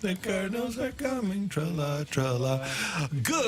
The Cardinals are coming, tra-la, tra-la. Good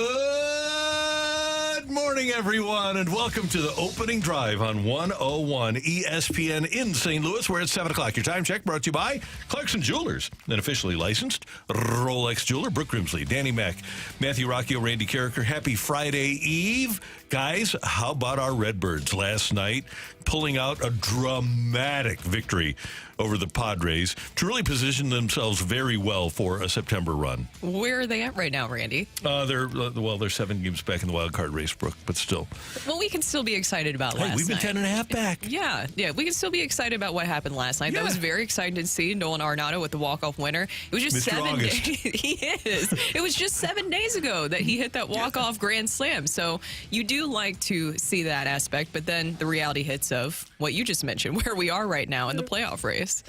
morning, everyone, and welcome to the opening drive on 101 ESPN in St. Louis, where it's 7 o'clock. Your time check brought to you by Clarkson Jewelers, an officially licensed Rolex jeweler. Brooke Grimsley, Danny Mack, Matthew Rocchio, Randy Carricker. Happy Friday Eve. Guys, how about our Redbirds last night pulling out a dramatic victory over the Padres to really position themselves very well for a September run? Where are they at right now, Randy? They're 7 games back in the wild card race, Brooke, but still. Well, we can still be excited about last night. We've been 10.5 back. Yeah, we can still be excited about what happened last night. Yeah. That was very exciting to see Nolan Arenado with the walk-off winner. It was just Mr. 7 days. August. He is. It was just 7 days ago that he hit that walk-off grand slam. So you do like to see that aspect, but then the reality hits of what you just mentioned, where we are right now in the playoff race.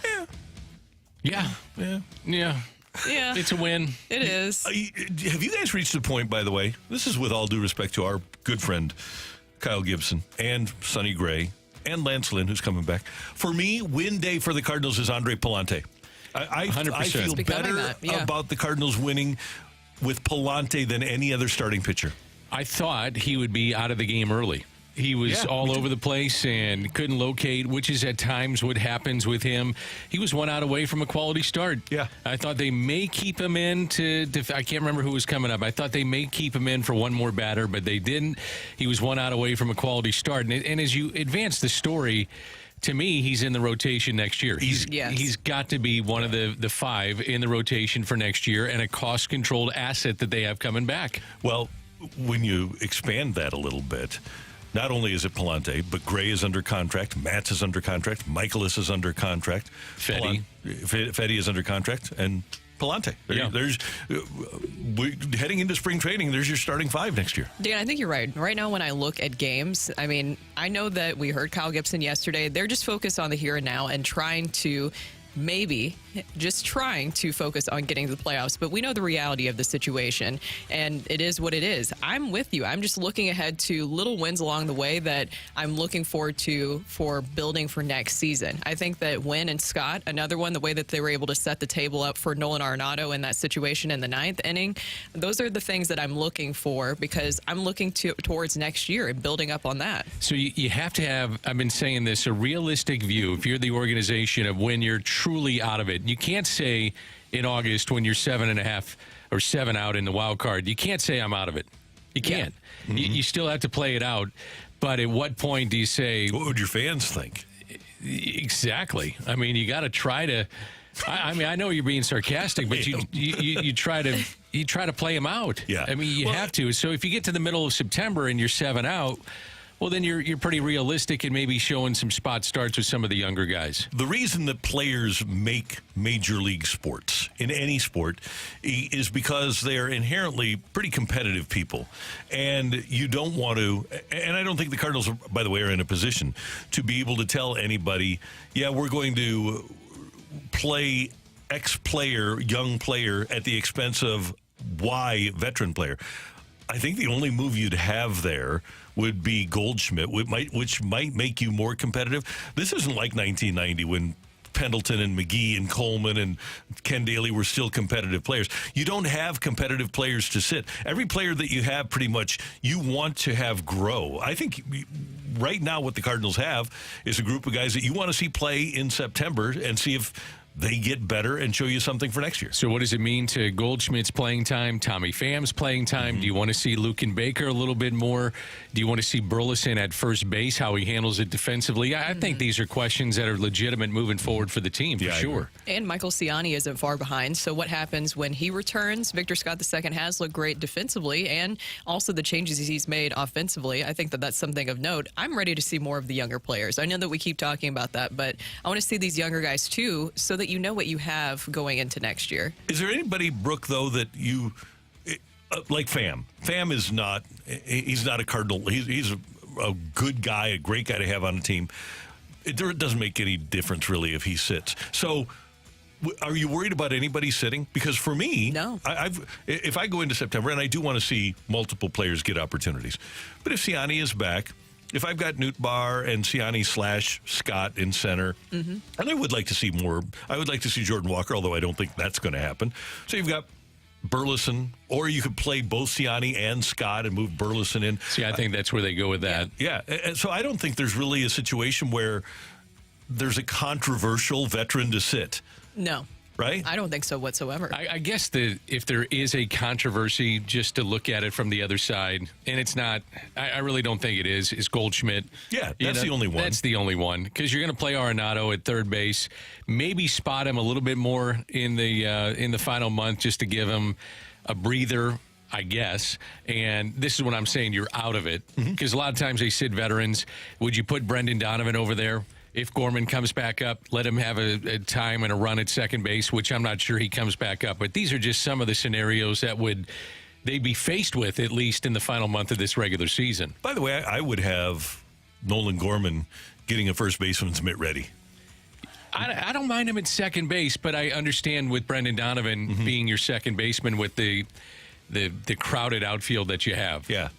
Yeah. It's a win. It is. Have you guys reached the point, by the way, this is with all due respect to our good friend Kyle Gibson and Sonny Gray and Lance Lynn, who's coming back. For me, win day for the Cardinals is Andre Pallante. I 100%. feel better about the Cardinals winning with Pallante than any other starting pitcher. I thought he would be out of the game early. He was all over the place and couldn't locate, which is at times what happens with him. He was 1 out away from a quality start. Yeah. I thought they may keep him in I can't remember who was coming up. I thought they may keep him in for one more batter, but they didn't. He was 1 out away from a quality start. And as you advance the story, to me, he's in the rotation next year. He's got to be one of the 5 in the rotation for next year and a cost-controlled asset that they have coming back. Well, when you expand that a little bit, not only is it Pallante, but Gray is under contract, Matz is under contract, Michaelis is under contract, Fetty is under contract, and Pallante. Heading into spring training, there's your starting 5 next year. Dan, I think you're right. Right now, when I look at games, I mean, I know that we heard Kyle Gibson yesterday. They're just focused on the here and now and trying to focus on getting to the playoffs. But we know the reality of the situation, and it is what it is. I'm with you. I'm just looking ahead to little wins along the way that I'm looking forward to for building for next season. I think that Wynn and Scott, another one, the way that they were able to set the table up for Nolan Arenado in that situation in the 9th inning, those are the things that I'm looking for because I'm looking towards next year and building up on that. So you have to have, I've been saying this, a realistic view, if you're the organization, of when you're truly out of it. You can't say in August when you're 7.5 or 7 out in the wild card, you can't say I'm out of it. You can't. Yeah. You still have to play it out. But at what point do you say... What would your fans think? Exactly. I mean, you got to try to... I mean, I know you're being sarcastic, but you try to play them out. Yeah. I mean, you have to. So if you get to the middle of September and you're 7 out... Well, then you're pretty realistic and maybe showing some spot starts with some of the younger guys. The reason that players make major league sports, in any sport, is because they are inherently pretty competitive people. And you don't want to, and I don't think the Cardinals, by the way, are in a position to be able to tell anybody, yeah, we're going to play X player, young player, at the expense of Y veteran player. I think the only move you'd have there would be Goldschmidt, which might make you more competitive. This isn't like 1990 when Pendleton and McGee and Coleman and Ken Daly were still competitive players. You don't have competitive players to sit. Every player that you have, pretty much, you want to have grow. I think right now what the Cardinals have is a group of guys that you want to see play in September and see if they get better and show you something for next year. So what does it mean to Goldschmidt's playing time, Tommy Pham's playing time? Mm-hmm. Do you want to see Luken Baker a little bit more? Do you want to see Burleson at first base, how he handles it defensively? I think these are questions that are legitimate moving forward for the team, for sure. And Michael Ciani isn't far behind, so what happens when he returns? Victor Scott II has looked great defensively, and also the changes he's made offensively. I think that that's something of note. I'm ready to see more of the younger players. I know that we keep talking about that, but I want to see these younger guys too, so that you know what you have going into next year. Is there anybody, Brooke, though, that you like? Pham is not. He's not a Cardinal. He's a good guy, a great guy to have on the team. It doesn't make any difference really if he sits. So, are you worried about anybody sitting? Because for me, no. If I go into September, and I do want to see multiple players get opportunities, but if Ciani is back, if I've got Newtbar and Siani / Scott in center, and I would like to see more. I would like to see Jordan Walker, although I don't think that's going to happen. So you've got Burleson, or you could play both Siani and Scott and move Burleson in. See, I think that's where they go with that. Yeah, and so I don't think there's really a situation where there's a controversial veteran to sit. No. Right? I don't think so whatsoever. I guess if there is a controversy, just to look at it from the other side, and it's not, I really don't think it is Goldschmidt. Yeah, that's the only one. That's the only one, because you're going to play Arenado at third base, maybe spot him a little bit more in the final month just to give him a breather, I guess. And this is what I'm saying, you're out of it, because a lot of times they sit veterans. Would you put Brendan Donovan over there? If Gorman comes back up, let him have a time and a run at second base, which I'm not sure he comes back up. But these are just some of the scenarios that they'd be faced with, at least in the final month of this regular season. By the way, I would have Nolan Gorman getting a first baseman's mitt ready. I don't mind him at second base, but I understand with Brendan Donovan being your second baseman with the crowded outfield that you have. Yeah,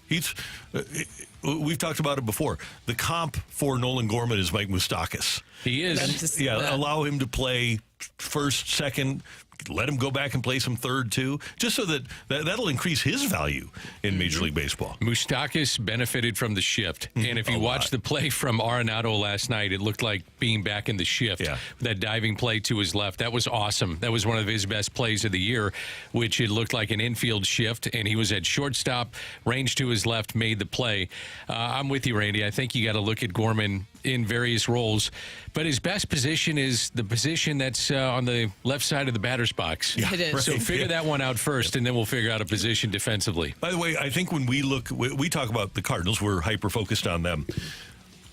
we've talked about it before. The comp for Nolan Gorman is Mike Moustakas. He is. Allow him to play first, second. Let him go back and play some third, too, just so that'll increase his value in Major League Baseball. Moustakas benefited from the shift. And if you watch the play from Arenado last night, it looked like being back in the shift. Yeah. That diving play to his left, that was awesome. That was one of his best plays of the year, which it looked like an infield shift, and he was at shortstop, range to his left, made the play. I'm with you, Randy. I think you got to look at Gorman in various roles, but his best position is the position that's on the left side of the batter's box. Yeah, it is. Right. So figure that one out first, and then we'll figure out a position defensively. By the way, I think when we talk about the Cardinals, we're hyper-focused on them.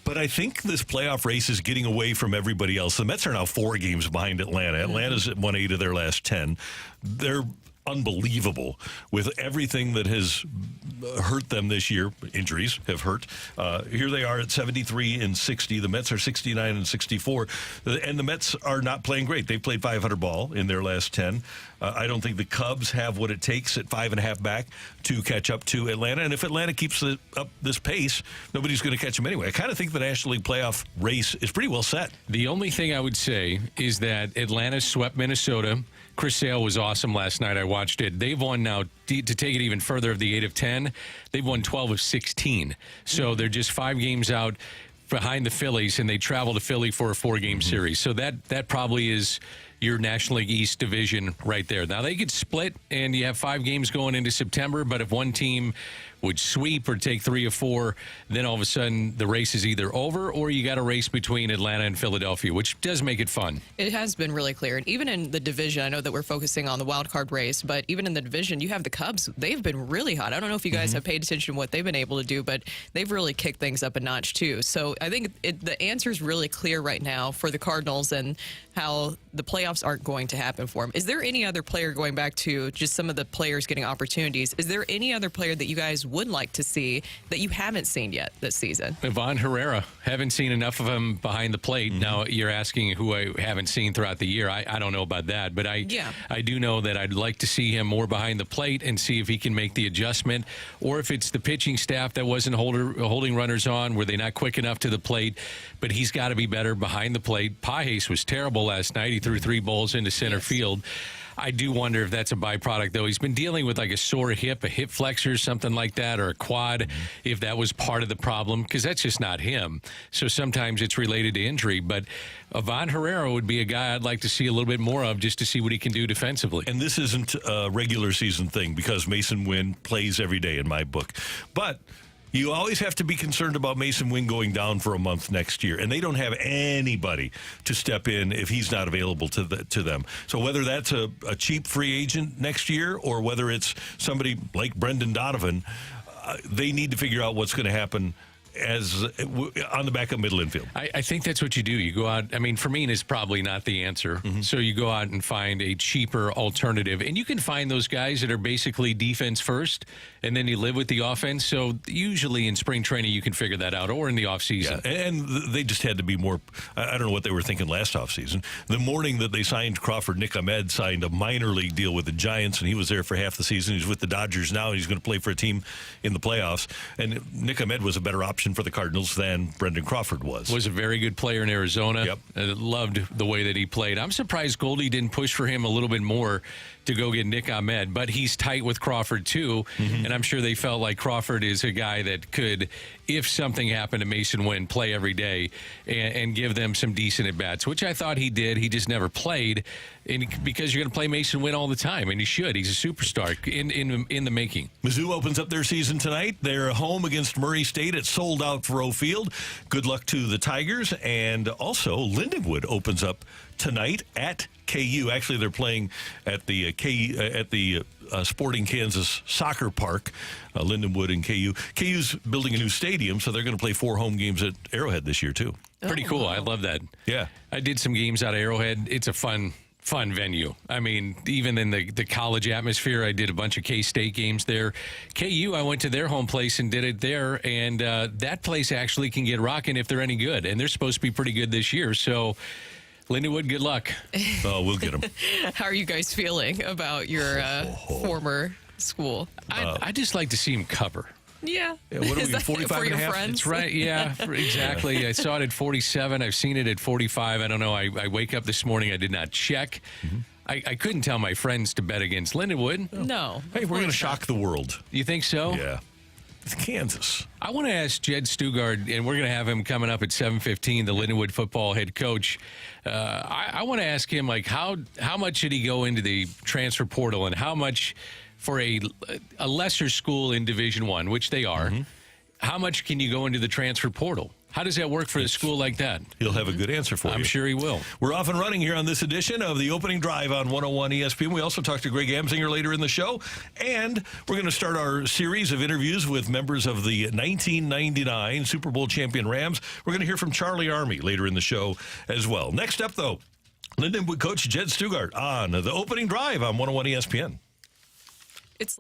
But I think this playoff race is getting away from everybody else. The Mets are now 4 games behind Atlanta. Atlanta's won 8 of their last 10. They're unbelievable with everything that has hurt them this year. Injuries have hurt. Here they are at 73 and 60. The Mets are 69 and 64. And the Mets are not playing great. They've played 500 ball in their last 10. I don't think the Cubs have what it takes at 5.5 back to catch up to Atlanta. And if Atlanta keeps up this pace, nobody's going to catch them anyway. I kind of think the National League playoff race is pretty well set. The only thing I would say is that Atlanta swept Minnesota. Chris Sale was awesome last night. I watched it. They've won now, to take it even further, of the 8 of 10, they've won 12 of 16. So they're just 5 games out behind the Phillies, and they travel to Philly for a 4-game series. So that probably is your National League East division right there. Now, they could split, and you have 5 games going into September, but if one team would sweep or take 3 or 4, then all of a sudden the race is either over or you got a race between Atlanta and Philadelphia, which does make it fun. It has been really clear. And even in the division, I know that we're focusing on the wild card race, but even in the division, you have the Cubs. They've been really hot. I don't know if you guys have paid attention to what they've been able to do, but they've really kicked things up a notch too. So I think the answer is really clear right now for the Cardinals and how the playoffs aren't going to happen for them. Is there any other player, going back to just some of the players getting opportunities, is there any other player that you guys would like to see that you haven't seen yet this season? Ivan Herrera. Haven't seen enough of him behind the plate. Now, you're asking who I haven't seen throughout the year. I don't know about that, but I do know that I'd like to see him more behind the plate and see if he can make the adjustment, or if it's the pitching staff that wasn't holding runners on. Were they not quick enough to the plate? But he's got to be better behind the plate. Pages was terrible last night. He threw 3 balls into center field. I do wonder if that's a byproduct, though. He's been dealing with like a sore hip, a hip flexor, something like that, or a quad, if that was part of the problem, because that's just not him. So sometimes it's related to injury. But Ivan Herrera would be a guy I'd like to see a little bit more of, just to see what he can do defensively. And this isn't a regular season thing, because Mason Wynn plays every day in my book. But you always have to be concerned about Mason Wynn going down for a month next year, and they don't have anybody to step in if he's not available to them. So whether that's a cheap free agent next year or whether it's somebody like Brendan Donovan, they need to figure out what's going to happen on the backup middle infield. I think that's what you do. You go out. I mean, Fermin is probably not the answer. So you go out and find a cheaper alternative. And you can find those guys that are basically defense first, and then you live with the offense. So usually in spring training, you can figure that out, or in the offseason. Yeah, and they just had to be more, I don't know what they were thinking last offseason. The morning that they signed Crawford, Nick Ahmed signed a minor league deal with the Giants, and he was there for half the season. He's with the Dodgers now, and he's going to play for a team in the playoffs. And Nick Ahmed was a better option option for the Cardinals than Brendan Crawford was. Was a very good player in Arizona. Yep. Loved the way that he played. I'm surprised Goldie didn't push for him a little bit more to go get Nick Ahmed, but he's tight with Crawford too, and I'm sure they felt like Crawford is a guy that could, if something happened to Mason Wynn, play every day and give them some decent at-bats, which I thought he did. He just never played, and because you're going to play Mason Wynn all the time, and he should. He's a superstar in the making. Mizzou opens up their season tonight. They're home against Murray State at sold-out Thoreau Field. Good luck to the Tigers, and also Lindenwood opens up tonight at KU. Actually, they're playing at the Sporting Kansas Soccer Park, Lindenwood and KU. KU's building a new stadium, so they're going to play 4 home games at Arrowhead this year, too. Pretty cool. I love that. Yeah. I did some games out of Arrowhead. It's a fun venue. I mean, even in the college atmosphere, I did a bunch of K-State games there. KU, I went to their home place and did it there, and that place actually can get rocking if they're any good, and they're supposed to be pretty good this year, so Lindenwood, good luck. Oh, we'll get them. How are you guys feeling about your former school? I just like to see him cover. Yeah. What are we, Is that 45 for and a your half? friends? That's right. Yeah, exactly. I saw it at 47. I've seen it at 45. I don't know. I wake up this morning. I did not check. I couldn't tell my friends to bet against Lindenwood. No. Hey, we're going to shock the world. You think so? Yeah. It's Kansas. I want to ask Jed Stugart, and we're going to have him coming up at 7:15, the Lindenwood football head coach. I want to ask him, like, how much should he go into the transfer portal, and how much for a lesser school in Division I, which they are, how much can you go into the transfer portal? How does that work for a school like that? He'll have a good answer for you. I'm sure he will. We're off and running here on this edition of the Opening Drive on 101 ESPN. We also talked to Greg Amsinger later in the show, and we're going to start our series of interviews with members of the 1999 Super Bowl champion Rams. We're going to hear from Charley Armey later in the show as well. Next up, though, Lindenwood coach Jed Stugart on the Opening Drive on 101 ESPN. It's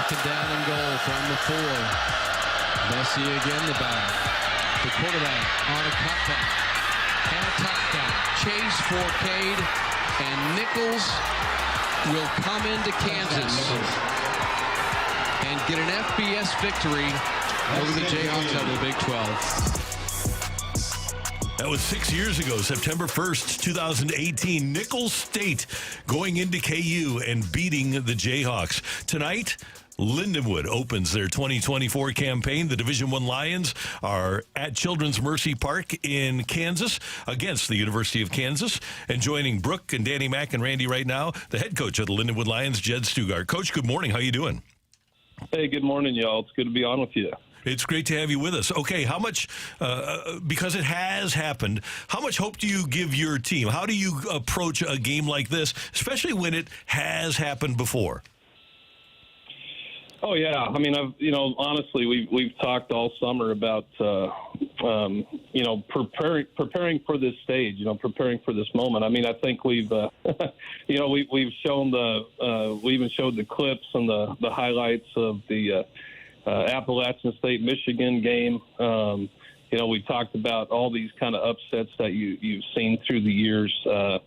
Second down and goal from the 4. Messi again the back. The quarterback on a cutback. And a touchdown. Chase for Cade. And Nichols will come into Kansas and get an FBS victory over the Jayhawks out of the Big 12. That was 6 years ago, September 1st, 2018. Nicholls State going into KU and beating the Jayhawks. Tonight, Lindenwood opens their 2024 campaign. The Division I Lions are at Children's Mercy Park in Kansas against the University of Kansas. And joining Brooke and Danny Mack and Randy right now, the head coach of the Lindenwood Lions, Jed Stugart. Coach, good morning. How you doing? Hey, good morning, y'all. It's good to be on with you. It's great to have you with us. Okay, how much, because it has happened, how much hope do you give your team? How do you approach a game like this, especially when it has happened before? Oh, yeah. I mean, honestly, we've talked all summer about, preparing for this stage, preparing for this moment. I mean, I think we've we've shown we even showed the clips and the highlights of the Appalachian State Michigan game. We talked about all these kind of upsets that you've seen through the years. A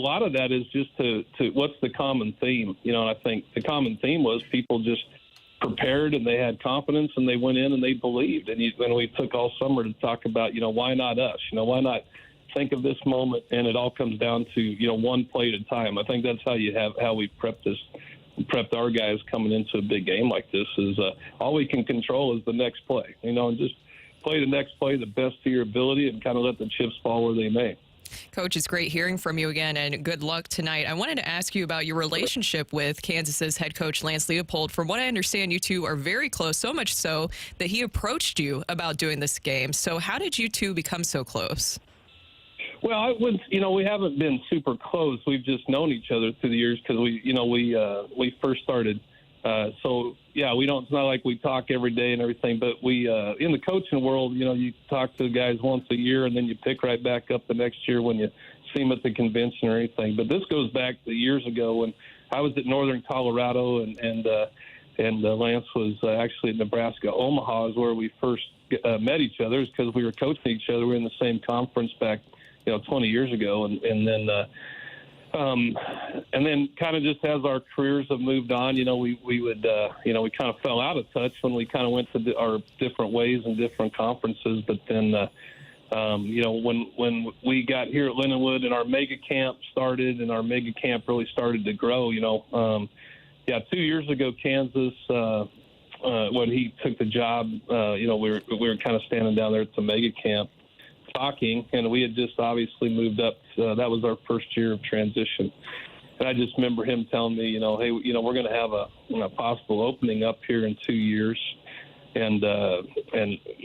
lot of that is just to what's the common theme? And I think the common theme was people just prepared and they had confidence and they went in and they believed. And we took all summer to talk about, why not us? Why not think of this moment? And it all comes down to, one play at a time. I think that's how we prepped our guys coming into a big game like this is all we can control is the next play, and just play the next play the best to your ability and kind of let the chips fall where they may. Coach, it's great hearing from you again, and good luck tonight. I wanted to ask you about your relationship with Kansas's head coach, Lance Leopold. From what I understand, you two are very close, so much so that he approached you about doing this game. So how did you two become so close? Well, we haven't been super close. We've just known each other through the years because we first started. It's not like we talk every day and everything, but we, in the coaching world, you talk to the guys once a year and then you pick right back up the next year when you see them at the convention or anything. But this goes back to years ago when I was at Northern Colorado and Lance was actually at Nebraska. Omaha is where we first met each other because we were coaching each other. We were in the same conference back 20 years ago, and then kind of just as our careers have moved on, we kind of fell out of touch when we kind of went to our different ways and different conferences. But then, when we got here at Lindenwood and our mega camp started and our mega camp really started to grow, 2 years ago, Kansas, when he took the job, we were kind of standing down there at the mega camp talking, and we had just obviously moved up. That was our first year of transition. And I just remember him telling me, hey, we're going to have a possible opening up here in 2 years, and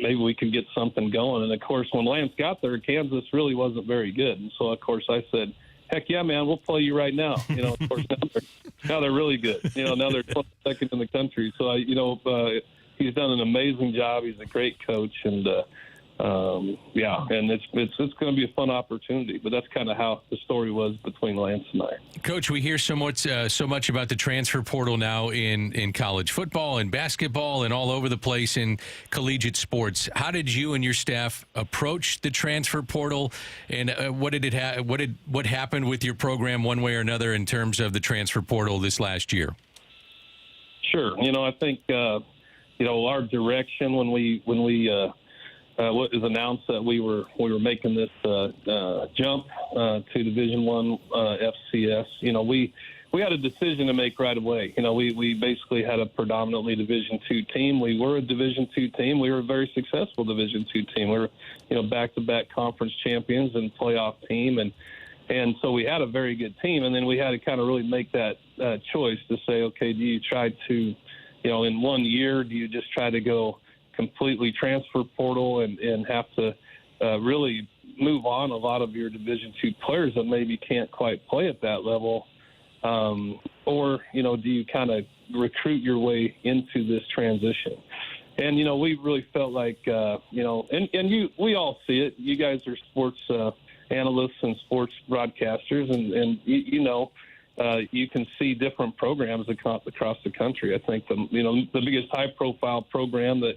maybe we can get something going. And, of course, when Lance got there, Kansas really wasn't very good. And so, of course, I said, heck yeah, man, we'll play you right now. Of course, now they're really good. Now they're 22nd in the country. So, he's done an amazing job. He's a great coach, and and it's going to be a fun opportunity. But that's kind of how the story was between Lance and I. Coach, we hear so much about the transfer portal now in college football and basketball and all over the place in collegiate sports. How did you and your staff approach the transfer portal, and what happened with your program one way or another in terms of the transfer portal this last year? Sure. I think our direction when we what was announced that we were making this jump to Division I FCS. We had a decision to make right away. We basically had a predominantly Division II team. We were a Division II team. We were a very successful Division II team. We were back-to-back conference champions and playoff team, and so we had a very good team. And then we had to kind of really make that choice to say, okay, do you try to, in 1 year, do you just try to go completely transfer portal and have to really move on a lot of your Division II players that maybe can't quite play at that level, or do you kind of recruit your way into this transition? And we really felt like we all see it. You guys are sports analysts and sports broadcasters, and you can see different programs across the country. I think the biggest high-profile program that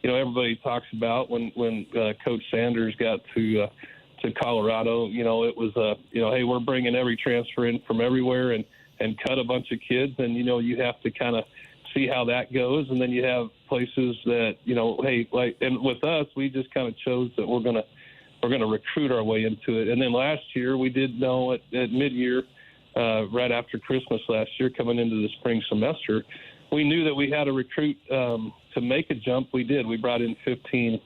everybody talks about when Coach Sanders got to Colorado, it was hey, we're bringing every transfer in from everywhere and cut a bunch of kids, and you have to kind of see how that goes. And then you have places that hey, like, and with us, we just kind of chose that we're gonna recruit our way into it. And then last year we did know at mid-year, right after Christmas last year, coming into the spring semester, we knew that we had to recruit to make a jump. We did. We brought in 15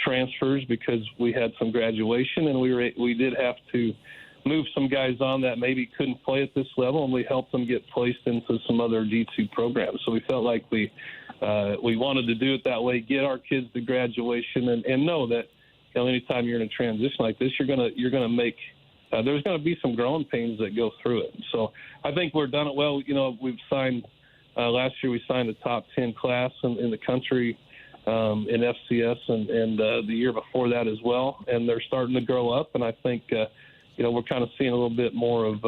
transfers because we had some graduation, and we did have to move some guys on that maybe couldn't play at this level, and we helped them get placed into some other D2 programs. So we felt like we wanted to do it that way, get our kids to graduation, and know that anytime you're in a transition like this, you're gonna make there's going to be some growing pains that go through it. So I think we're done it well. We've signed last year. We signed a top 10 class in the country in FCS, and the year before that as well. And they're starting to grow up. And I think we're kind of seeing a little bit more of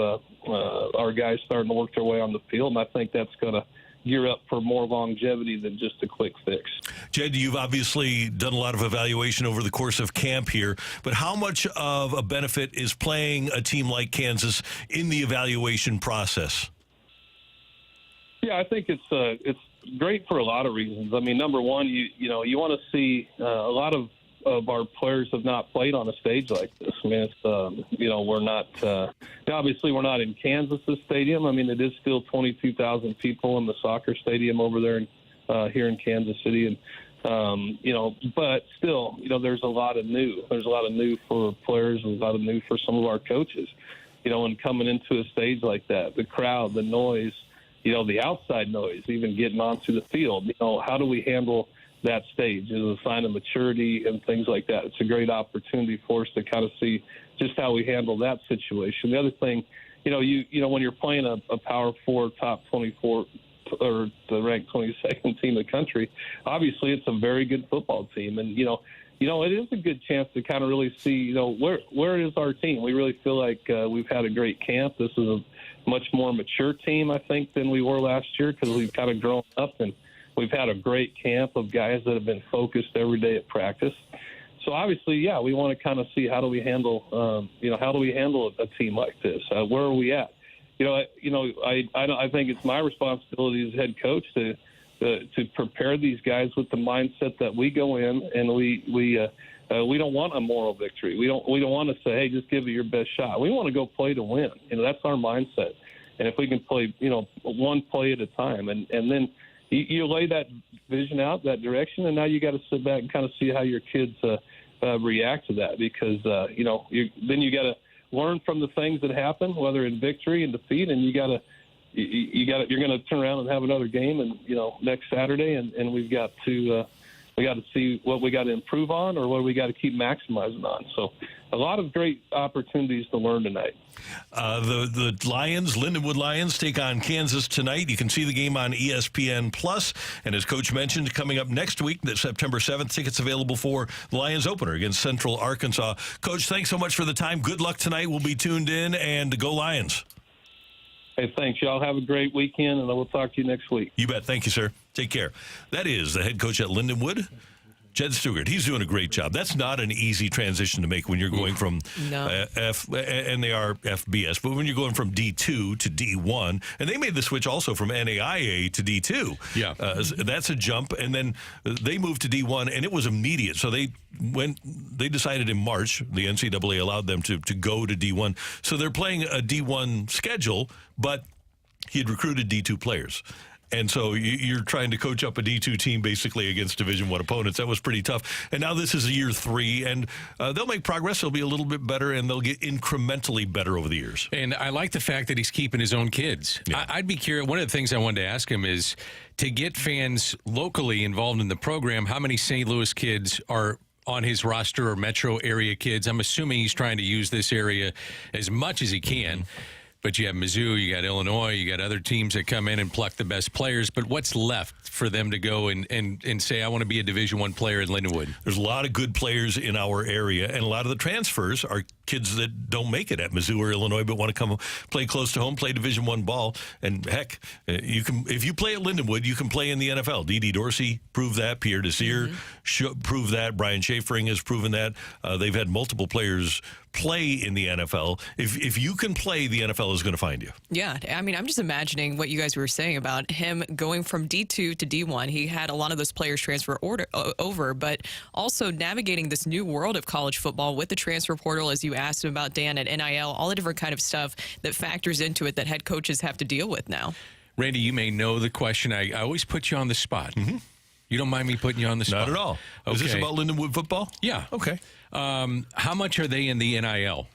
our guys starting to work their way on the field. And I think that's going to gear up for more longevity than just a quick fix. Jed, you've obviously done a lot of evaluation over the course of camp here, but how much of a benefit is playing a team like Kansas in the evaluation process? Yeah, I think it's great for a lot of reasons. I mean, number one, you want to see a lot of our players have not played on a stage like this. I mean, it's we're not obviously we're not in Kansas's stadium. I mean, it is still 22,000 people in the soccer stadium over there here in Kansas City, and but still, there's a lot of new. There's a lot of new for players, and a lot of new for some of our coaches. And coming into a stage like that, the crowd, the noise, the outside noise, even getting onto the field. How do we handle that stage? Is a sign of maturity and things like that. It's a great opportunity for us to kind of see just how we handle that situation. The other thing, when you're playing a Power 4 top 24 or the ranked 22nd team in the country, obviously it's a very good football team, and it is a good chance to kind of really see where is our team. We really feel like we've had a great camp. This is a much more mature team, I think, than we were last year because we've kind of grown up, and we've had a great camp of guys that have been focused every day at practice. So obviously, yeah, we want to kind of see how do we handle a team like this? Where are we at? I think it's my responsibility as head coach to prepare these guys with the mindset that we go in and we don't want a moral victory. We don't want to say, hey, just give it your best shot. We want to go play to win. That's our mindset. And if we can play, one play at a time, and then you lay that vision out, that direction, and now you got to sit back and kind of see how your kids react to that, because then you got to learn from the things that happen, whether in victory and defeat, and you're going to turn around and have another game, and next Saturday, and we got to see what we got to improve on or what we got to keep maximizing on. So a lot of great opportunities to learn tonight. The Lions, Lindenwood Lions, take on Kansas tonight. You can see the game on ESPN Plus. And as Coach mentioned, coming up next week, September 7th, tickets available for the Lions opener against Central Arkansas. Coach, thanks so much for the time. Good luck tonight. We'll be tuned in, and go Lions. Hey, thanks. Y'all have a great weekend, and I will talk to you next week. You bet. Thank you, sir. Take care. That is the head coach at Lindenwood, Jed Stugart. He's doing a great job. That's not an easy transition to make when you're going from and they are FBS, but when you're going from D2 to D1, and they made the switch also from NAIA to D2. Yeah. That's a jump, and then they moved to D1, and it was immediate. So they decided in March, the NCAA allowed them to go to D1. So they're playing a D1 schedule, but he had recruited D2 players. And so you're trying to coach up a D2 team basically against Division I opponents. That was pretty tough. And now this is year 3, and they'll make progress. They'll be a little bit better, and they'll get incrementally better over the years. And I like the fact that he's keeping his own kids. Yeah. I'd be curious. One of the things I wanted to ask him is to get fans locally involved in the program, how many St. Louis kids are on his roster or metro area kids? I'm assuming he's trying to use this area as much as he can. But you have Mizzou, you got Illinois, you got other teams that come in and pluck the best players. But what's left for them to go and say, I want to be a Division I player at Lindenwood? There's a lot of good players in our area, and a lot of the transfers are kids that don't make it at Mizzou or Illinois but want to come play close to home, play Division I ball. And heck, you can, if you play at Lindenwood, you can play in the NFL. D.D. Dorsey proved that. Pierre Desir proved that. Brian Schafering has proven that. They've had multiple players play in the NFL. If you can play, the NFL is going to find you. Yeah, I mean, I'm just imagining what you guys were saying about him going from D2 to D1. He had a lot of those players transfer over, but also navigating this new world of college football with the transfer portal, as you asked him about, Dan, at NIL, all the different kind of stuff that factors into it that head coaches have to deal with now. Randy, you may know the question. I always put you on the spot. You don't mind me putting you on the spot? Not at all. Okay. Is this about Lindenwood football? Yeah. Okay. How much are they in the NIL?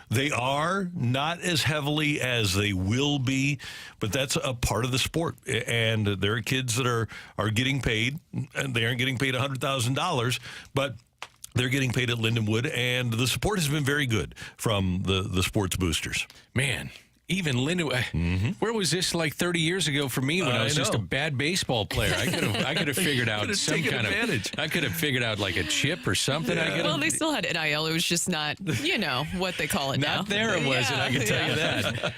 They are not as heavily as they will be, but that's a part of the sport. And there are kids that are getting paid, and they aren't getting paid $100,000, but they're getting paid at Lindenwood, and the support has been very good from the sports boosters. Man. Even Lindenwood, where was this like 30 years ago for me when I was just a bad baseball player? I could have figured out some kind of. I could have figured out like a chip or something. Yeah. Well, they still had NIL. It was just not, what they call it now. Not there it wasn't. I can tell you that.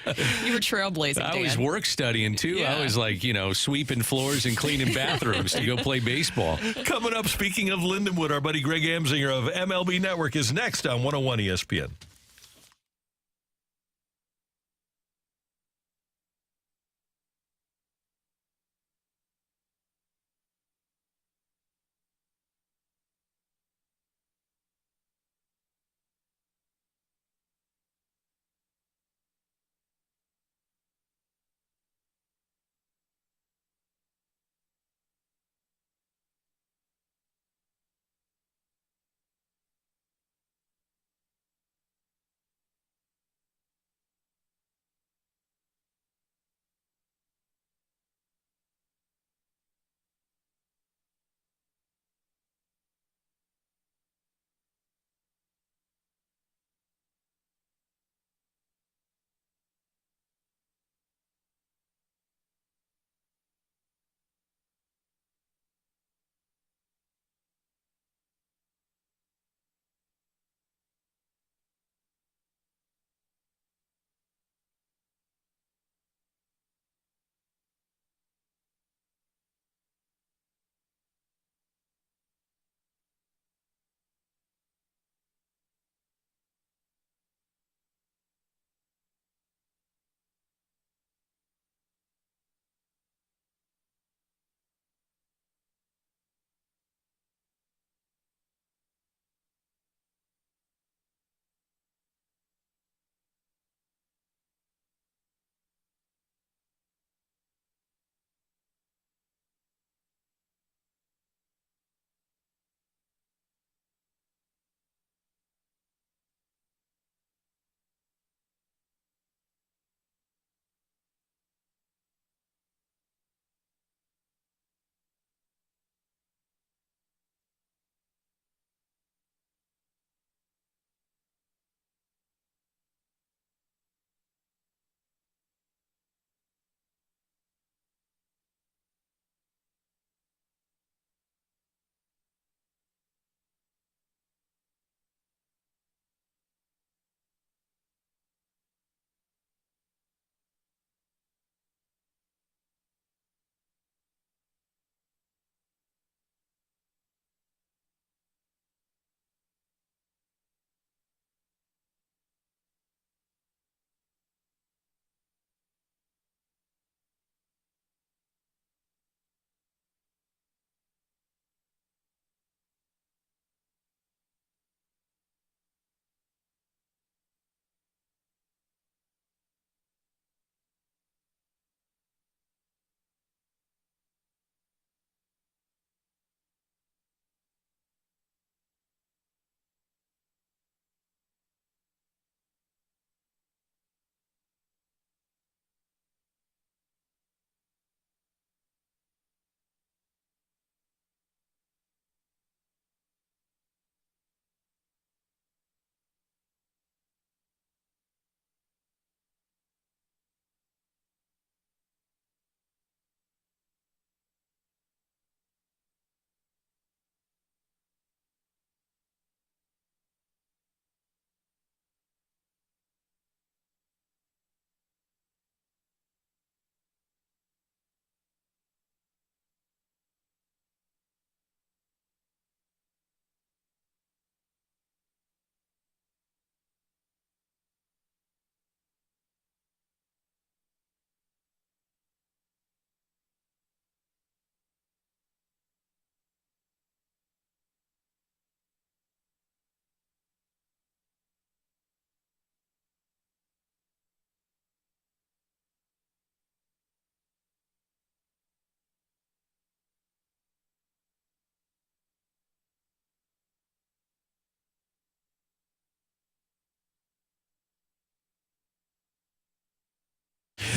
You were trailblazing, Dan. I was work studying too. Yeah. I was like, sweeping floors and cleaning bathrooms to go play baseball. Coming up, speaking of Lindenwood, our buddy Greg Amsinger of MLB Network is next on 101 ESPN.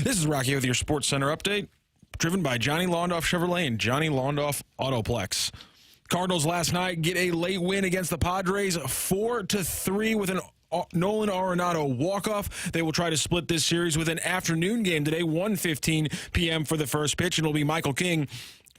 This is Rocky with your Sports Center update, driven by Johnny Londoff Chevrolet and Johnny Londoff Autoplex. Cardinals last night get a late win against the Padres, 4-3 with an Nolan Arenado walk-off. They will try to split this series with an afternoon game today, 1:15 p.m. for the first pitch. It'll be Michael King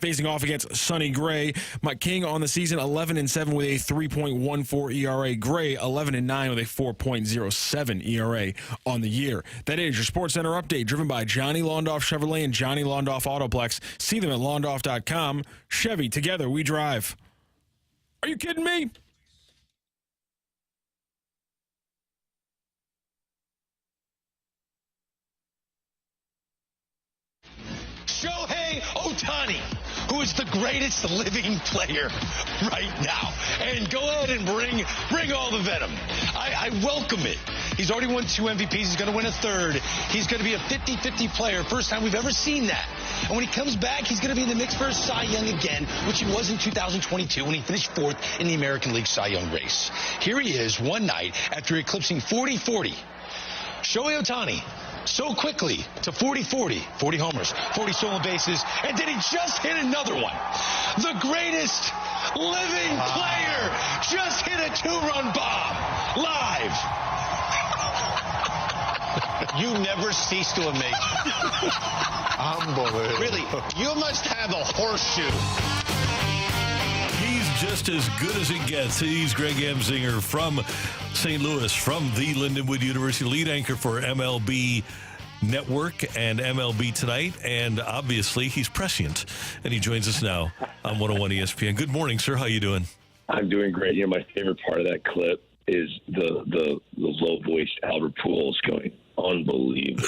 facing off against Sonny Gray. Mike King on the season, 11-7 with a 3.14 ERA. Gray, 11-9 with a 4.07 ERA on the year. That is your Sports Center update, driven by Johnny Londoff Chevrolet and Johnny Londoff Autoplex. See them at londoff.com. Chevy, together we drive. Are you kidding me? Shohei Ohtani, who is the greatest living player right now. And go ahead and bring all the venom. I welcome it. He's already won 2 MVPs. He's going to win a third. He's going to be a 50-50 player. First time we've ever seen that. And when he comes back, he's going to be in the mix for a Cy Young again, which he was in 2022 when he finished 4th in the American League Cy Young race. Here he is one night after eclipsing 40-40. Shohei Ohtani, so quickly to 40-40, 40 homers, 40 stolen bases, and did he just hit another one? The greatest living player just hit a 2-run bomb live. You never cease to amaze me. Unbelievable. Really, you must have a horseshoe. He's just as good as it gets. He's Greg Amsinger from St. Louis, from the Lindenwood University, lead anchor for MLB Network and MLB Tonight, and obviously he's prescient, and he joins us now on 101 ESPN. Good morning, sir. How you doing? I'm doing great. You know, my favorite part of that clip is the low-voiced Albert Pujols going, unbelievable.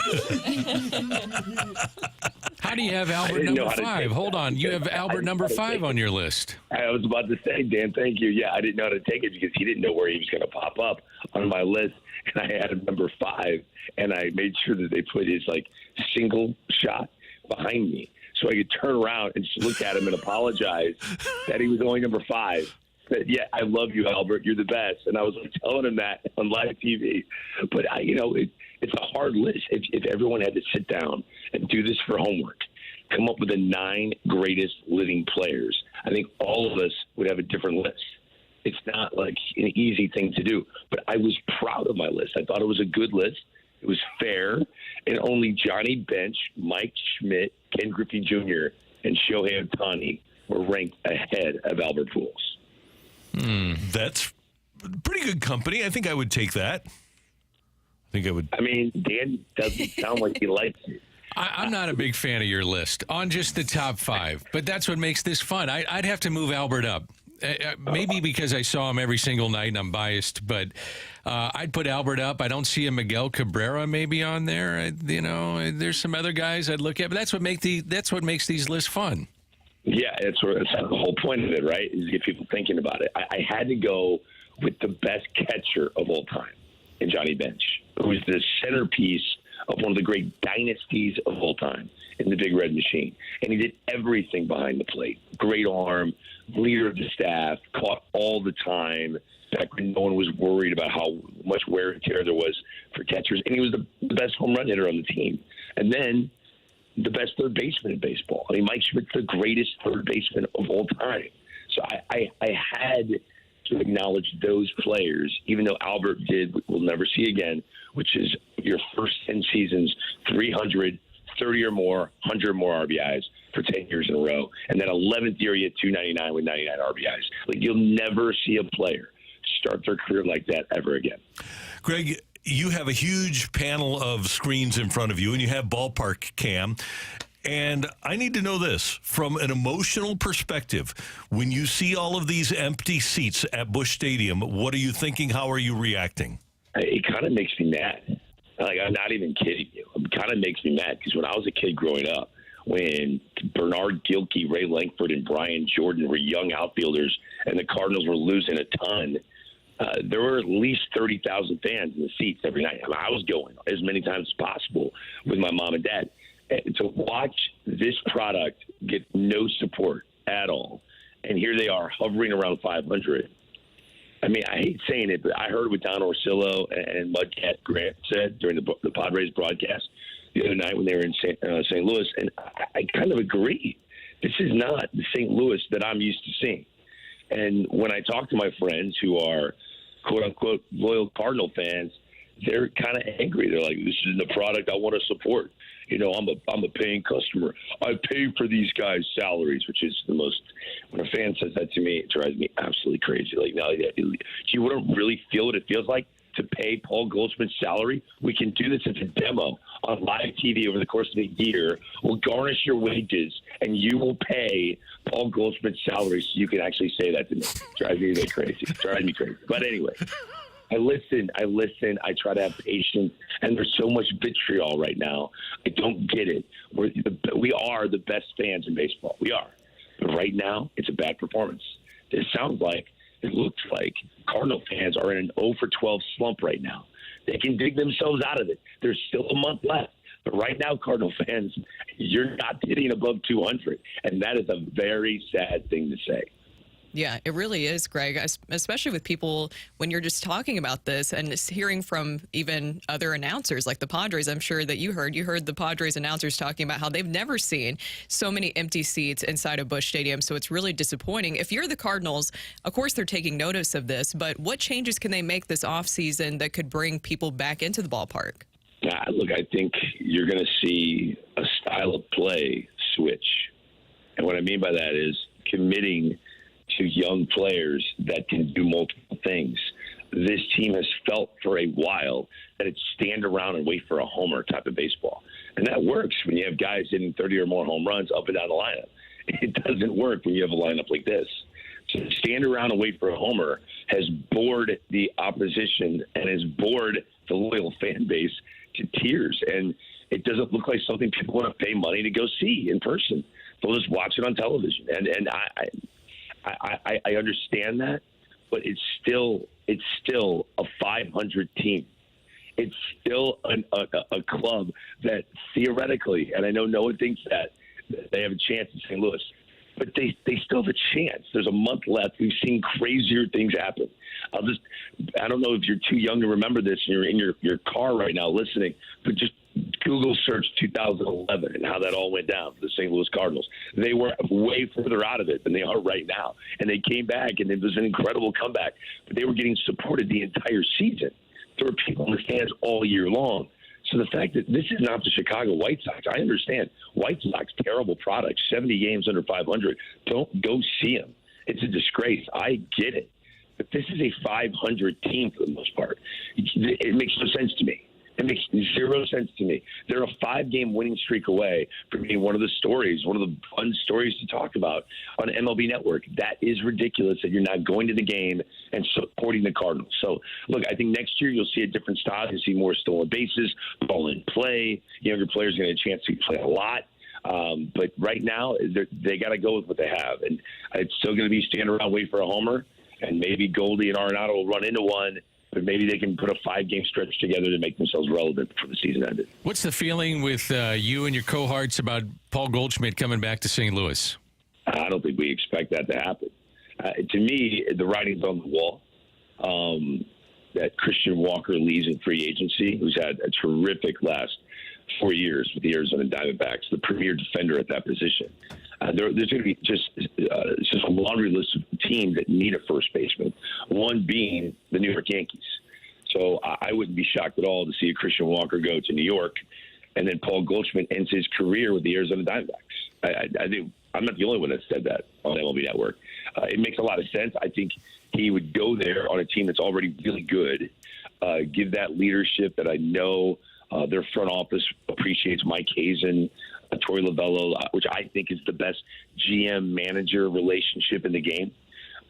How do you have Albert number 5? Hold on. You have Albert number 5 on your list. I was about to say, Dan, thank you. Yeah, I didn't know how to take it because he didn't know where he was going to pop up on my list. And I had him number 5, and I made sure that they put his, single shot behind me so I could turn around and just look at him and apologize that he was only number 5. But, yeah, I love you, Albert. You're the best. And I was telling him that on live TV. But, it's a hard list. If everyone had to sit down and do this for homework, come up with the 9 greatest living players, I think all of us would have a different list. It's not like an easy thing to do. But I was proud of my list. I thought it was a good list. It was fair. And only Johnny Bench, Mike Schmidt, Ken Griffey Jr., and Shohei Ohtani were ranked ahead of Albert Pujols. That's pretty good company. I think I would take that. I mean, Dan doesn't sound like he likes it. I'm not a big fan of your list on just the top 5, but that's what makes this fun. I'd have to move Albert up. Maybe because I saw him every single night and I'm biased, but I'd put Albert up. I don't see a Miguel Cabrera maybe on there. There's some other guys I'd look at, but that's what makes these lists fun. Yeah, that's the whole point of it, right? Is to get people thinking about it. I had to go with the best catcher of all time in Johnny Bench, who is the centerpiece of one of the great dynasties of all time in the Big Red Machine. And he did everything behind the plate. Great arm, leader of the staff, caught all the time. Back when no one was worried about how much wear and tear there was for catchers. And he was the best home run hitter on the team. And then the best third baseman in baseball. I mean, Mike Schmidt's the greatest third baseman of all time. So I had to acknowledge those players, even though Albert did what we'll never see again, which is your first 10 seasons, 300, 30 or more, 100 or more RBIs for 10 years in a row. And that 11th year, he had 299 with 99 RBIs. You'll never see a player start their career like that ever again. Greg, you have a huge panel of screens in front of you, and you have Ballpark Cam. And I need to know this, from an emotional perspective, when you see all of these empty seats at Busch Stadium, what are you thinking? How are you reacting? It kind of makes me mad. I'm not even kidding you. It kind of makes me mad because when I was a kid growing up, when Bernard Gilkey, Ray Langford, and Brian Jordan were young outfielders and the Cardinals were losing a ton, there were at least 30,000 fans in the seats every night. I was going as many times as possible with my mom and dad. And to watch this product get no support at all, and here they are hovering around 500. I mean, I hate saying it, but I heard what Don Orsillo and Mudcat Grant said during the Padres broadcast. the other night when they were in St. Louis, and I kind of agree. This is not the St. Louis that I'm used to seeing. And when I talk to my friends who are quote-unquote loyal Cardinal fans, they're kind of angry. They're like, this isn't the product I want to support. You know, I'm a paying customer. I pay for these guys' salaries, which is the most. When a fan says that to me, it drives me absolutely crazy. Like, now, you wouldn't really feel what it feels like to pay Paul Goldschmidt's salary. We can do this as a demo on live TV over the course of a year. We'll garnish your wages, and you will pay Paul Goldschmidt's salary so you can actually say that to me. Drives me crazy. Drives me crazy. But anyway. I listen, I try to have patience, and there's so much vitriol right now. I don't get it. We are the best fans in baseball. We are. But right now, it's a bad performance. It looks like Cardinal fans are in an 0 for 12 slump right now. They can dig themselves out of it. There's still a month left. But right now, Cardinal fans, you're not hitting above 200, and that is a very sad thing to say. Yeah, it really is, Greg, especially with people when you're just talking about this and just hearing from even other announcers like the Padres. I'm sure that you heard the Padres announcers talking about how they've never seen so many empty seats inside of Busch Stadium. So it's really disappointing. If you're the Cardinals, of course, they're taking notice of this. But what changes can they make this offseason that could bring people back into the ballpark? Look, I think you're going to see a style of play switch. And what I mean by that is committing to young players that can do multiple things. This team has felt for a while that it's stand around and wait for a homer type of baseball. And that works when you have guys hitting 30 or more home runs up and down the lineup. It doesn't work when you have a lineup like this. So stand around and wait for a homer has bored the opposition and has bored the loyal fan base to tears. And it doesn't look like something people want to pay money to go see in person. They'll just watch it on television. And I understand that, but it's still a 500 team. It's still a club that theoretically, and I know no one thinks that they have a chance in St. Louis, but they still have a chance. There's a month left. We've seen crazier things happen. I don't know if you're too young to remember this and you're in your car right now listening, but just Google search 2011 and how that all went down for the St. Louis Cardinals. They were way further out of it than they are right now. And they came back, and it was an incredible comeback. But they were getting supported the entire season. There were people in the stands all year long. So the fact that this is not the Chicago White Sox, I understand. White Sox, terrible product, 70 games under 500. Don't go see them. It's a disgrace. I get it. But this is a 500 team for the most part. It makes no sense to me. It makes zero sense to me. They're a 5-game winning streak away from being one of the fun stories to talk about on MLB Network. That is ridiculous that you're not going to the game and supporting the Cardinals. So, look, I think next year you'll see a different style. You'll see more stolen bases, ball in play. Younger players are going to get a chance to play a lot. But right now, they got to go with what they have. And it's still going to be stand around, wait for a homer, and maybe Goldie and Arenado will run into one. But maybe they can put a 5-game stretch together to make themselves relevant before the season ended. What's the feeling with you and your cohorts about Paul Goldschmidt coming back to St. Louis? I don't think we expect that to happen. To me, the writing's on the wall. That Christian Walker leaves in free agency, who's had a terrific last 4 years with the Arizona Diamondbacks, the premier defender at that position. There's going to be just a laundry list of teams that need a first baseman, one being the New York Yankees. So I wouldn't be shocked at all to see a Christian Walker go to New York, and then Paul Goldschmidt ends his career with the Arizona Diamondbacks. I think I'm not the only one that said that on MLB Network. It makes a lot of sense. I think he would go there on a team that's already really good, give that leadership that I know their front office appreciates. Mike Hazen, Torey Lovello, which I think is the best GM-manager relationship in the game.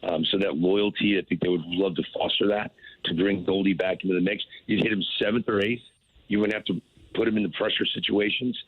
So that loyalty, I think they would love to foster that, to bring Goldie back into the mix. You'd hit him 7th or 8th. You wouldn't have to put him in the pressure situations.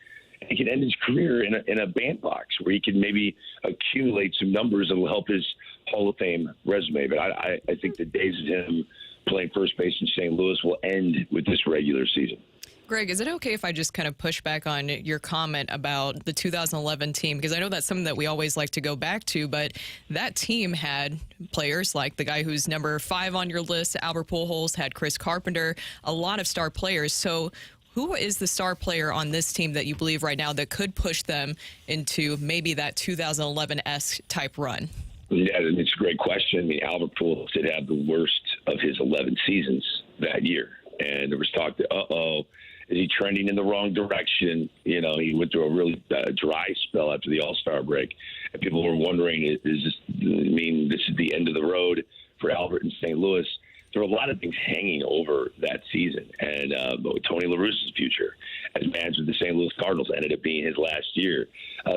And he could end his career in a bandbox where he can maybe accumulate some numbers that will help his Hall of Fame resume. But I think the days of him playing first base in St. Louis will end with this regular season. Greg, is it okay if I just kind of push back on your comment about the 2011 team? Because I know that's something that we always like to go back to, but that team had players like the guy who's number 5 on your list, Albert Pujols, had Chris Carpenter, a lot of star players. So Who is the star player on this team that you believe right now that could push them into maybe that 2011-esque type run? Yeah, it's a great question. I mean, Albert Pujols did have the worst of his 11 seasons that year. And there was talk that, is he trending in the wrong direction? You know, he went through a really dry spell after the All-Star break. And people were wondering, this is the end of the road for Albert in St. Louis? There were a lot of things hanging over that season. And Tony La Russa's future as manager of the St. Louis Cardinals ended up being his last year.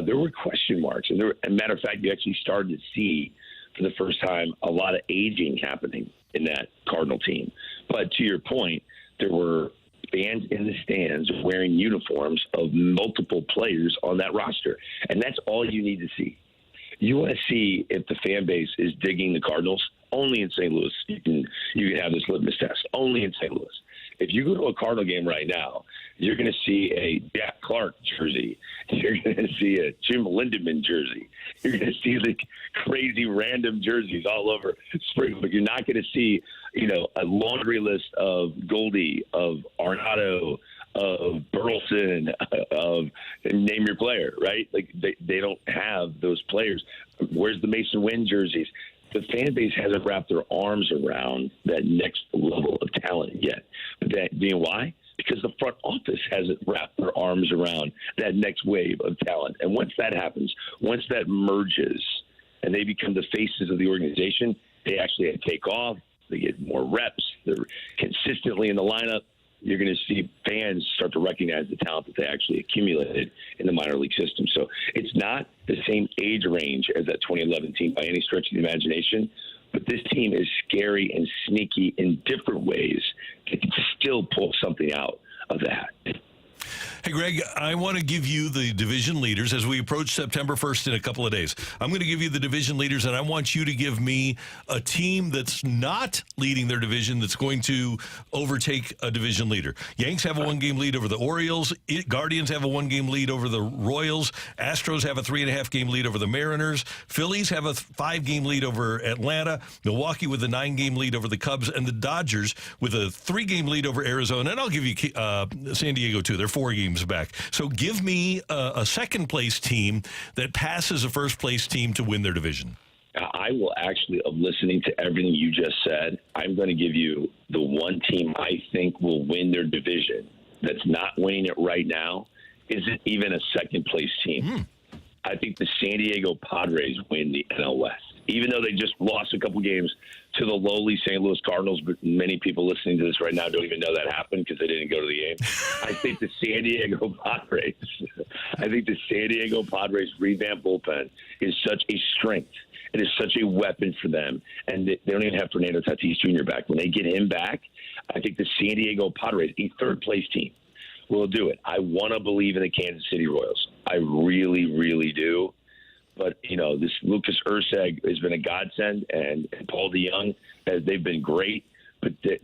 There were question marks. And as a matter of fact, you actually started to see for the first time a lot of aging happening in that Cardinal team. But to your point, there were fans in the stands wearing uniforms of multiple players on that roster. And that's all you need to see. You want to see if the fan base is digging the Cardinals. Only in St. Louis you can have this litmus test. Only in St. Louis. If you go to a Cardinal game right now, you're going to see a Jack Clark jersey. You're going to see a Jim Lindenwood jersey. You're going to see the crazy random jerseys all over spring. But you're not going to see, a laundry list of Goldie, of Arenado, of Burleson, of name your player, right? Like they don't have those players. Where's the Mason Wynn jerseys? The fan base hasn't wrapped their arms around that next level of talent yet. But that being why? Because the front office hasn't wrapped their arms around that next wave of talent. And once that happens, once that merges and they become the faces of the organization, they actually take off. They get more reps. They're consistently in the lineup. You're going to see fans start to recognize the talent that they actually accumulated in the minor league system. So it's not the same age range as that 2011 team by any stretch of the imagination, but this team is scary and sneaky in different ways that can still pull something out of that. Hey, Greg, I want to give you the division leaders as we approach September 1st in a couple of days. I'm going to give you the division leaders, and I want you to give me a team that's not leading their division that's going to overtake a division leader. Yanks have a one-game lead over the Orioles. Guardians have a one-game lead over the Royals. Astros have a 3.5-game lead over the Mariners. Phillies have a 5-game lead over Atlanta. Milwaukee with a 9-game lead over the Cubs. And the Dodgers with a 3-game lead over Arizona. And I'll give you San Diego, too. They're 4 games back. So give me a second-place team that passes a first-place team to win their division. I will actually, of listening to everything you just said, I'm going to give you the one team I think will win their division that's not winning it right now isn't even a second-place team. I think the San Diego Padres win the NL West. Even though they just lost a couple games to the lowly St. Louis Cardinals, but many people listening to this right now don't even know that happened because they didn't go to the game. I think the San Diego Padres revamped bullpen is such a strength. It is such a weapon for them. And they don't even have Fernando Tatis Jr. back. When they get him back, I think the San Diego Padres, a third-place team, will do it. I want to believe in the Kansas City Royals. I really, really do. But, this Lucas Erceg has been a godsend, and Paul DeYoung, they've been great. But they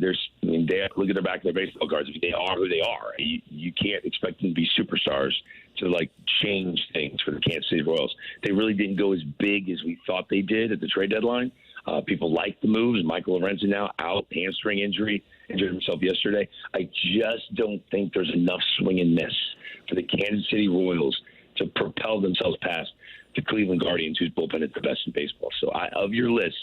look at the back of their baseball cards. They are who they are. You can't expect them to be superstars to, change things for the Kansas City Royals. They really didn't go as big as we thought they did at the trade deadline. People like the moves. Michael Lorenzen now out, hamstring injury, injured himself yesterday. I just don't think there's enough swing and miss for the Kansas City Royals to propel themselves past the Cleveland Guardians, whose bullpen is the best in baseball. So of your list,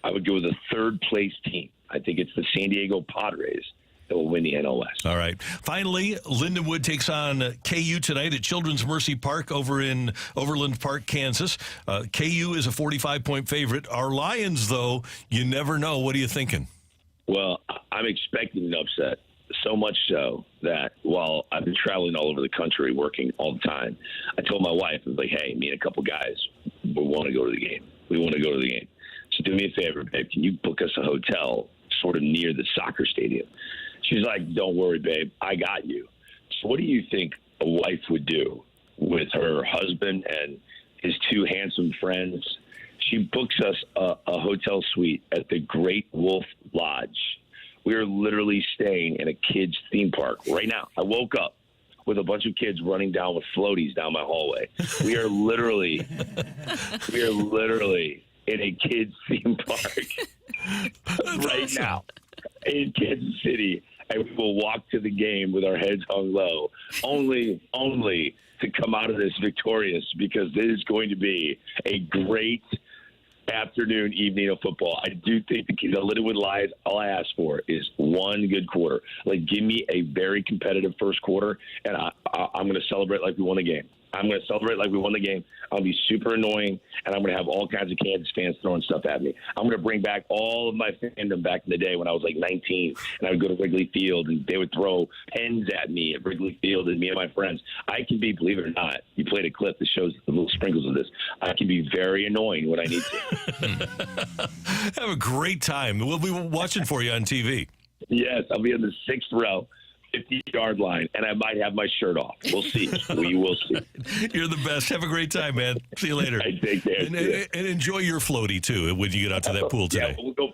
I would go with a third-place team. I think it's the San Diego Padres that will win the NL West. All right. Finally, Lindenwood takes on KU tonight at Children's Mercy Park over in Overland Park, Kansas. KU is a 45-point favorite. Our Lions, though, you never know. What are you thinking? Well, I'm expecting an upset. So much so that while I've been traveling all over the country working all the time, I told my wife, I was like, hey, me and a couple guys, we want to go to the game. So do me a favor, babe. Can you book us a hotel sort of near the soccer stadium? She's like, don't worry, babe. I got you. So what do you think a wife would do with her husband and his 2 handsome friends? She books us a hotel suite at the Great Wolf Lodge. We are literally staying in a kid's theme park right now. I woke up with a bunch of kids running down with floaties down my hallway. We are literally in a kid's theme park right now in Kansas City. and we will walk to the game with our heads hung low, only to come out of this victorious, because this is going to be a great afternoon, evening of football. I do think the Lindenwood Lions, all I ask for is one good quarter. Like, give me a very competitive first quarter, and I'm going to celebrate like we won the game. I'm going to celebrate like we won the game. I'll be super annoying, and I'm going to have all kinds of Kansas fans throwing stuff at me. I'm going to bring back all of my fandom back in the day when I was like 19, and I would go to Wrigley Field, and they would throw pens at me at Wrigley Field, and me and my friends. I can be, believe it or not, you played a clip that shows the little sprinkles of this. I can be very annoying when I need to. Have a great time. We'll be watching for you on TV. Yes, I'll be in the 6th row. 50-yard line, and I might have my shirt off. We'll see. We will see. You're the best. Have a great time, man. See you later. I take care. And enjoy your floaty, too, when you get out to that pool today. Yeah, we'll go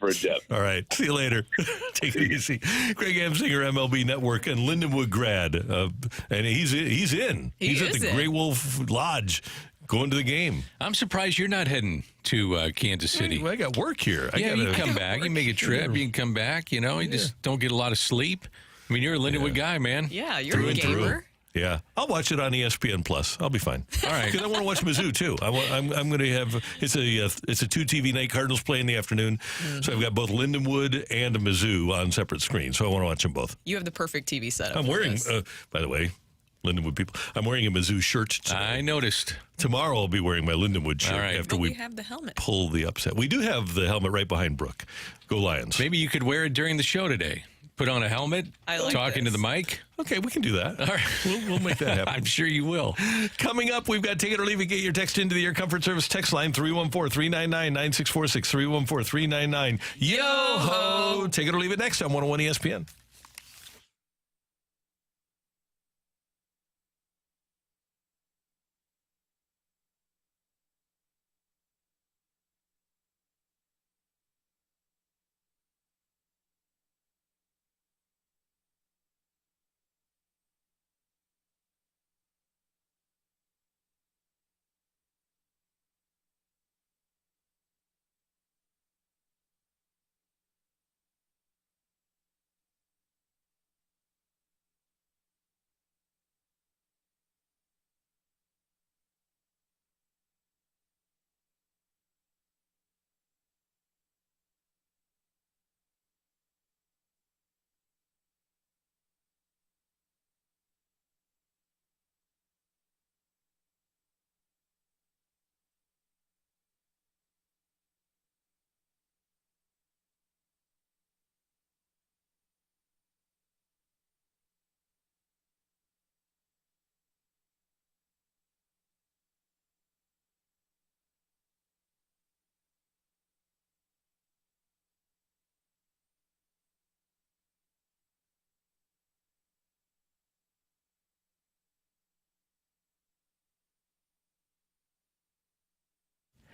for a dip. All right. See you later. Take it easy. Greg Amsinger, MLB Network, and Lindenwood grad. And he's in. He's at the Great Wolf Lodge going to the game. I'm surprised you're not heading to Kansas City. Well, I got work here. You come back. You make a trip. You can come back. You just don't get a lot of sleep. I mean, you're a Lindenwood guy, man. Yeah, you're a gamer. Yeah, I'll watch it on ESPN Plus. I'll be fine. All right, because I want to watch Mizzou too. I'm going to have it's a 2 TV night. Cardinals play in the afternoon, so I've got both Lindenwood and Mizzou on separate screens. So I want to watch them both. You have the perfect TV setup. I'm wearing, by the way, Lindenwood people. I'm wearing a Mizzou shirt today. I noticed. Tomorrow I'll be wearing my Lindenwood shirt after we have the helmet. Pull the upset. We do have the helmet right behind Brooke. Go Lions. Maybe you could wear it during the show today. Put on a helmet, talking to the mic. Okay, we can do that. All right, we'll make that happen. I'm sure you will. Coming up, we've got Take It or Leave It. Get your text into the Air Comfort Service text line, 314-399-9646, 314-399. Yo-ho! Take It or Leave It next on 101 ESPN.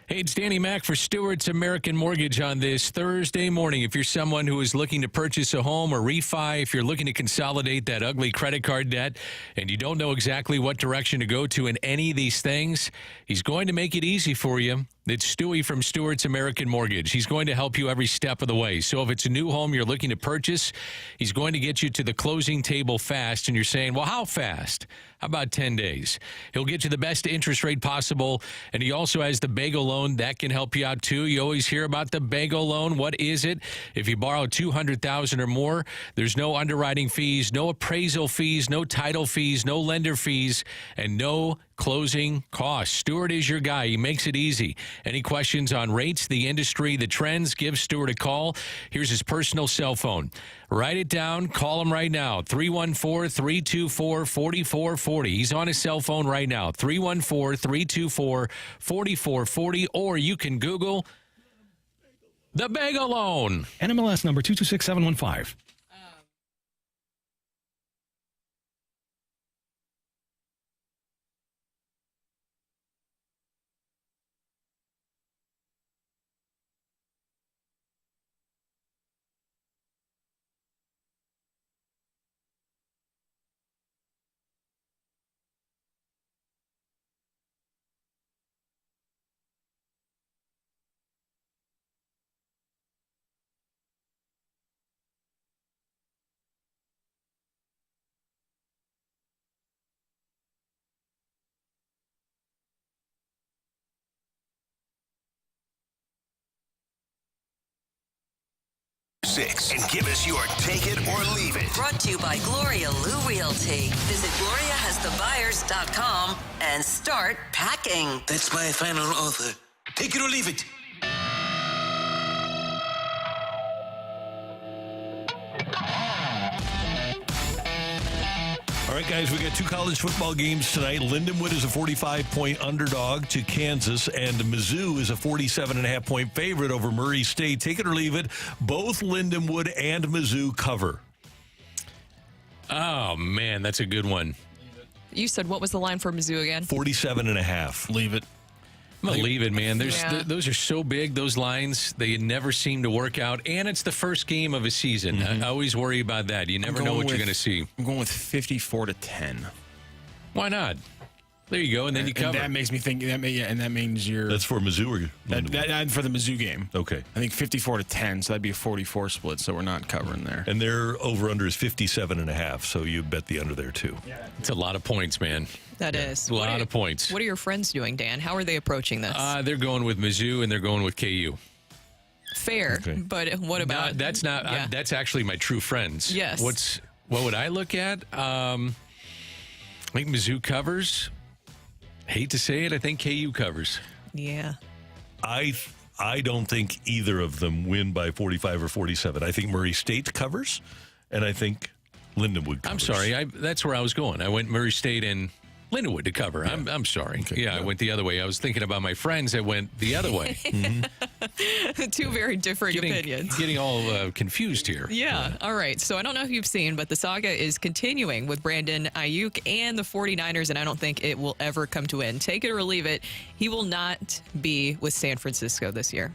Hey, it's Danny Mac for Stewart's American Mortgage on this Thursday morning. If you're someone who is looking to purchase a home or refi, if you're looking to consolidate that ugly credit card debt and you don't know exactly what direction to go to in any of these things, he's going to make it easy for you. It's Stewie from Stewart's American Mortgage. He's going to help you every step of the way. So if it's a new home you're looking to purchase, he's going to get you to the closing table fast. And you're saying, well, how fast? How about 10 days? He'll get you the best interest rate possible. And he also has the bagel loan that can help you out too. You always hear about the bagel loan. What is it? If you borrow $200,000 or more, there's no underwriting fees, no appraisal fees, no title fees, no lender fees, and no closing costs. Stewart is your guy. He makes it easy. Any questions on rates, the industry, the trends, give Stewart a call. Here's his personal cell phone. Write it down. Call him right now. 314-324-4440. He's on his cell phone right now. 314-324-4440. Or you can Google the Bagel Loan. NMLS number 226715. 1026 and give us your take it or leave it. Brought to you by Gloria Lou Realty. Visit GloriaHasTheBuyers.com and start packing. That's my final offer. Take it or leave it. All right, guys, we got 2 college football games tonight. Lindenwood is a 45-point underdog to Kansas, and Mizzou is a 47.5-point favorite over Murray State. Take it or leave it. Both Lindenwood and Mizzou cover. Oh, man, that's a good one. You said what was the line for Mizzou again? 47.5. Leave it. I'm going to leave it, man. Those are so big, those lines. They never seem to work out. And it's the first game of a season. Mm-hmm. I always worry about that. You never know what you're going to see. I'm going with 54-10. Why not? There you go, and then you cover. And that makes me think, and that means you're... That's for Mizzou or that for the Mizzou game. Okay. I think 54-10, so that'd be a 44 split, so we're not covering there. And their over-under is 57.5, so you bet the under there, too. It's a lot of points, man. That is. A lot of points. What are your friends doing, Dan? How are they approaching this? They're going with Mizzou, and they're going with KU. Fair, Okay. but what about... That's not. Yeah. That's actually my true friends. Yes. What would I look at? I think Mizzou covers. Hate to say it, I think KU covers. Yeah. I don't think either of them win by 45 or 47. I think Murray State covers, and I think Lindenwood covers. I'm sorry. That's where I was going. I went Murray State and Lindenwood to cover. Yeah. I'm sorry. Okay, I went the other way. I was thinking about my friends that went the other way. Two very different opinions. Getting all confused here. Yeah. All right. So I don't know if you've seen, but the saga is continuing with Brandon Ayuk and the 49ers, and I don't think it will ever come to an end. Take it or leave it. He will not be with San Francisco this year.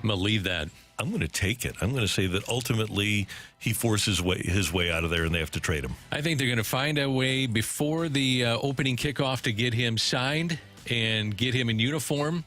I'm going to leave that. I'm going to take it. I'm going to say that ultimately he forces his way out of there and they have to trade him. I think they're going to find a way before the opening kickoff to get him signed and get him in uniform.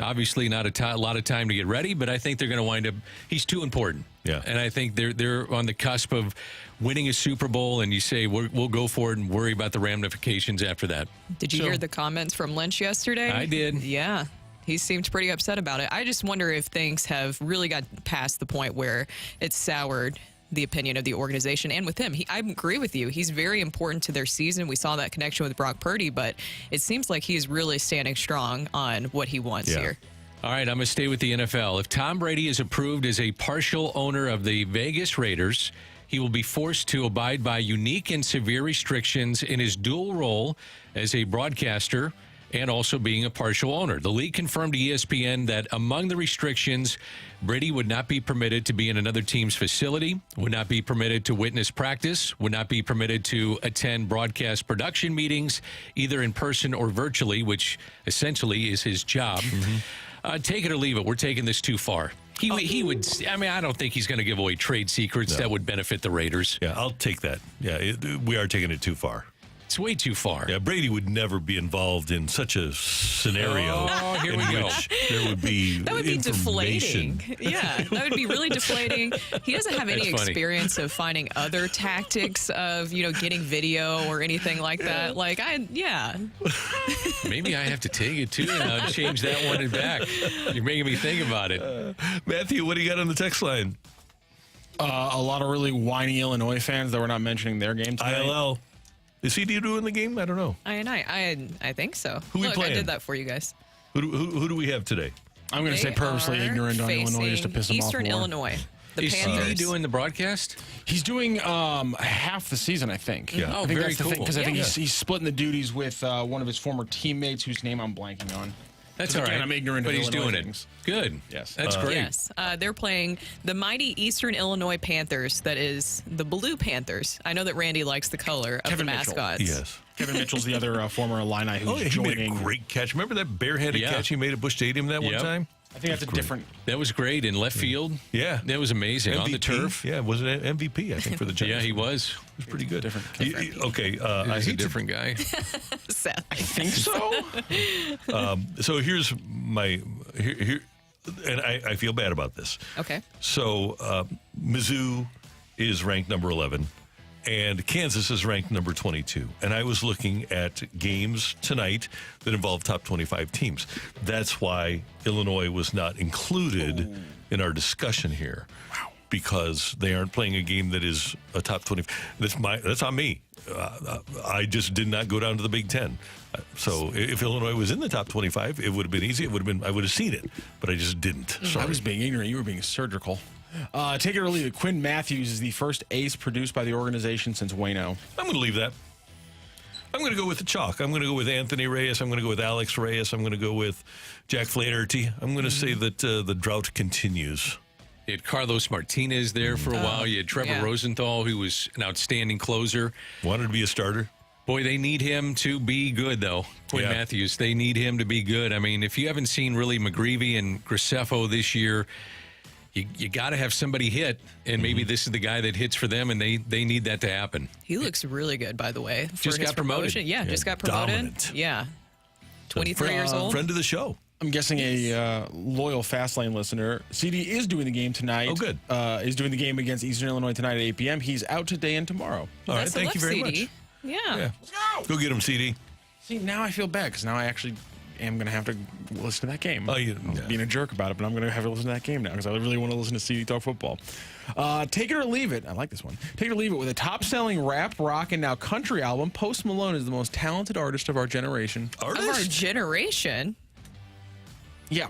Obviously, not a lot of time to get ready, but I think they're going to wind up. He's too important. Yeah. And I think they're on the cusp of winning a Super Bowl, and you say we'll go for it and worry about the ramifications after that. Did you hear the comments from Lynch yesterday? I did. Yeah. He seemed pretty upset about it. I just wonder if things have really got past the point where it's soured the opinion of the organization and with him. I agree with you. He's very important to their season. We saw that connection with Brock Purdy, but it seems like he's really standing strong on what he wants here. All right, I'm going to stay with the NFL. If Tom Brady is approved as a partial owner of the Vegas Raiders, he will be forced to abide by unique and severe restrictions in his dual role as a broadcaster and also being a partial owner. The league confirmed to ESPN that among the restrictions, Brady would not be permitted to be in another team's facility, would not be permitted to witness practice, would not be permitted to attend broadcast production meetings, either in person or virtually, which essentially is his job. Take it or leave it. We're taking this too far. He would. I mean, I don't think he's going to give away trade secrets that would benefit the Raiders. Yeah, I'll take that. Yeah, we are taking it too far. It's way too far. Yeah, Brady would never be involved in such a scenario here we in go. which there would be That would be information. deflating. Yeah, that would be really deflating. He doesn't have any That's funny. experience of finding other tactics of, getting video or anything like that. Maybe I have to take it too and I'll change that one and back. You're making me think about it. Matthew, what do you got on the text line? A lot of really whiny Illinois fans that were not mentioning their game tonight. ILL. Is he doing the game? I don't know. I think so. Who we Look, playing? I did that for you guys. Who do we have today? I'm going to say purposely They ignorant are on Illinois just to piss them off Eastern more. Illinois. The Is Panthers. he doing the broadcast? He's doing half the season, I think. Yeah. Oh, I think very that's the cool. thing, because I think Yeah. he's splitting the duties with one of his former teammates whose name I'm blanking on. That's 'Cause all again, right. I'm ignorant but of he's Illinois doing things. it. Good. Yes. That's great. Yes, they're playing the mighty Eastern Illinois Panthers. That is the Blue Panthers. I know that Randy likes the color of Kevin the Mitchell. mascots. Yes. Kevin Mitchell's the other former Illini who's He made joining. a great catch. Remember that barehanded Yeah. catch he made at Busch Stadium that one Yep. time? I think that's a different. That was great in left field. Yeah. That was amazing. On the turf. Yeah, was it MVP, I think, for the Giants? Yeah, he was. It was pretty good. Different. Okay, He's I a hate to different guy. Seth. I think so. So here's my here and I feel bad about this. Okay. So Mizzou is ranked number 11, and Kansas is ranked number 22. And I was looking at games tonight that involve top 25 teams. That's why Illinois was not included in our discussion here. Wow. because they aren't playing a game that is a top 20. That's on me. I just did not go down to the Big Ten. So if Illinois was in the top 25, it would have been easy. I would have seen it, but I just didn't. Sorry. I was being ignorant. You were being surgical. Take it or leave it. Quinn Matthews is the first ace produced by the organization since Waino. I'm going to leave that. I'm going to go with the chalk. I'm going to go with Anthony Reyes. I'm going to go with Alex Reyes. I'm going to go with Jack Flaherty. I'm going to say that the drought continues. You had Carlos Martinez there for a while. You had Trevor Rosenthal, who was an outstanding closer. Wanted to be a starter. Boy, they need him to be good, though. Quinn Matthews, they need him to be good. I mean, if you haven't seen really McGreevy and Graceffo this year, you got to have somebody hit, and maybe this is the guy that hits for them, and they need that to happen. He looks really good, by the way. Just got promoted. Yeah, just got promoted. Dominant. Yeah. 23 years old. Friend of the show. I'm guessing a loyal Fastlane listener. CD is doing the game tonight. Oh, good. Is doing the game against Eastern Illinois tonight at 8 p.m. He's out today and tomorrow. All right, thank you very much. Yeah. Let's go. Go get him, CD. See, now I feel bad because now I actually am going to have to listen to that game. Oh, I was being a jerk about it, but I'm going to have to listen to that game now because I really want to listen to CD talk football. Take it or leave it. I like this one. Take it or leave it. With a top-selling rap, rock, and now country album, Post Malone is the most talented artist of our generation. Of our generation? Yeah.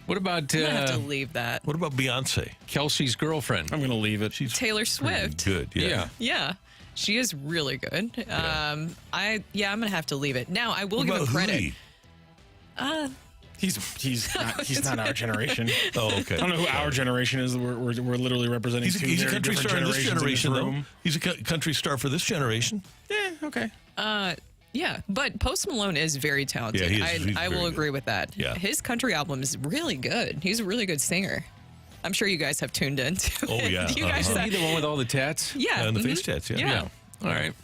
What about I'm going to have to leave that. What about Beyonce? Kelsey's girlfriend? I'm going to leave it. She's Taylor Swift. good. Yeah. Yeah. She is really good. I'm going to have to leave it. Now, I will What give him about credit. Hootie? He's not our generation. Oh, okay. I don't know who our generation is. We're literally representing He's two a very country different star in this generations generation, in this though. room. He's a country star for this generation. Yeah, okay. Yeah, but Post Malone is very talented. Yeah, he is. He's I very will good. agree with that. Yeah. His country album is really good. He's a really good singer. I'm sure you guys have tuned in to Oh, it. yeah. You guys Is he the one with all the tats? Yeah. And the face tats, Yeah. All right.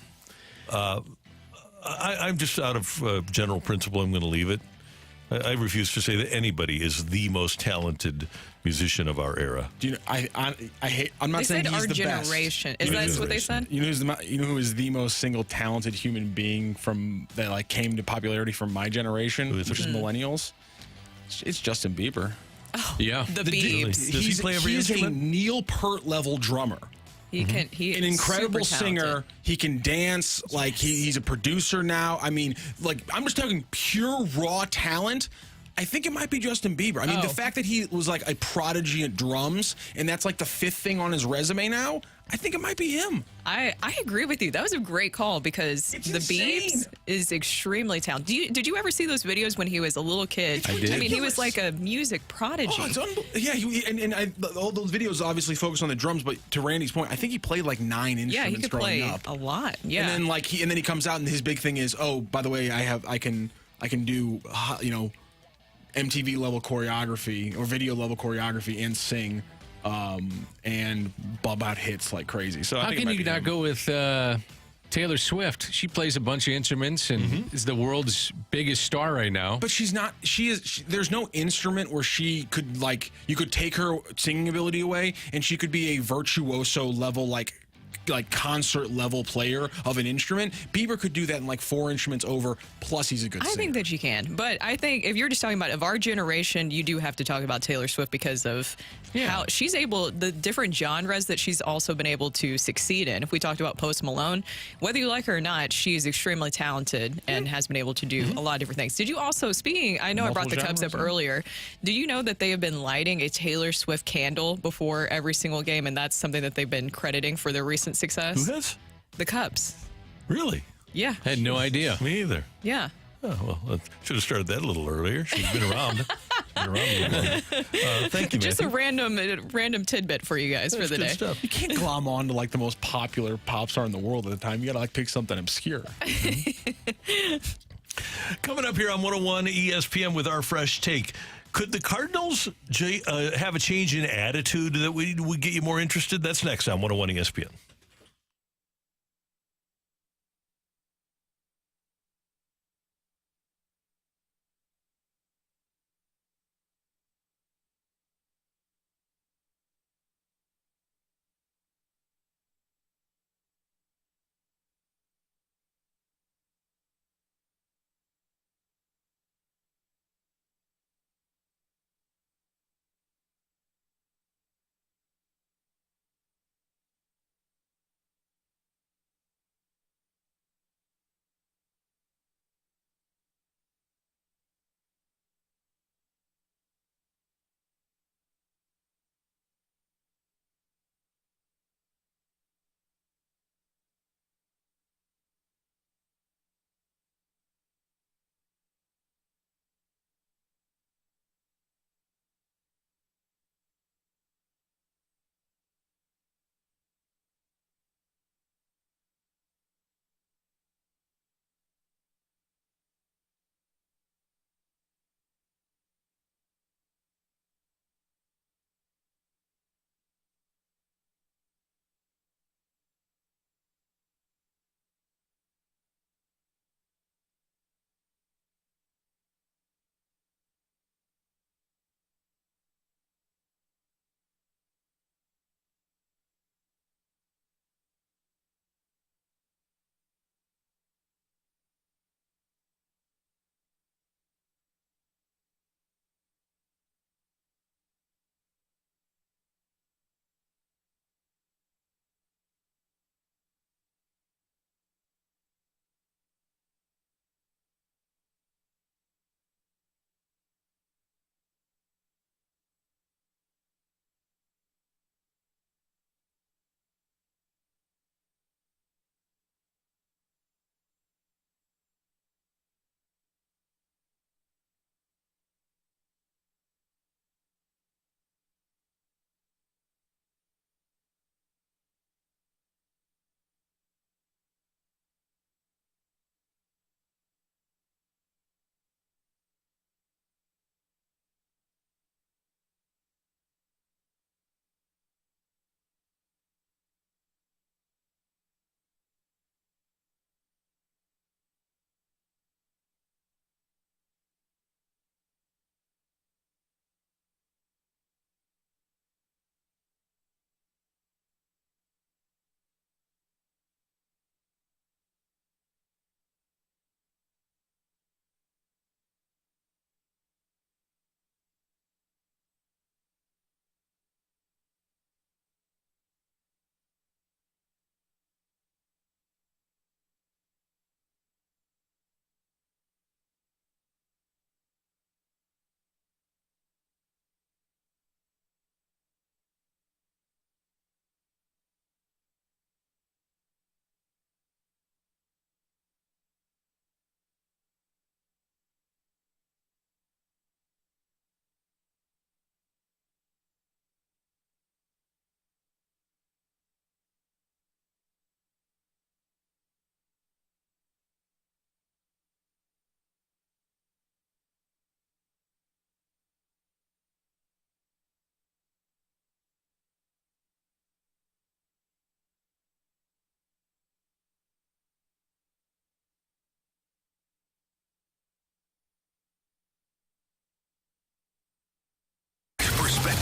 I'm just out of general principle. I'm going to leave it. I refuse to say that anybody is the most talented musician of our era. Do you know? I hate. I'm not They saying said he's our the generation. best. Is that what they said? You know who is the most single talented human being from that like came to popularity from my generation, which is millennials. It's Justin Bieber. Yeah. The Biebs. Does he play every He's a instrument? Neil Peart level drummer. He can. He An is incredible super talented. singer. He can dance. Like he's a producer now. I mean, like I'm just talking pure raw talent. I think it might be Justin Bieber. I mean, the fact that he was like a prodigy at drums, and that's like the 5th thing on his resume now, I think it might be him. I agree with you. That was a great call because It's the insane. Biebs is extremely talented. Did you ever see those videos when he was a little kid? I did. I mean, he was like a music prodigy. Oh, it's yeah, all those videos obviously focus on the drums, but to Randy's point, I think he played like 9 instruments yeah, he could growing play up. a lot. Yeah. And then he comes out and his big thing is, oh, by the way, I can do MTV level choreography or video level choreography and sing and bub out hits like crazy. So I How think it can might you be not him. go with Taylor Swift? She plays a bunch of instruments and is the world's biggest star right now. But she's not. There's no instrument where she could you could take her singing ability away and she could be a virtuoso level like concert level player of an instrument. Bieber could do that in 4 instruments over. Plus, he's a good singer. I think that you can, but I think if you're just talking about of our generation, you do have to talk about Taylor Swift because of how she's able, the different genres that she's also been able to succeed in. If we talked about Post Malone, whether you like her or not, she's extremely talented and has been able to do a lot of different things. Did you also, I know I brought the Cubs up earlier. Do you know that they have been lighting a Taylor Swift candle before every single game, and that's something that they've been crediting for their recent success? Who has? The Cubs. Really? Yeah. Had no idea. Me either. Yeah. Oh, well, should have started that a little earlier. She's been around. A little thank you, Just a Matthew. random tidbit for you guys for the Good day. stuff. You can't glom on to the most popular pop star in the world at the time. You got to pick something obscure. Coming up here on 101 ESPN with our fresh take. Could the Cardinals have a change in attitude that would get you more interested? That's next on 101 ESPN.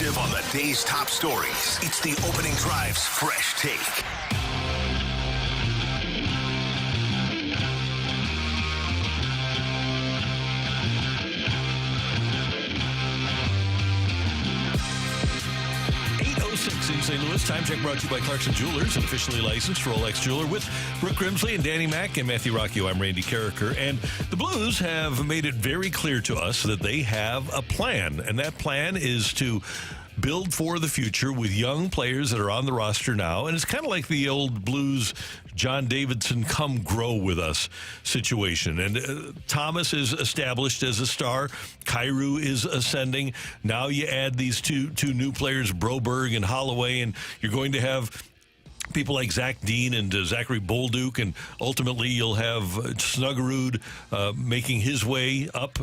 perspective on the day's top stories. It's the Opening Drive's Fresh Take. In St. Louis. Time check brought to you by Clarkson Jewelers, an officially licensed Rolex jeweler with Brooke Grimsley and Danny Mack and Matthew Rocchio. I'm Randy Carricker. And the Blues have made it very clear to us that they have a plan. And that plan is to build for the future with young players that are on the roster now. And it's kind of like the old Blues John Davidson come grow with us situation. And Thomas is established as a star. Kyrou is ascending. Now you add these two new players, Broberg and Holloway, and you're going to have people like Zach Dean and Zachary Bolduc, and ultimately you'll have Snuggerud making his way up.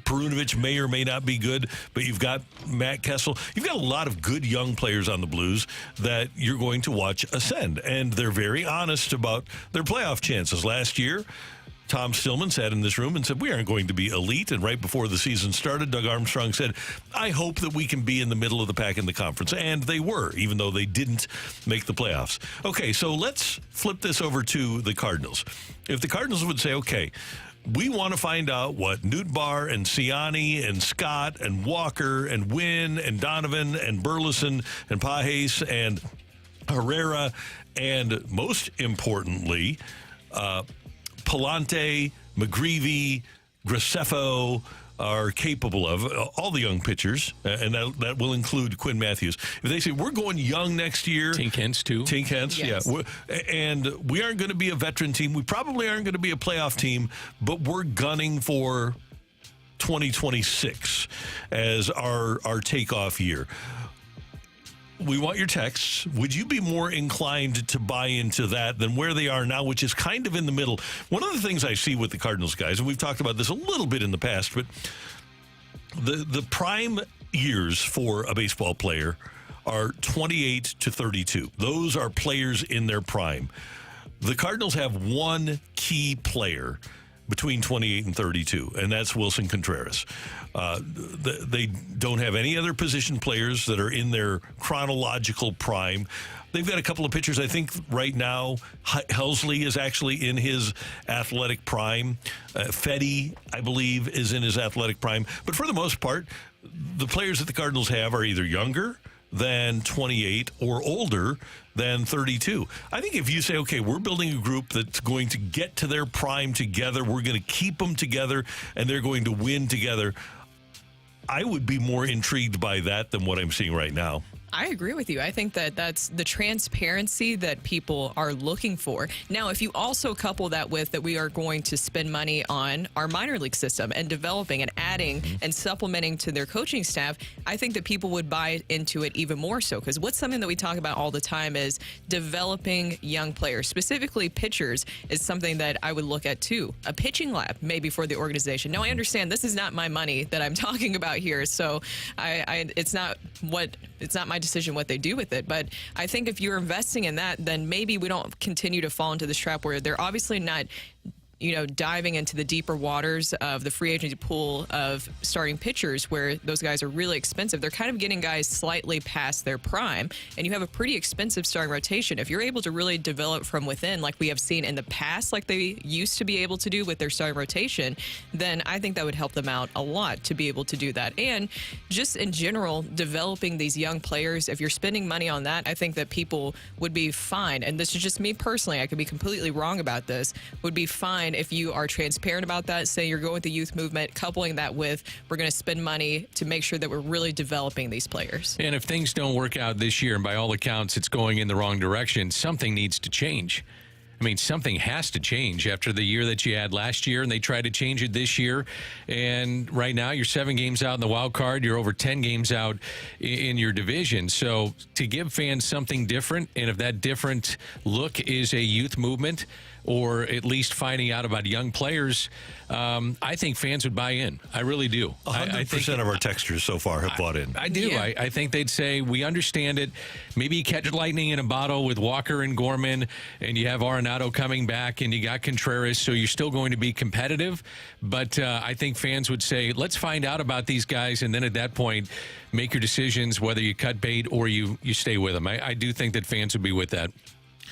Perunovic may or may not be good, but you've got Matt Kessel. You've got a lot of good young players on the Blues that you're going to watch ascend, and they're very honest about their playoff chances. Last year, Tom Stillman sat in this room and said, we aren't going to be elite. And right before the season started, Doug Armstrong said, I hope that we can be in the middle of the pack in the conference. And they were, even though they didn't make the playoffs. Okay, so let's flip this over to the Cardinals. If the Cardinals would say, okay, we want to find out what Nootbaar and Siani and Scott and Walker and Wynn and Donovan and Burleson and Pajes and Herrera and, most importantly, Pallante, McGreevy, Graceffo are capable of, all the young pitchers, and that will include Quinn Matthews. If they say, we're going young next year. Tink Hence, too. Tink Hence, yes. Yeah. And we aren't going to be a veteran team. We probably aren't going to be a playoff team, but we're gunning for 2026 as our takeoff year. We want your texts. Would you be more inclined to buy into that than where they are now, which is kind of in the middle? One of the things I see with the Cardinals guys, and we've talked about this a little bit in the past, but the prime years for a baseball player are 28 to 32. Those are players in their prime. The Cardinals have one key player between 28 and 32, and that's Wilson Contreras. They don't have any other position players that are in their chronological prime. They've got a couple of pitchers. I think right now Helsley is actually in his athletic prime. Fetty, I believe, is in his athletic prime. But for the most part, the players that the Cardinals have are either younger than 28 or older than 32. I think if you say, okay, we're building a group that's going to get to their prime together, we're going to keep them together, and they're going to win together, I would be more intrigued by that than what I'm seeing right now. I agree with you. I think that that's the transparency that people are looking for. Now, if you also couple that with that we are going to spend money on our minor league system and developing and adding and supplementing to their coaching staff, I think that people would buy into it even more so. Because what's something that we talk about all the time is developing young players, specifically pitchers, is something that I would look at too. A pitching lab maybe for the organization. Now, I understand this is not my money that I'm talking about here, so it's not my decision what they do with it. But I think if you're investing in that, then maybe we don't continue to fall into this trap where they're obviously not, diving into the deeper waters of the free agency pool of starting pitchers where those guys are really expensive. They're kind of getting guys slightly past their prime, and you have a pretty expensive starting rotation. If you're able to really develop from within, like we have seen in the past, like they used to be able to do with their starting rotation, then I think that would help them out a lot to be able to do that. And just in general, developing these young players, if you're spending money on that, I think that people would be fine. And this is just me personally. I could be completely wrong about this. Would be fine if you are transparent about that, say you're going with the youth movement, coupling that with we're going to spend money to make sure that we're really developing these players. And if things don't work out this year, and by all accounts it's going in the wrong direction, something needs to change. I mean, something has to change after the year that you had last year, and they tried to change it this year. And right now, you're 7 games out in the wild card. You're over 10 games out in your division. So to give fans something different, and if that different look is a youth movement, or at least finding out about young players, I think fans would buy in. I really do. 100% of our texters so far have bought in. I do. Yeah. I think they'd say, we understand it. Maybe you catch lightning in a bottle with Walker and Gorman, and you have Arenado coming back, and you got Contreras, so you're still going to be competitive. But I think fans would say, let's find out about these guys, and then at that point, make your decisions whether you cut bait or you stay with them. I do think that fans would be with that.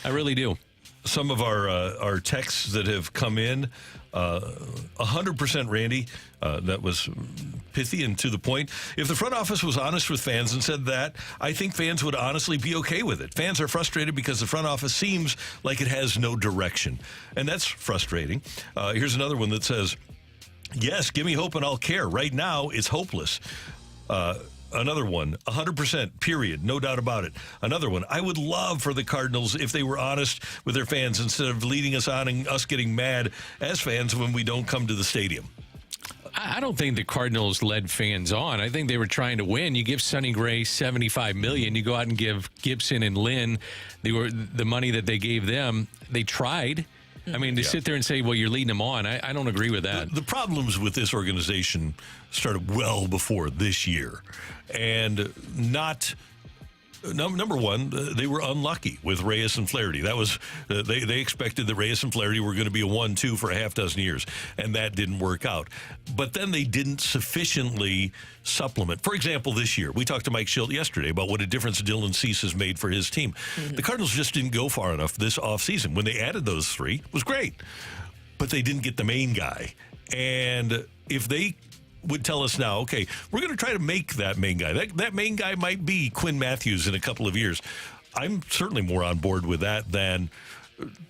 I really do. Some of our texts that have come in, 100% Randy, that was pithy and to the point. If the front office was honest with fans and said that, I think fans would honestly be okay with it. Fans are frustrated because the front office seems like it has no direction, and that's frustrating. Here's another one that says, yes, give me hope and I'll care. Right now, it's hopeless. Another one, 100%, period, no doubt about it. Another one, I would love for the Cardinals if they were honest with their fans instead of leading us on and us getting mad as fans when we don't come to the stadium. I don't think the Cardinals led fans on. I think they were trying to win. You give Sonny Gray $75 million. You go out and give Gibson and Lynn the money that they gave them. They tried. I mean, to sit there and say, well, you're leading them on, I don't agree with that. The problems with this organization started well before this year. And number one, they were unlucky with Reyes and Flaherty. That was they expected that Reyes and Flaherty were going to be a 1-2 for a half dozen years, and that didn't work out. But then they didn't sufficiently supplement. For example, this year, we talked to Mike Schilt yesterday about what a difference Dylan Cease has made for his team. Mm-hmm. The Cardinals just didn't go far enough this offseason. When they added those three, it was great. But they didn't get the main guy. And if they would tell us now, okay, we're going to try to make that main guy. That main guy might be Quinn Matthews in a couple of years. I'm certainly more on board with that than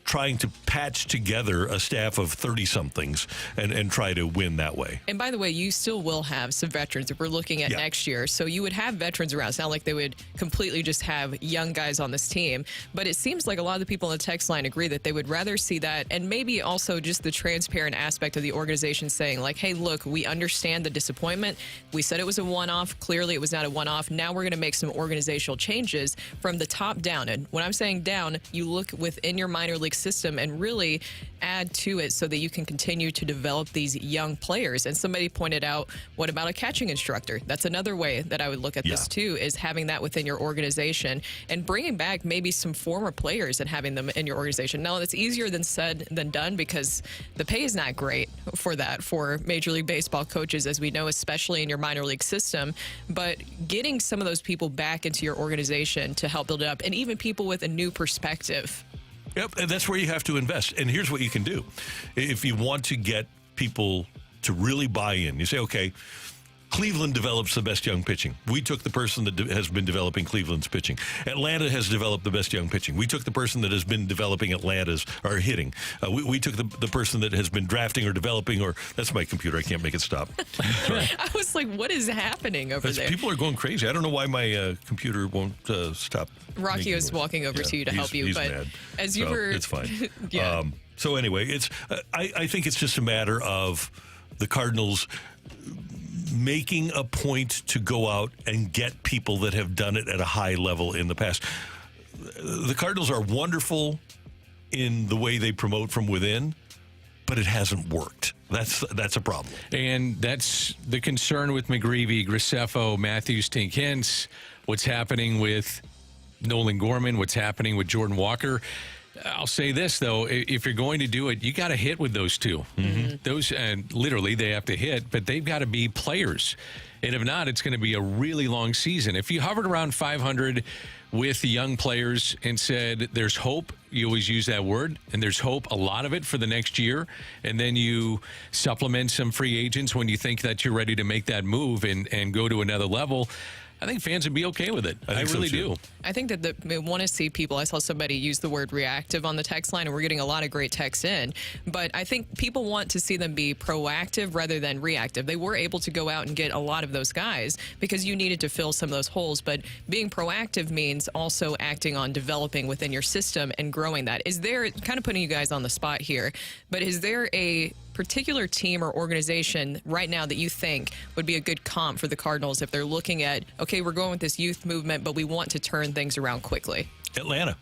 trying to patch together a staff of 30-somethings and try to win that way. And by the way, you still will have some veterans if we're looking at next year. So you would have veterans around. It's not like they would completely just have young guys on this team. But it seems like a lot of the people on the text line agree that they would rather see that, and maybe also just the transparent aspect of the organization saying, like, hey, look, we understand the disappointment. We said it was a one-off. Clearly, it was not a one-off. Now we're going to make some organizational changes from the top down. And when I'm saying down, you look within your minor league system and really add to it so that you can continue to develop these young players. And somebody pointed out, what about a catching instructor? That's another way that I would look at this too, is having that within your organization and bringing back maybe some former players and having them in your organization. Now, that's easier than said than done because the pay is not great for that for Major League Baseball coaches, as we know, especially in your minor league system. But getting some of those people back into your organization to help build it up, and even people with a new perspective. Yep, and that's where you have to invest. And here's what you can do. If you want to get people to really buy in, you say, okay, Cleveland develops the best young pitching. We took the person that has been developing Cleveland's pitching. Atlanta has developed the best young pitching. We took the person that has been developing Atlanta's or hitting. We took the person that has been drafting or developing, or that's my computer. I can't make it stop. Sorry. I was like, what is happening over there? People are going crazy. I don't know why my computer won't stop. Rocky is walking over to you to help you, he's but mad. as you were, it's fine. Yeah. So anyway, it's I think it's just a matter of the Cardinals making a point to go out and get people that have done it at a high level in the past. The Cardinals are wonderful in the way they promote from within, but it hasn't worked. That's a problem. And that's the concern with McGreevy, Graceffo, Matthews, Tink Hintz, what's happening with Nolan Gorman, what's happening with Jordan Walker. I'll say this, though. If you're going to do it, you got to hit with those two. Mm-hmm. Those, and literally, they have to hit, but they've got to be players. And if not, it's going to be a really long season. If you hovered around 500 with young players and said there's hope, you always use that word, and there's hope, a lot of it for the next year, and then you supplement some free agents when you think that you're ready to make that move and go to another level, I think fans would be okay with it. I really do. I think that we want to see people. I saw somebody use the word reactive on the text line, and we're getting a lot of great texts in. But I think people want to see them be proactive rather than reactive. They were able to go out and get a lot of those guys because you needed to fill some of those holes. But being proactive means also acting on developing within your system and growing that. Is there, kind of putting you guys on the spot here, but is there a particular team or organization right now that you think would be a good comp for the Cardinals if they're looking at, okay, we're going with this youth movement, but we want to turn things around quickly? Atlanta.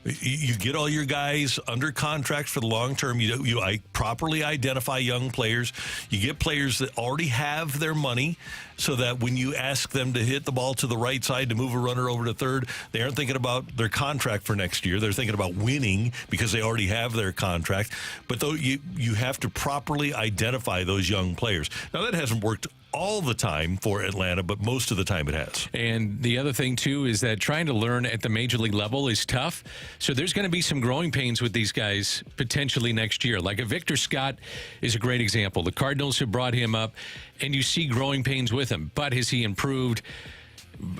You get all your guys under contract for the long term. You properly identify young players. You get players that already have their money, so that when you ask them to hit the ball to the right side to move a runner over to third, they aren't thinking about their contract for next year. They're thinking about winning because they already have their contract. But though you have to properly identify those young players. Now, that hasn't worked all the time for Atlanta, but most of the time it has. And the other thing, too, is that trying to learn at the major league level is tough. So there's going to be some growing pains with these guys potentially next year. Like a Victor Scott is a great example. The Cardinals have brought him up, and you see growing pains with him. But has he improved?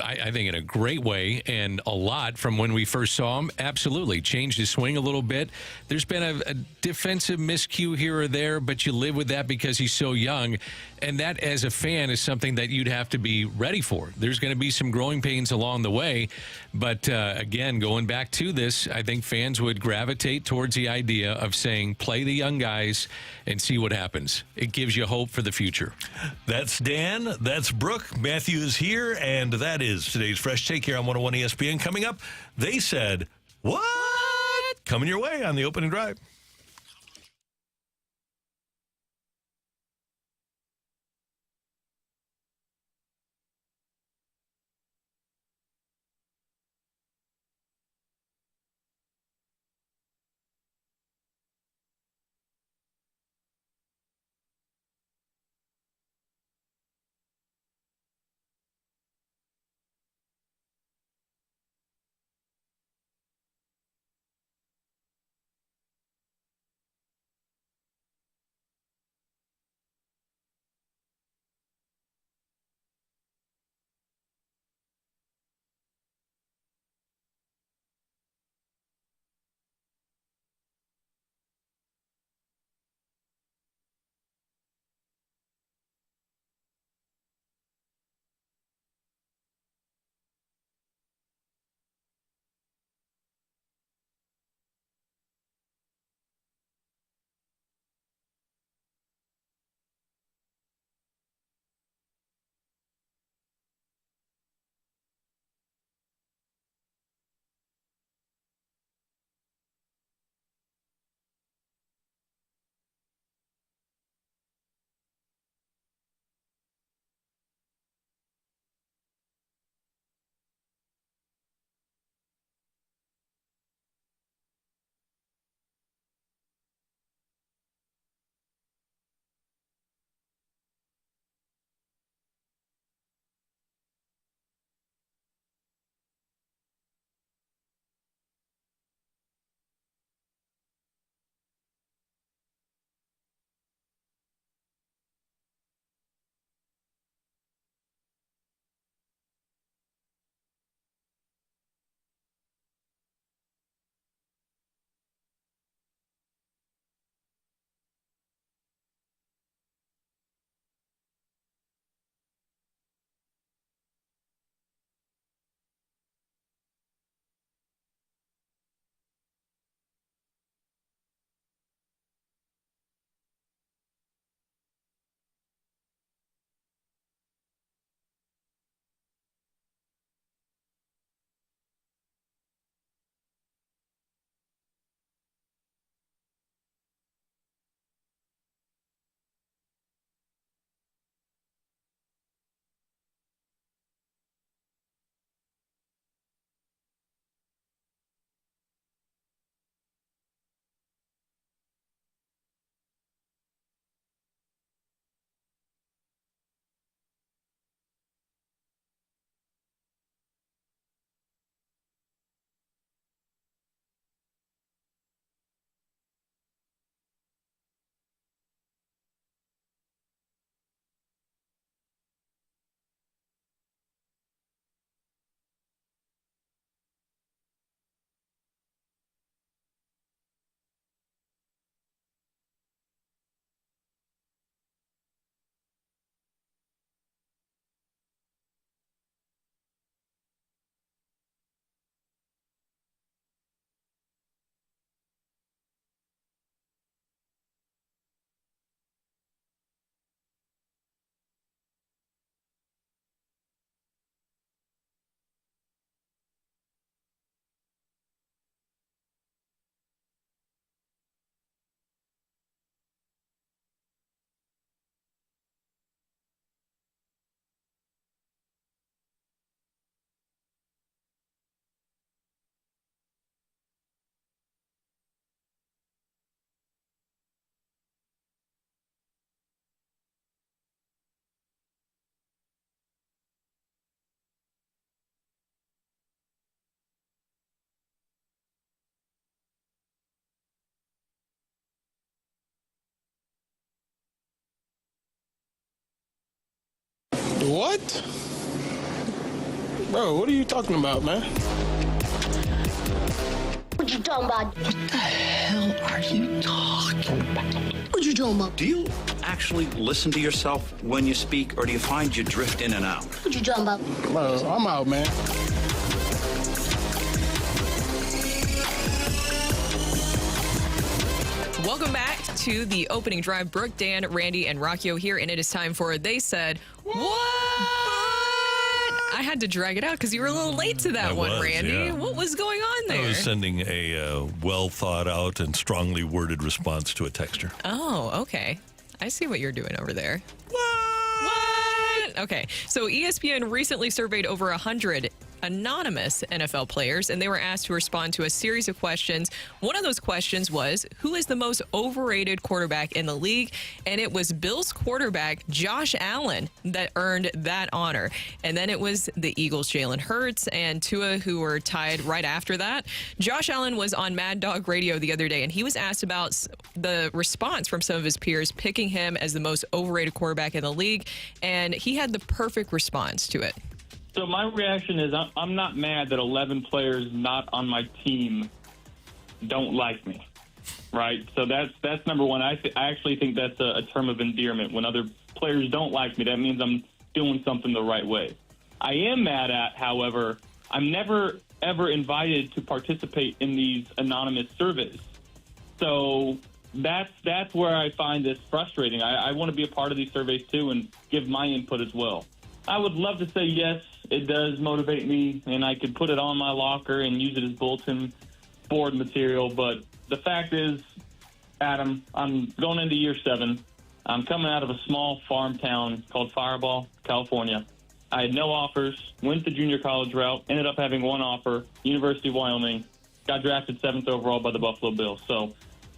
I think in a great way, and a lot from when we first saw him. Absolutely. Changed his swing a little bit. There's been a defensive miscue here or there, but you live with that because he's so young. And that, as a fan, is something that you'd have to be ready for. There's going to be some growing pains along the way. But, again, going back to this, I think fans would gravitate towards the idea of saying, play the young guys and see what happens. It gives you hope for the future. That's Dan. That's Brooke. Matthew is here, and that is today's Fresh Take here on 101 ESPN. Coming up, they said, what? Coming your way on the opening drive. what? Bro, what are you talking about, man? What you talking about? What the hell are you talking about? What you talking about? Do you actually listen to yourself when you speak, or do you find you drift in and out? What you talking about? Bro, I'm out, man. Welcome back to the opening drive. Brooke, Dan, Randy, and Rocchio here, and it is time for They Said What? I had to drag it out because you were a little late to that one, Randy. Yeah. What was going on there? I was sending a well thought out and strongly worded response to a texter. Oh, okay. I see what you're doing over there. What? Okay. So ESPN recently surveyed over 100 anonymous NFL players, and they were asked to respond to a series of questions. One of those questions was, who is the most overrated quarterback in the league? And it was Bills quarterback Josh Allen that earned that honor. And then it was the Eagles' Jalen Hurts and Tua, who were tied right after that. Josh Allen was on Mad Dog Radio the other day, and he was asked about the response from some of his peers picking him as the most overrated quarterback in the league, and he had the perfect response to it. So my reaction is I'm not mad that 11 players not on my team don't like me, right? So that's number one. I actually think that's a term of endearment. When other players don't like me, that means I'm doing something the right way. I am mad at, however, I'm never, ever invited to participate in these anonymous surveys. So that's where I find this frustrating. I want to be a part of these surveys, too, and give my input as well. I would love to say yes, it does motivate me, and I could put it on my locker and use it as bulletin board material. But the fact is, Adam, I'm going into year 7. I'm coming out of a small farm town called Fireball, California. I had no offers, went the junior college route, ended up having one offer, University of Wyoming, got drafted 7th overall by the Buffalo Bills. So,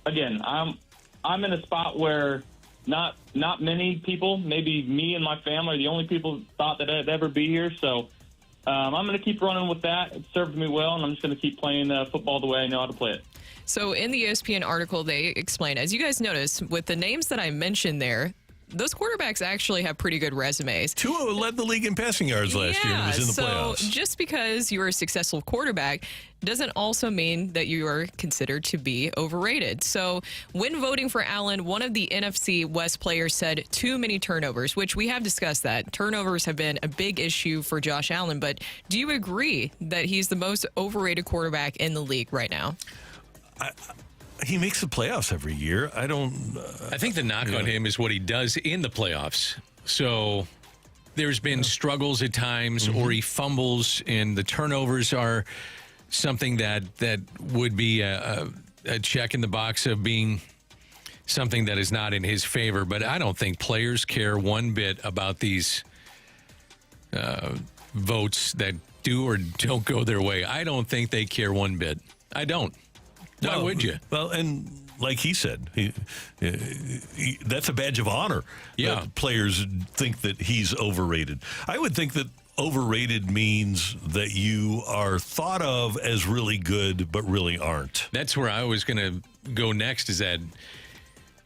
again, I'm in a spot where not many people, maybe me and my family, are the only people thought that I'd ever be here. So I'm going to keep running with that. It served me well, and I'm just going to keep playing football the way I know how to play it. So in the ESPN article, they explain, as you guys notice, with the names that I mentioned there, those quarterbacks actually have pretty good resumes. Tua led the league in passing yards last year and was in the playoffs. So just because you're a successful quarterback doesn't also mean that you are considered to be overrated. So when voting for Allen, one of the NFC West players said too many turnovers, which we have discussed that. Turnovers have been a big issue for Josh Allen, but do you agree that he's the most overrated quarterback in the league right now? He makes the playoffs every year. I think the knock on him is what he does in the playoffs. So there's been struggles at times, or he fumbles, and the turnovers are something that would be a check in the box of being something that is not in his favor. But I don't think players care one bit about these votes that do or don't go their way. I don't think they care one bit. I don't. Why would you? Well, and like he said, that's a badge of honor. Yeah. That players think that he's overrated. I would think that overrated means that you are thought of as really good, but really aren't. That's where I was going to go next, is that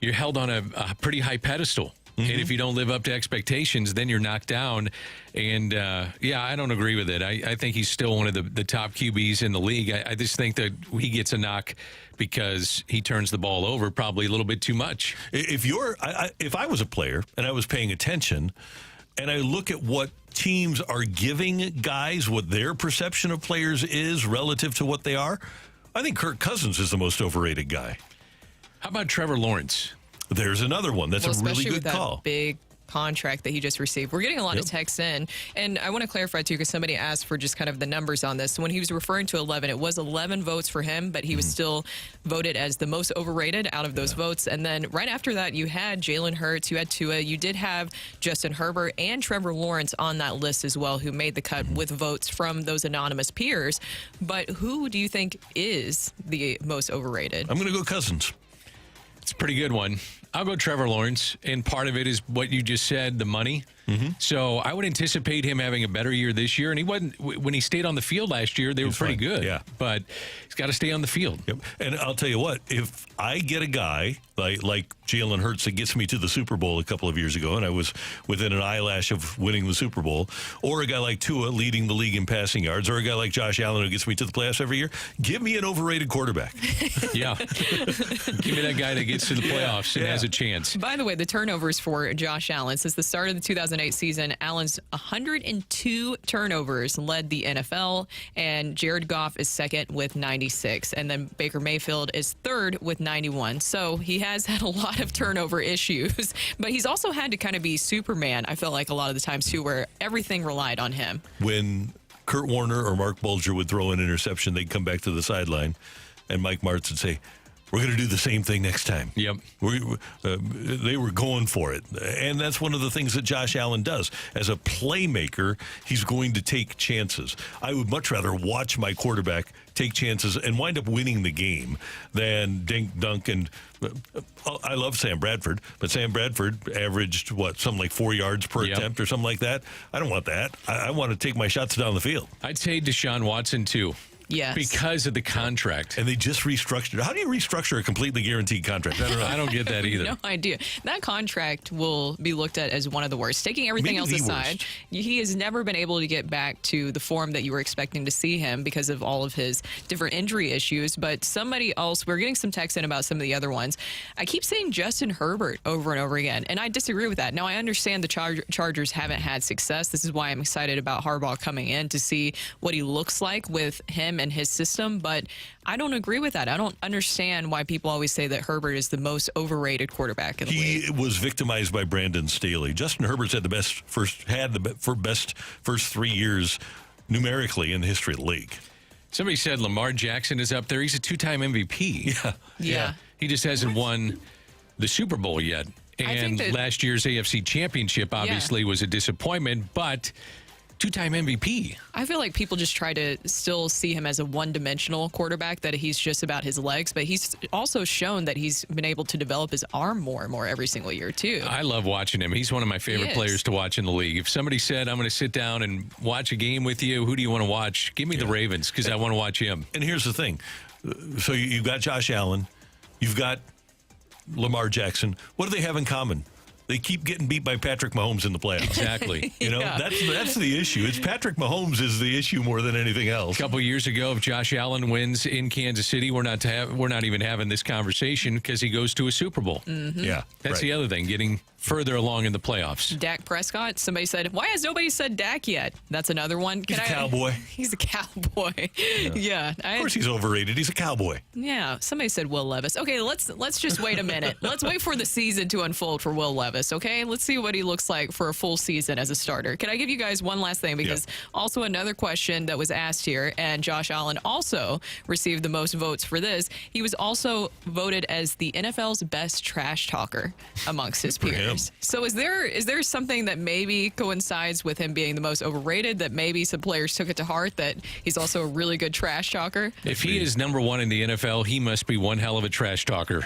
you're held on a pretty high pedestal. And if you don't live up to expectations, then you're knocked down. And, I don't agree with it. I think he's still one of the top QBs in the league. I just think that he gets a knock because he turns the ball over probably a little bit too much. If I was a player and I was paying attention and I look at what teams are giving guys, what their perception of players is relative to what they are, I think Kirk Cousins is the most overrated guy. How about Trevor Lawrence? There's another one. That's a really good with that call. Big contract that he just received. We're getting a lot of texts in, and I want to clarify too, because somebody asked for just kind of the numbers on this. So when he was referring to 11, it was 11 votes for him, but he was still voted as the most overrated out of those votes. And then right after that, you had Jalen Hurts, you had Tua, you did have Justin Herbert and Trevor Lawrence on that list as well, who made the cut with votes from those anonymous peers. But who do you think is the most overrated? I'm going to go Cousins. It's a pretty good one. I'll go Trevor Lawrence, and part of it is what you just said, the money. Mm-hmm. So I would anticipate him having a better year this year, and he wasn't. When he stayed on the field last year, they were pretty good. Yeah, but he's got to stay on the field. Yep. And I'll tell you what, if I get a guy like Jalen Hurts that gets me to the Super Bowl a couple of years ago, and I was within an eyelash of winning the Super Bowl, or a guy like Tua leading the league in passing yards, or a guy like Josh Allen who gets me to the playoffs every year, give me an overrated quarterback. Yeah. Give me that guy that gets to the playoffs and has a chance. By the way, the turnovers for Josh Allen, since the start of the 2008 season, Allen's 102 turnovers led the NFL, and Jared Goff is second with 96, and then Baker Mayfield is third with 91. So he has had a lot of turnover issues, but he's also had to kind of be Superman, I feel like, a lot of the times, too, where everything relied on him. When Kurt Warner or Mark Bulger would throw an interception, they'd come back to the sideline, and Mike Martz would say, we're going to do the same thing next time. Yep. They were going for it. And that's one of the things that Josh Allen does. As a playmaker, he's going to take chances. I would much rather watch my quarterback take chances and wind up winning the game than dink, dunk, and I love Sam Bradford, but Sam Bradford averaged, something like 4 yards per attempt or something like that. I don't want that. I want to take my shots down the field. I'd say Deshaun Watson, too. Yes. Because of the contract. And they just restructured. How do you restructure a completely guaranteed contract? I don't know. I don't get that either. No idea. That contract will be looked at as one of the worst. Taking everything else aside, he has never been able to get back to the form that you were expecting to see him because of all of his different injury issues. But somebody else, we're getting some text in about some of the other ones. I keep saying Justin Herbert over and over again, and I disagree with that. Now, I understand the Chargers haven't had success. This is why I'm excited about Harbaugh coming in to see what he looks like with him and his system, but I don't agree with that. I don't understand why people always say that Herbert is the most overrated quarterback in the league. He was victimized by Brandon Staley. Justin Herbert's had the best first 3 years numerically in the history of the league. Somebody said Lamar Jackson is up there. He's a two-time MVP. Yeah. He just hasn't won the Super Bowl yet. And last year's AFC Championship obviously was a disappointment, but two-time MVP. I feel like people just try to still see him as a one-dimensional quarterback, that he's just about his legs, but he's also shown that he's been able to develop his arm more and more every single year, too. I love watching him. He's one of my favorite players to watch in the league. If somebody said, I'm going to sit down and watch a game with you, who do you want to watch? Give me the Ravens, because I want to watch him. And here's the thing. So you've got Josh Allen. You've got Lamar Jackson. What do they have in common? They keep getting beat by Patrick Mahomes in the playoffs. Exactly. You know, that's the issue. It's Patrick Mahomes is the issue more than anything else. A couple years ago, if Josh Allen wins in Kansas City, we're not even having this conversation because he goes to a Super Bowl. Mm-hmm. Yeah, that's the other thing. Getting further along in the playoffs. Dak Prescott. Somebody said, why has nobody said Dak yet? That's another one. He's a cowboy. He's a cowboy. Yeah. Of course he's overrated. He's a cowboy. Yeah. Somebody said Will Levis. Okay, let's just wait a minute. Let's wait for the season to unfold for Will Levis, okay? Let's see what he looks like for a full season as a starter. Can I give you guys one last thing? Because also another question that was asked here, and Josh Allen also received the most votes for this. He was also voted as the NFL's best trash talker amongst his peers. So is there something that maybe coincides with him being the most overrated, that maybe some players took it to heart, that he's also a really good trash talker? If he is number one in the NFL, he must be one hell of a trash talker.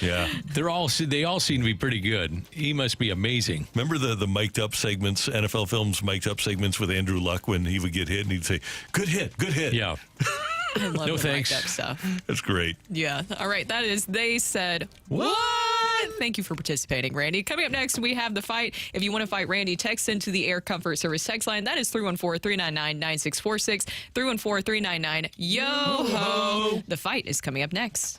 Yeah. They all seem to be pretty good. He must be amazing. Remember the mic'd up segments, NFL Films mic'd up segments with Andrew Luck when he would get hit and he'd say, good hit, good hit. Yeah. I love no the thanks. mic'd up stuff. That's great. Yeah. All right. That is They Said What? Thank you for participating, Randy. Coming up next, we have The Fight. If you want to fight Randy, text into the Air Comfort Service text line. That is 314-399-9646, 314-399-YO-HO. The Fight is coming up next.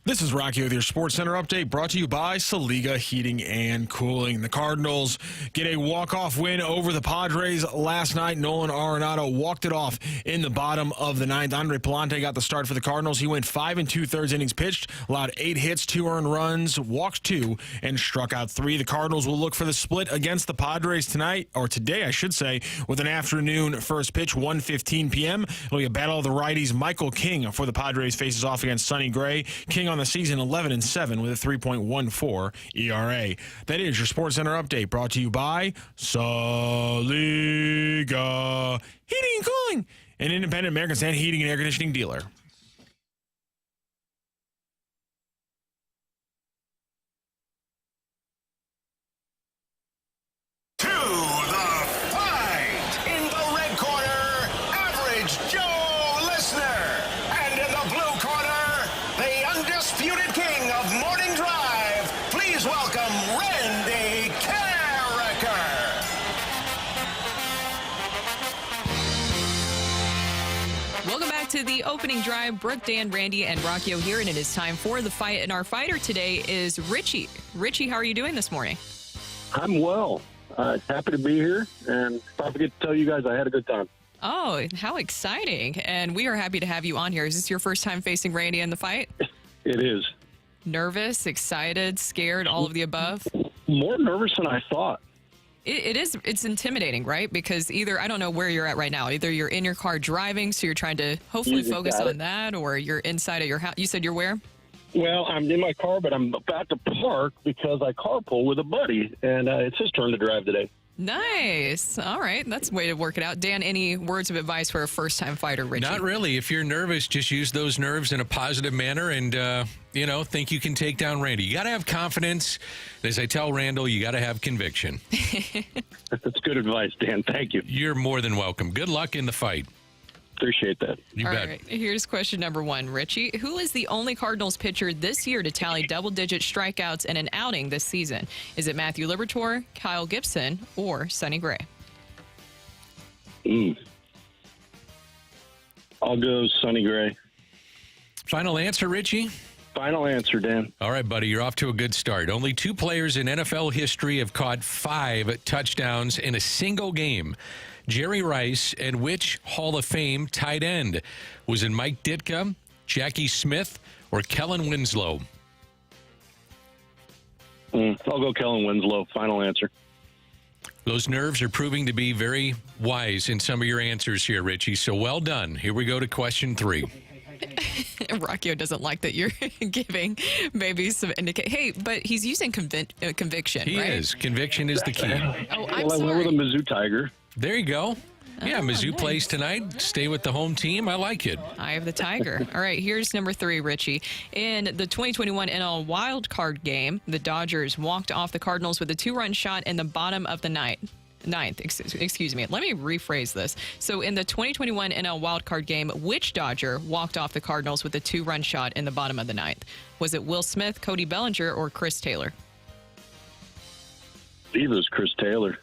This is Rocky with your Sports Center update, brought to you by Saliga Heating and Cooling. The Cardinals get a walk-off win over the Padres last night. Nolan Arenado walked it off in the bottom of the ninth. Andre Pallante got the start for the Cardinals. He went 5 2/3 innings pitched, allowed 8 hits, 2 earned runs, walked 2, and struck out 3. The Cardinals will look for the split against the Padres tonight, or today, I should say, with an afternoon first pitch, 1:15 p.m. It'll be a battle of the righties. Michael King for the Padres faces off against Sonny Gray. King on the season 11-7 with a 3.14 ERA. That is your Sports Center update, brought to you by Saliga Heating and Cooling, an independent American Stand heating and air conditioning dealer. To the fight! In the red corner, Average Joe Listener. And in the blue corner, the undisputed king of morning drive. Please welcome Randy Carricker. Welcome back to the opening drive. Brooke, Dan, Randy, and Rockio here, and it is time for the fight. And our fighter today is Richie. Richie, how are you doing this morning? I'm well. Happy to be here, and I forget to tell you guys I had a good time. Oh, how exciting. And we are happy to have you on here. Is this your first time facing Randy in the fight? It is. Nervous, excited, scared, all of the above? More nervous than I thought. It's intimidating, right? Because either, I don't know where you're at right now. Either you're in your car driving, so you're trying to hopefully focus on that, or you're inside of your house. You said you're where? Well, I'm in my car, but I'm about to park because I carpool with a buddy, and it's his turn to drive today. Nice. All right. That's a way to work it out. Dan, any words of advice for a first-time fighter, Richie? Not really. If you're nervous, just use those nerves in a positive manner and, think you can take down Randy. You got to have confidence. As I tell Randall, you got to have conviction. That's good advice, Dan. Thank you. You're more than welcome. Good luck in the fight. Appreciate that. You All bet. right. Here's question number 1, Richie. Who is the only Cardinals pitcher this year to tally double-digit strikeouts in an outing this season? Is it Matthew Liberatore, Kyle Gibson, or Sonny Gray? I'll go Sonny Gray. Final answer, Richie? Final answer, Dan. All right, buddy, you're off to a good start. Only 2 players in NFL history have caught 5 touchdowns in a single game. Jerry Rice, and which Hall of Fame tight end? Was it Mike Ditka, Jackie Smith, or Kellen Winslow? I'll go Kellen Winslow. Final answer. Those nerves are proving to be very wise in some of your answers here, Richie, so well done. Here we go to question 3. Rockio doesn't like that you're giving maybe some Hey, but he's using conviction, He right? is. Conviction is the key. Oh, I'm Well, I went sorry. with a Mizzou Tiger. There you go. Yeah, Mizzou nice. plays tonight. Stay with the home team. I like it. I have the Tiger. All right, here's number 3, Richie. In the 2021 NL Wild Card game, the Dodgers walked off the Cardinals with a 2-run shot in the bottom of the ninth. Excuse me. Let me rephrase this. So in the 2021 NL Wild Card game, which Dodger walked off the Cardinals with a 2-run shot in the bottom of the ninth? Was it Will Smith, Cody Bellinger, or Chris Taylor? I believe it was Chris Taylor.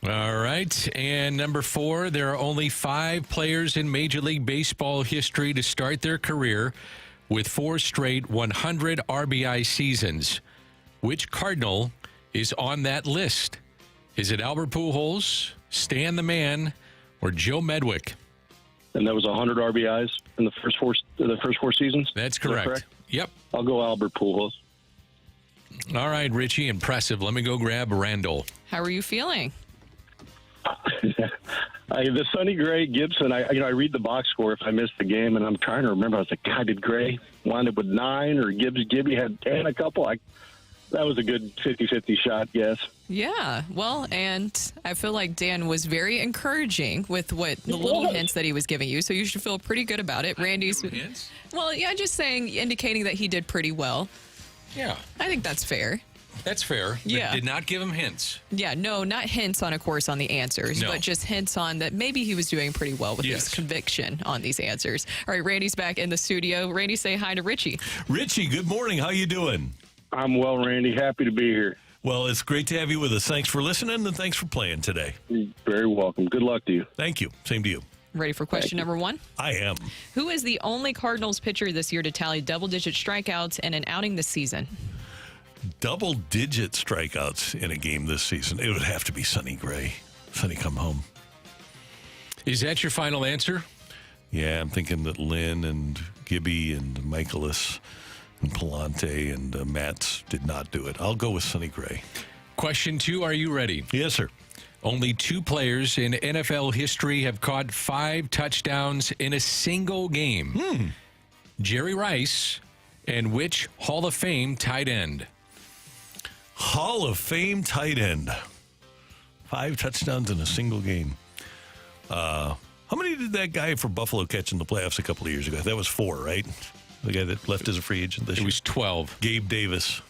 All right. And number 4, there are only 5 players in Major League Baseball history to start their career with 4 straight 100 RBI seasons. Which Cardinal is on that list? Is it Albert Pujols, Stan the Man, or Joe Medwick? And that was 100 RBIs in the first 4 seasons? That's Is that correct. Yep. I'll go Albert Pujols. All right, Richie, impressive. Let me go grab Randall. How are you feeling? The Sonny Gray Gibson, I read the box score if I missed the game, and I'm trying to remember. I was like, God, did Gray wind up with 9 or Gibby had 10 a couple? That was a good 50-50 shot, yes. Yeah, well, and I feel like Dan was very encouraging with what the little hints that he was giving you, so you should feel pretty good about it. Randy's, well, yeah, just saying, indicating that he did pretty well. Yeah. I think that's fair. That's fair. Yeah. Did not give him hints. Yeah, no, not hints on, of course, on the answers, No. but just hints on that maybe he was doing pretty well with his conviction on these answers. All right, Randy's back in the studio. Randy, say hi to Richie. Richie, good morning. How you doing? I'm well, Randy. Happy to be here. Well, it's great to have you with us. Thanks for listening, and thanks for playing today. You're very welcome. Good luck to you. Thank you. Same to you. Ready for question number 1? I am. Who is the only Cardinals pitcher this year to tally double-digit strikeouts in an outing this season? Double-digit strikeouts in a game this season. It would have to be Sonny Gray. Sonny, come home. Is that your final answer? Yeah, I'm thinking that Lynn and Gibby and Michaelis and Pallante and Matz did not do it. I'll go with Sonny Gray. Question 2, are you ready? Yes, sir. Only 2 players in NFL history have caught 5 touchdowns in a single game. Jerry Rice and which Hall of Fame tight end? Hall of Fame tight end. 5 touchdowns in a single game. How many did that guy for Buffalo catch in the playoffs a couple of years ago? That was 4, right? The guy that left as a free agent this year. It was 12. Gabe Davis.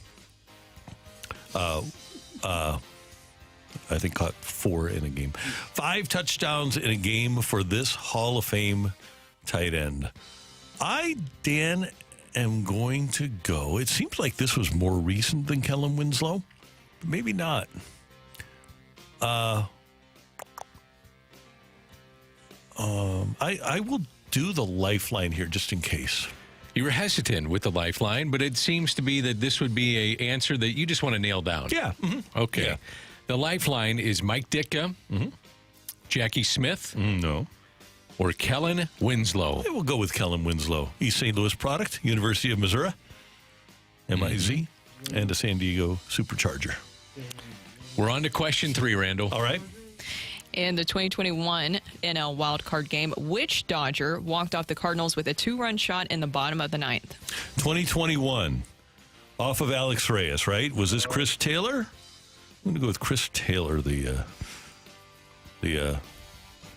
I think caught 4 in a game. 5 touchdowns in a game for this Hall of Fame tight end. Dan, am going to go. It seems like this was more recent than Kellen Winslow. Maybe not. I will do the lifeline here just in case. You were hesitant with the lifeline, but it seems to be that this would be an answer that you just want to nail down. Yeah. Okay. Yeah. The lifeline is Mike Ditka, Jackie Smith, No. or Kellen Winslow. We'll go with Kellen Winslow. East St. Louis product, University of Missouri, MIZ, and a San Diego Supercharger. We're on to question 3, Randall. All right. In the 2021 NL wildcard game, which Dodger walked off the Cardinals with a 2-run shot in the bottom of the 9th? 2021, off of Alex Reyes, right? Was this Chris Taylor? I'm going to go with Chris Taylor, the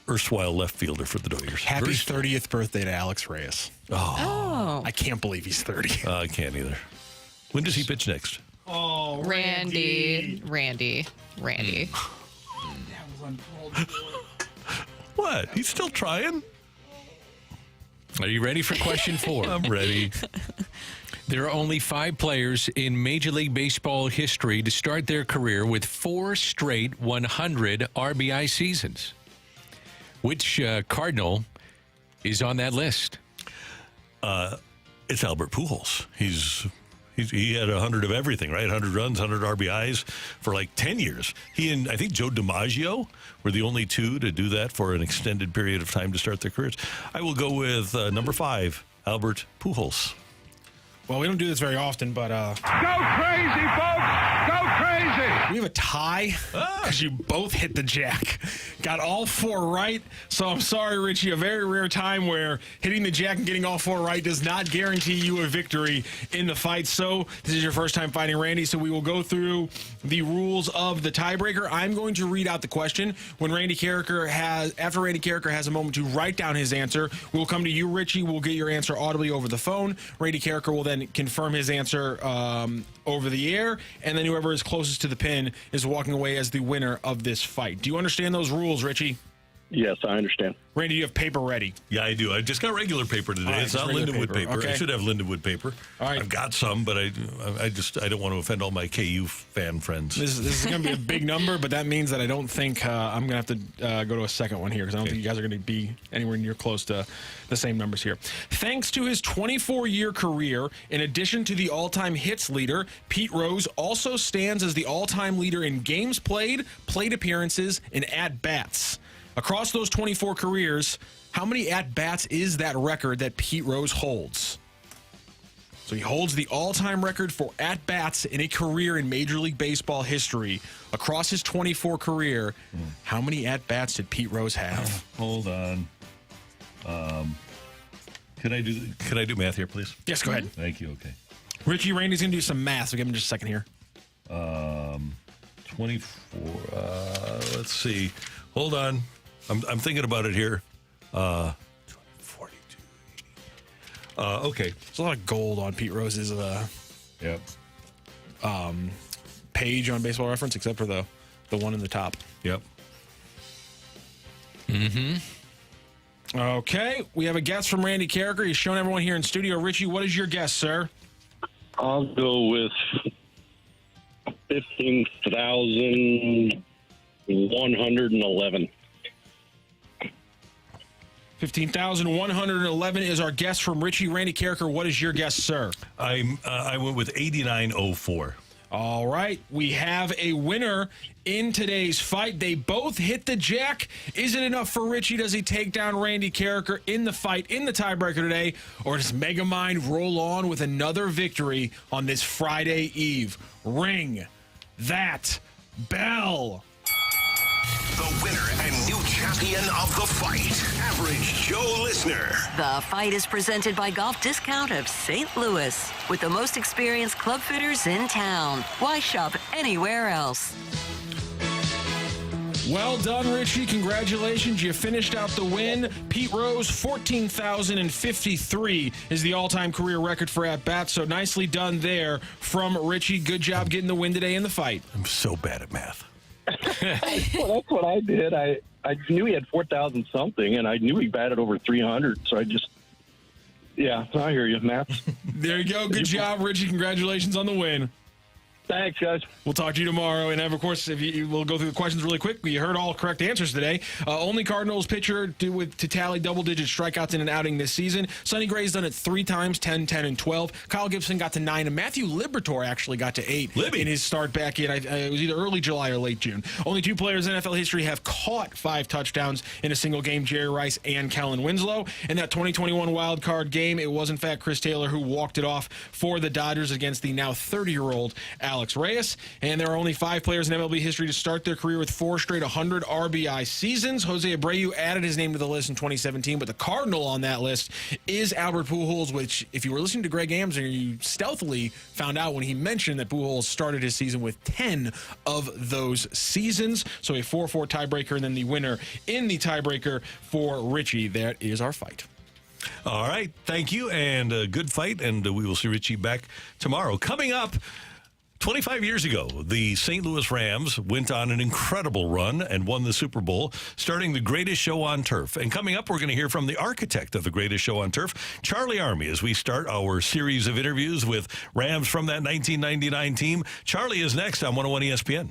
erstwhile left fielder for the Dodgers. Happy 30th birthday to Alex Reyes. Oh. I can't believe he's 30. I can't either. When does he pitch next? Oh, Randy. What? He's still trying? Are you ready for question 4? I'm ready. There are only 5 players in Major League Baseball history to start their career with 4 straight 100 RBI seasons. Which Cardinal is on that list? It's Albert Pujols. He had 100 of everything, right? 100 runs, 100 RBIs for like 10 years. He and I think Joe DiMaggio were the only 2 to do that for an extended period of time to start their careers. I will go with number 5, Albert Pujols. Well, we don't do this very often, but... Go crazy, folks! Go crazy! We have a tie because you both hit the jack. Got all 4 right. So I'm sorry, Richie. A very rare time where hitting the jack and getting all 4 right does not guarantee you a victory in the fight. So this is your first time fighting Randy. So we will go through the rules of the tiebreaker. I'm going to read out the question. When after Randy Carricker has a moment to write down his answer, we'll come to you, Richie. We'll get your answer audibly over the phone. Randy Carricker will then confirm his answer over the air, and then whoever is closest to the pin is walking away as the winner of this fight. Do you understand those rules, Richie? Yes, I understand. Randy, you have paper ready. Yeah, I do. I just got regular paper today. Right, it's not Lindenwood paper. Okay. I should have Lindenwood paper. All right. I've got some, but I don't want to offend all my KU fan friends. This is going to be a big number, but that means that I don't think I'm going to have to go to a second one here because I don't think you guys are going to be anywhere near close to the same numbers here. Thanks to his 24-year career, in addition to the all-time hits leader, Pete Rose also stands as the all-time leader in games played, plate appearances, and at-bats. Across those 24 careers, how many at-bats is that record that Pete Rose holds? So he holds the all-time record for at-bats in a career in Major League Baseball history. Across his 24 career, how many at-bats did Pete Rose have? Hold on. Can I do math here, please? Yes, go ahead. Thank you. Okay. Richie, Randy's going to do some math, so give him just a second here. 24. Let's see. Hold on. I'm thinking about it here. 42. Okay. There's a lot of gold on Pete Rose's page on Baseball Reference, except for the one in the top. Yep. Okay, we have a guess from Randy Carricker. He's shown everyone here in studio. Richie, what is your guess, sir? I'll go with 15,111. 15,111 is our guess from Richie. Randy Carricker, what is your guess, sir? I went with 8904. All right, we have a winner in today's fight. They both hit the jack. Is it enough for Richie? Does he take down Randy Carricker in the fight, in the tiebreaker today? Or does Megamind roll on with another victory on this Friday Eve? Ring that bell. The winner and new champion of the fight, Average Joe Listener. The fight is presented by Golf Discount of St. Louis, with the most experienced club fitters in town. Why shop anywhere else? Well done, Richie. Congratulations. You finished out the win. Pete Rose, 14,053 is the all-time career record for at-bats, so nicely done there from Richie. Good job getting the win today in the fight. I'm so bad at math. Well, that's what I did. I knew he had 4,000 something, and I knew he batted over 300. So I hear you, Matt. There you go. Good job, Richie. Congratulations on the win. Thanks, guys. We'll talk to you tomorrow. And, of course, we'll go through the questions really quick. You heard all correct answers today. Only Cardinals pitcher to tally double-digit strikeouts in an outing this season. Sonny Gray's done it 3 times, 10, 10, and 12. Kyle Gibson got to 9, and Matthew Liberatore actually got to 8 in his start back in. It was either early July or late June. Only 2 players in NFL history have caught 5 touchdowns in a single game, Jerry Rice and Kellen Winslow. In that 2021 wild card game, it was, in fact, Chris Taylor who walked it off for the Dodgers against the now 30-year-old Alex Reyes. And there are only 5 players in MLB history to start their career with 4 straight 100 RBI seasons. Jose Abreu added his name to the list in 2017, but the Cardinal on that list is Albert Pujols, which, if you were listening to Greg Amsinger, you stealthily found out when he mentioned that Pujols started his season with 10 of those seasons. So a 4-4 tiebreaker, and then the winner in the tiebreaker for Richie. That is our fight. All right. Thank you, and a good fight, and we will see Richie back tomorrow. Coming up, 25 years ago, the St. Louis Rams went on an incredible run and won the Super Bowl, starting the greatest show on turf. And coming up, we're going to hear from the architect of the greatest show on turf, Charley Armey, as we start our series of interviews with Rams from that 1999 team. Charley is next on 101 ESPN.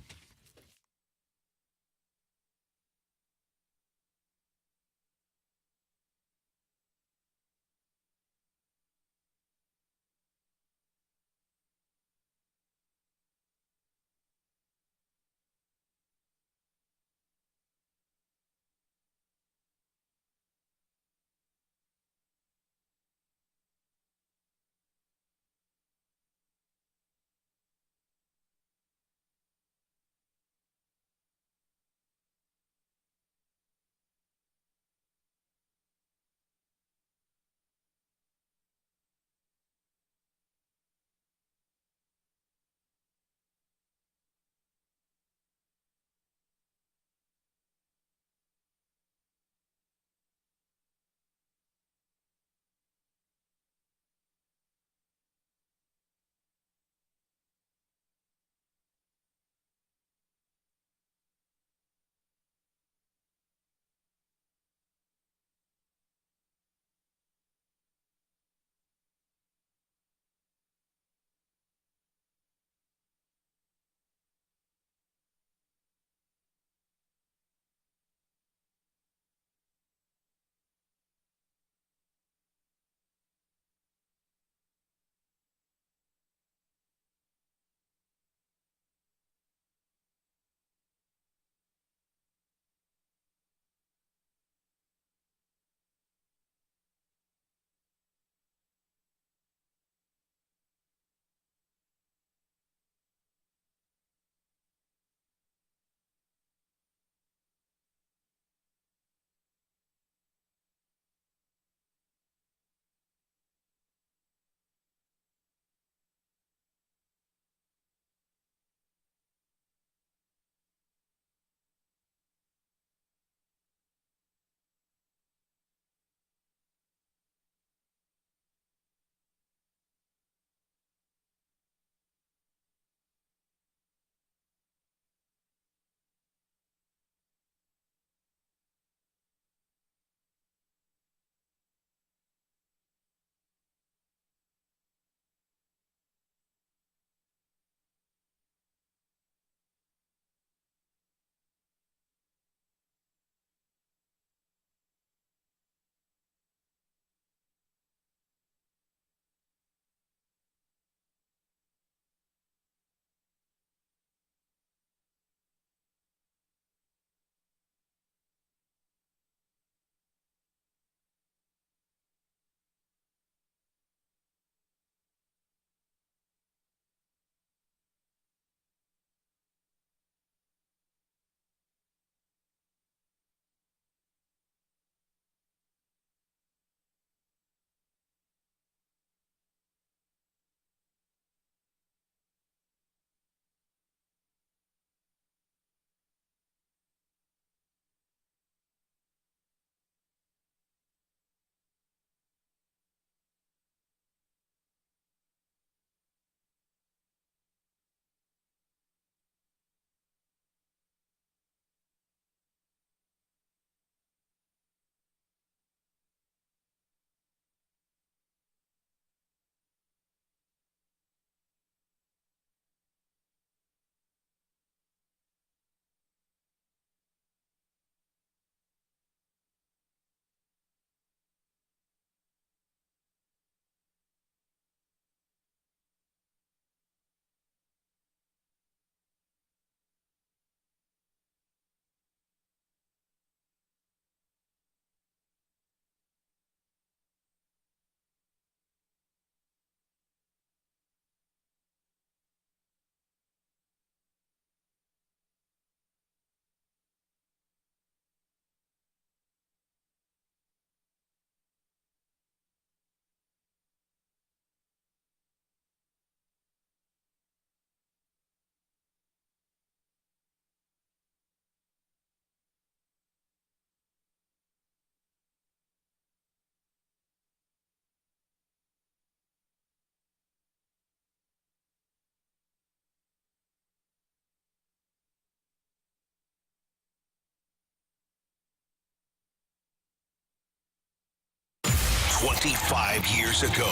25 years ago,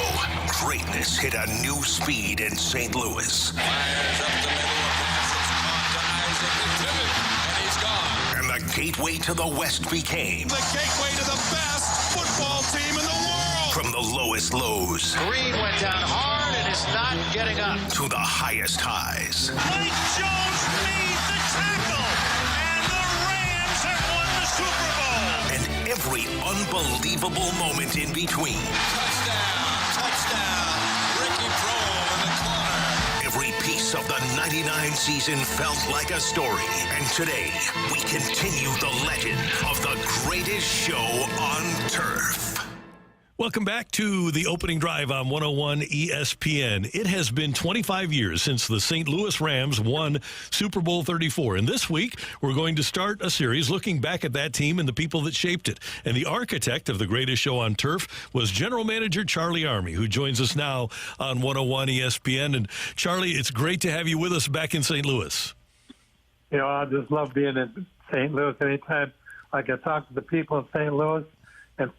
greatness hit a new speed in St. Louis. Fires up the middle, a pass is caught to Isaac and he's gone. And the gateway to the West became The gateway to the best football team in the world. from the lowest lows Green went down hard and is not getting up. to the highest highs. Mike Jones made the tackle, and the Rams have won the Super Bowl. And every unbelievable moment in between. Touchdown, Ricky Prohl in the corner. Every piece of the 99 season felt like a story. And today, we continue the legend of the greatest show on turf. Welcome back to the opening drive on 101 ESPN. It has been 25 years since the St. Louis Rams won Super Bowl 34. And this week, we're going to start a series looking back at that team and the people that shaped it. And the architect of the greatest show on turf was General Manager Charley Armey, who joins us now on 101 ESPN. And Charlie, it's great to have you with us back in St. Louis. You know, I just love being in St. Louis. Anytime I can talk to the people in St. Louis and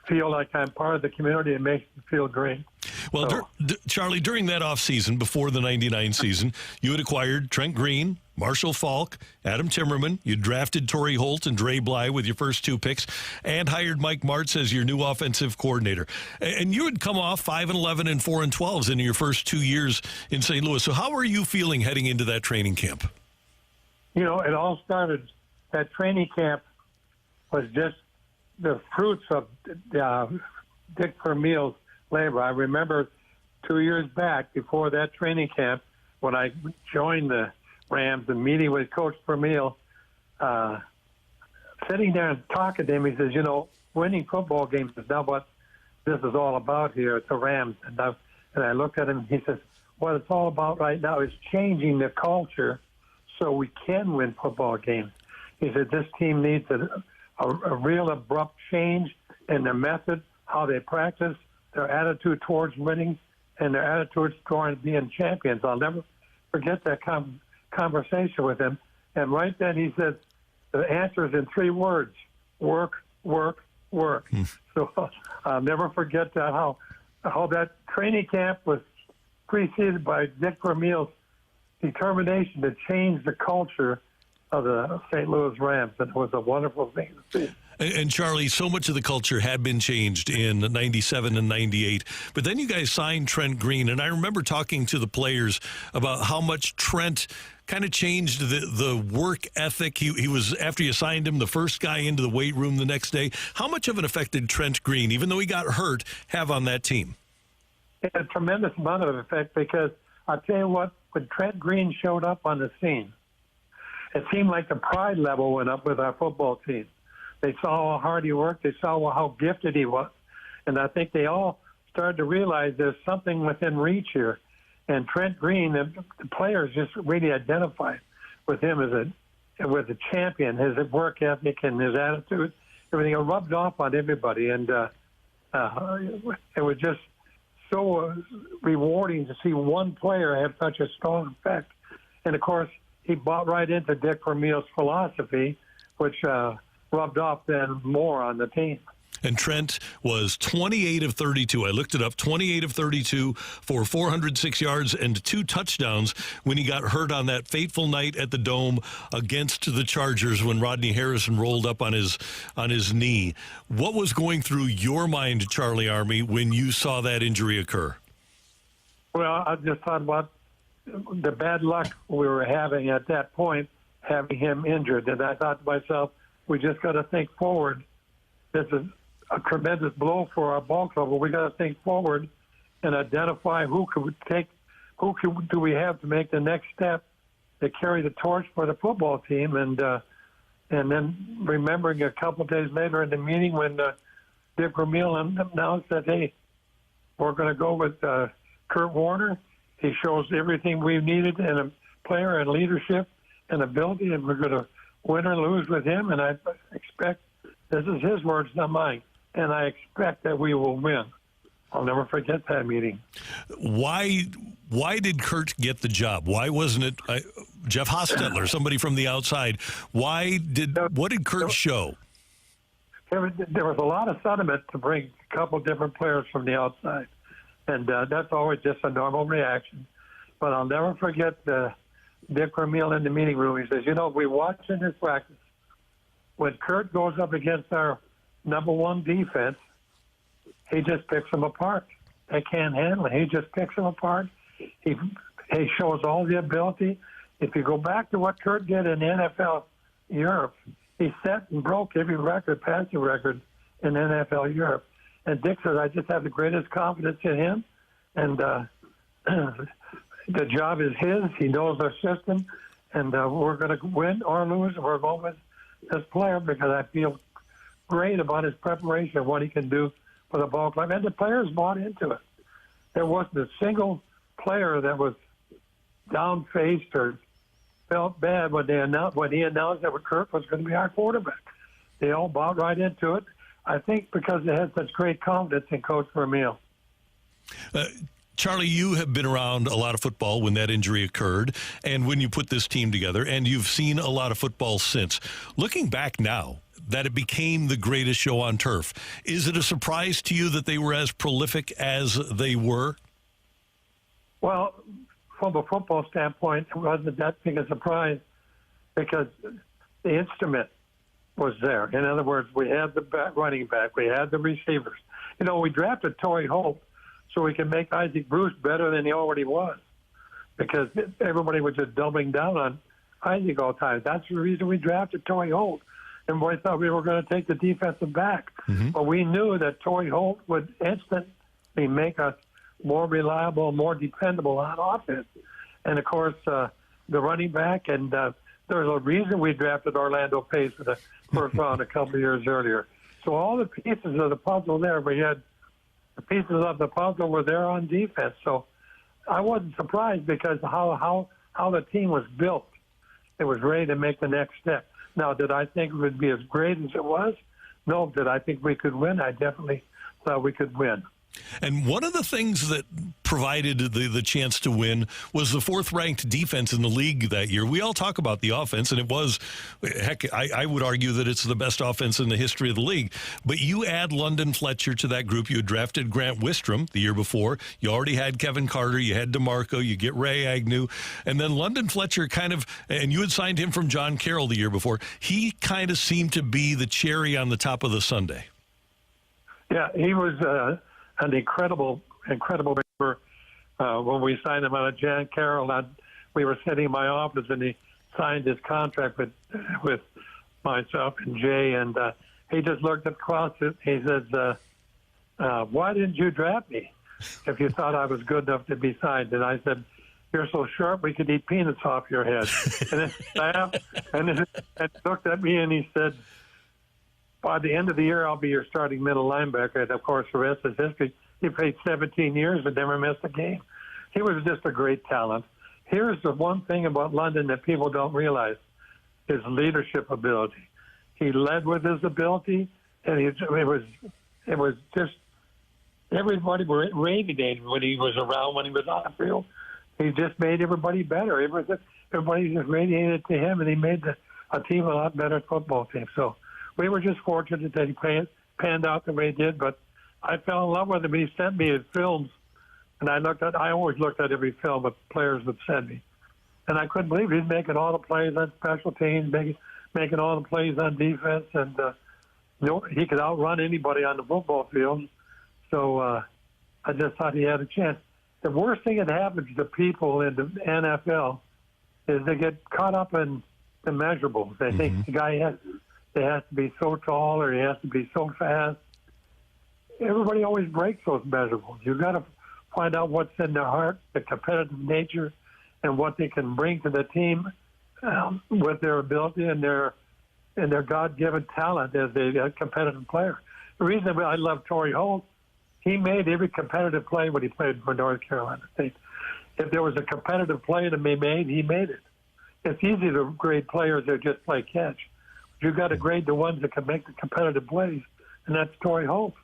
feel like I'm part of the community, it makes me feel great. Well, Charlie, during that offseason, before the 99 season, you had acquired Trent Green, Marshall Falk, Adam Timmerman. You drafted Torrey Holt and Dre Bly with your first 2 picks and hired Mike Martz as your new offensive coordinator. And you had come off 5-11 and 4-12 in your first 2 years in St. Louis. So how are you feeling heading into that training camp? You know, it all started, that training camp was just the fruits of Dick Vermeil's labor. I remember 2 years back, before that training camp, when I joined the Rams and meeting with Coach Vermeil, sitting there and talking to him, he says, you know, winning football games is not what this is all about here at the Rams. And I looked at him, and he says, what it's all about right now is changing the culture so we can win football games. He said, this team needs a real abrupt change in their method, how they practice, their attitude towards winning, and their attitude towards being champions. I'll never forget that conversation with him. And right then he said, the answer is in 3 words: work, work, work. So I'll never forget that, how that training camp was preceded by Dick Vermeil's determination to change the culture of the St. Louis Rams. And it was a wonderful thing to see. And Charlie, so much of the culture had been changed in 97 and 98. But then you guys signed Trent Green. And I remember talking to the players about how much Trent kind of changed the work ethic. He was, after you signed him, the first guy into the weight room the next day. How much of an effect did Trent Green, even though he got hurt, have on that team? It had a tremendous amount of effect, because I'll tell you what, when Trent Green showed up on the scene, it seemed like the pride level went up with our football team. They saw how hard he worked. They saw how gifted he was. And I think they all started to realize there's something within reach here. And Trent Green, the players just really identified with him as a champion. His work ethic and his attitude, everything rubbed off on everybody. And it was just so rewarding to see one player have such a strong effect. And, of course, he bought right into Dick Vermeil's philosophy, which rubbed off then more on the team. And Trent was 28 of 32. I looked it up, 28 of 32 for 406 yards and 2 touchdowns when he got hurt on that fateful night at the Dome against the Chargers when Rodney Harrison rolled up on his knee. What was going through your mind, Charley Armey, when you saw that injury occur? Well, I just thought about the bad luck we were having at that point, having him injured. And I thought to myself, we just got to think forward. This is a tremendous blow for our ball club, but we got to think forward and identify who do we have to make the next step to carry the torch for the football team. And then remembering a couple of days later in the meeting when Dick Vermeil announced that, hey, we're going to go with Kurt Warner. He shows everything we've needed in a player and leadership and ability, and we're going to win or lose with him. And I expect, this is his words, not mine, and I expect that we will win. I'll never forget that meeting. Why did Kurt get the job? Why wasn't it Jeff Hostetler, somebody from the outside? What did Kurt show? There was a lot of sentiment to bring couple different players from the outside. And that's always just a normal reaction. But I'll never forget Dick Vermeil in the meeting room. He says, we watch in this practice. When Kurt goes up against our number one defense, he just picks them apart. They can't handle it. He just picks them apart. He shows all the ability. If you go back to what Kurt did in the NFL Europe, he set and broke every passing record in NFL Europe. And Dick says, I just have the greatest confidence in him. And the job is his. He knows our system. And we're going to win or lose. We're going with this player because I feel great about his preparation and what he can do for the ball club. And the players bought into it. There wasn't a single player that was down-faced or felt bad when he announced that Kurt was going to be our quarterback. They all bought right into it. I think because they had such great confidence in Coach Vermeil. Charlie, you have been around a lot of football when that injury occurred and when you put this team together, and you've seen a lot of football since. Looking back now, that it became the greatest show on turf, is it a surprise to you that they were as prolific as they were? Well, from a football standpoint, it wasn't that big a surprise because the instrument was there. In other words, we had the running back, we had the receivers. We drafted Torrey Holt so we could make Isaac Bruce better than he already was because everybody was just doubling down on Isaac all the time. That's the reason we drafted Torrey Holt. And we thought we were going to take the defensive back. Mm-hmm. But we knew that Torrey Holt would instantly make us more reliable, more dependable on offense. And, of course, the running back, and there's a reason we drafted Orlando Pace for the first round a couple of years earlier. So all the pieces of the puzzle there, we had the pieces of the puzzle were there on defense. So I wasn't surprised because how the team was built. It was ready to make the next step. Now, did I think it would be as great as it was? No. Did I think we could win? I definitely thought we could win. And one of the things that provided the chance to win was the fourth-ranked defense in the league that year. We all talk about the offense, and it was, heck, I would argue that it's the best offense in the history of the league. But you add London Fletcher to that group. You had drafted Grant Wistrom the year before. You already had Kevin Carter. You had DeMarco. You get Ray Agnew. And then London Fletcher and you had signed him from John Carroll the year before. He kind of seemed to be the cherry on the top of the sundae. Yeah, he was an incredible member. When we signed him out of John Carroll, we were sitting in my office, and he signed his contract with myself and Jay, and he just looked across it. He says, why didn't you draft me if you thought I was good enough to be signed? And I said, you're so sharp we could eat peanuts off your head. And then he laughed, and then he looked at me, and he said, by the end of the year, I'll be your starting middle linebacker. And, of course, the rest is history. He played 17 years and never missed a game. He was just a great talent. Here's the one thing about London that people don't realize, his leadership ability. He led with his ability, and it was just everybody were raving when he was around, when he was on the field. He just made everybody better. Everybody just radiated to him, and he made a team a lot better football team. So we were just fortunate that he panned out the way he did, but I fell in love with him. He sent me his films, and I always looked at every film that players would send me. And I couldn't believe he's making all the plays on special teams, making all the plays on defense, and he could outrun anybody on the football field. So I just thought he had a chance. The worst thing that happens to people in the NFL is they get caught up in the measurables. They think the guy has to be so tall or he has to be so fast. Everybody always breaks those measurables. You've got to find out what's in their heart, the competitive nature, and what they can bring to the team with their ability and their God-given talent as a competitive player. The reason I love Torrey Holt, he made every competitive play when he played for North Carolina State. If there was a competitive play to be made, he made it. It's easy to grade players that just play catch. You've got to grade the ones that can make the competitive plays, and that's Torrey Holt.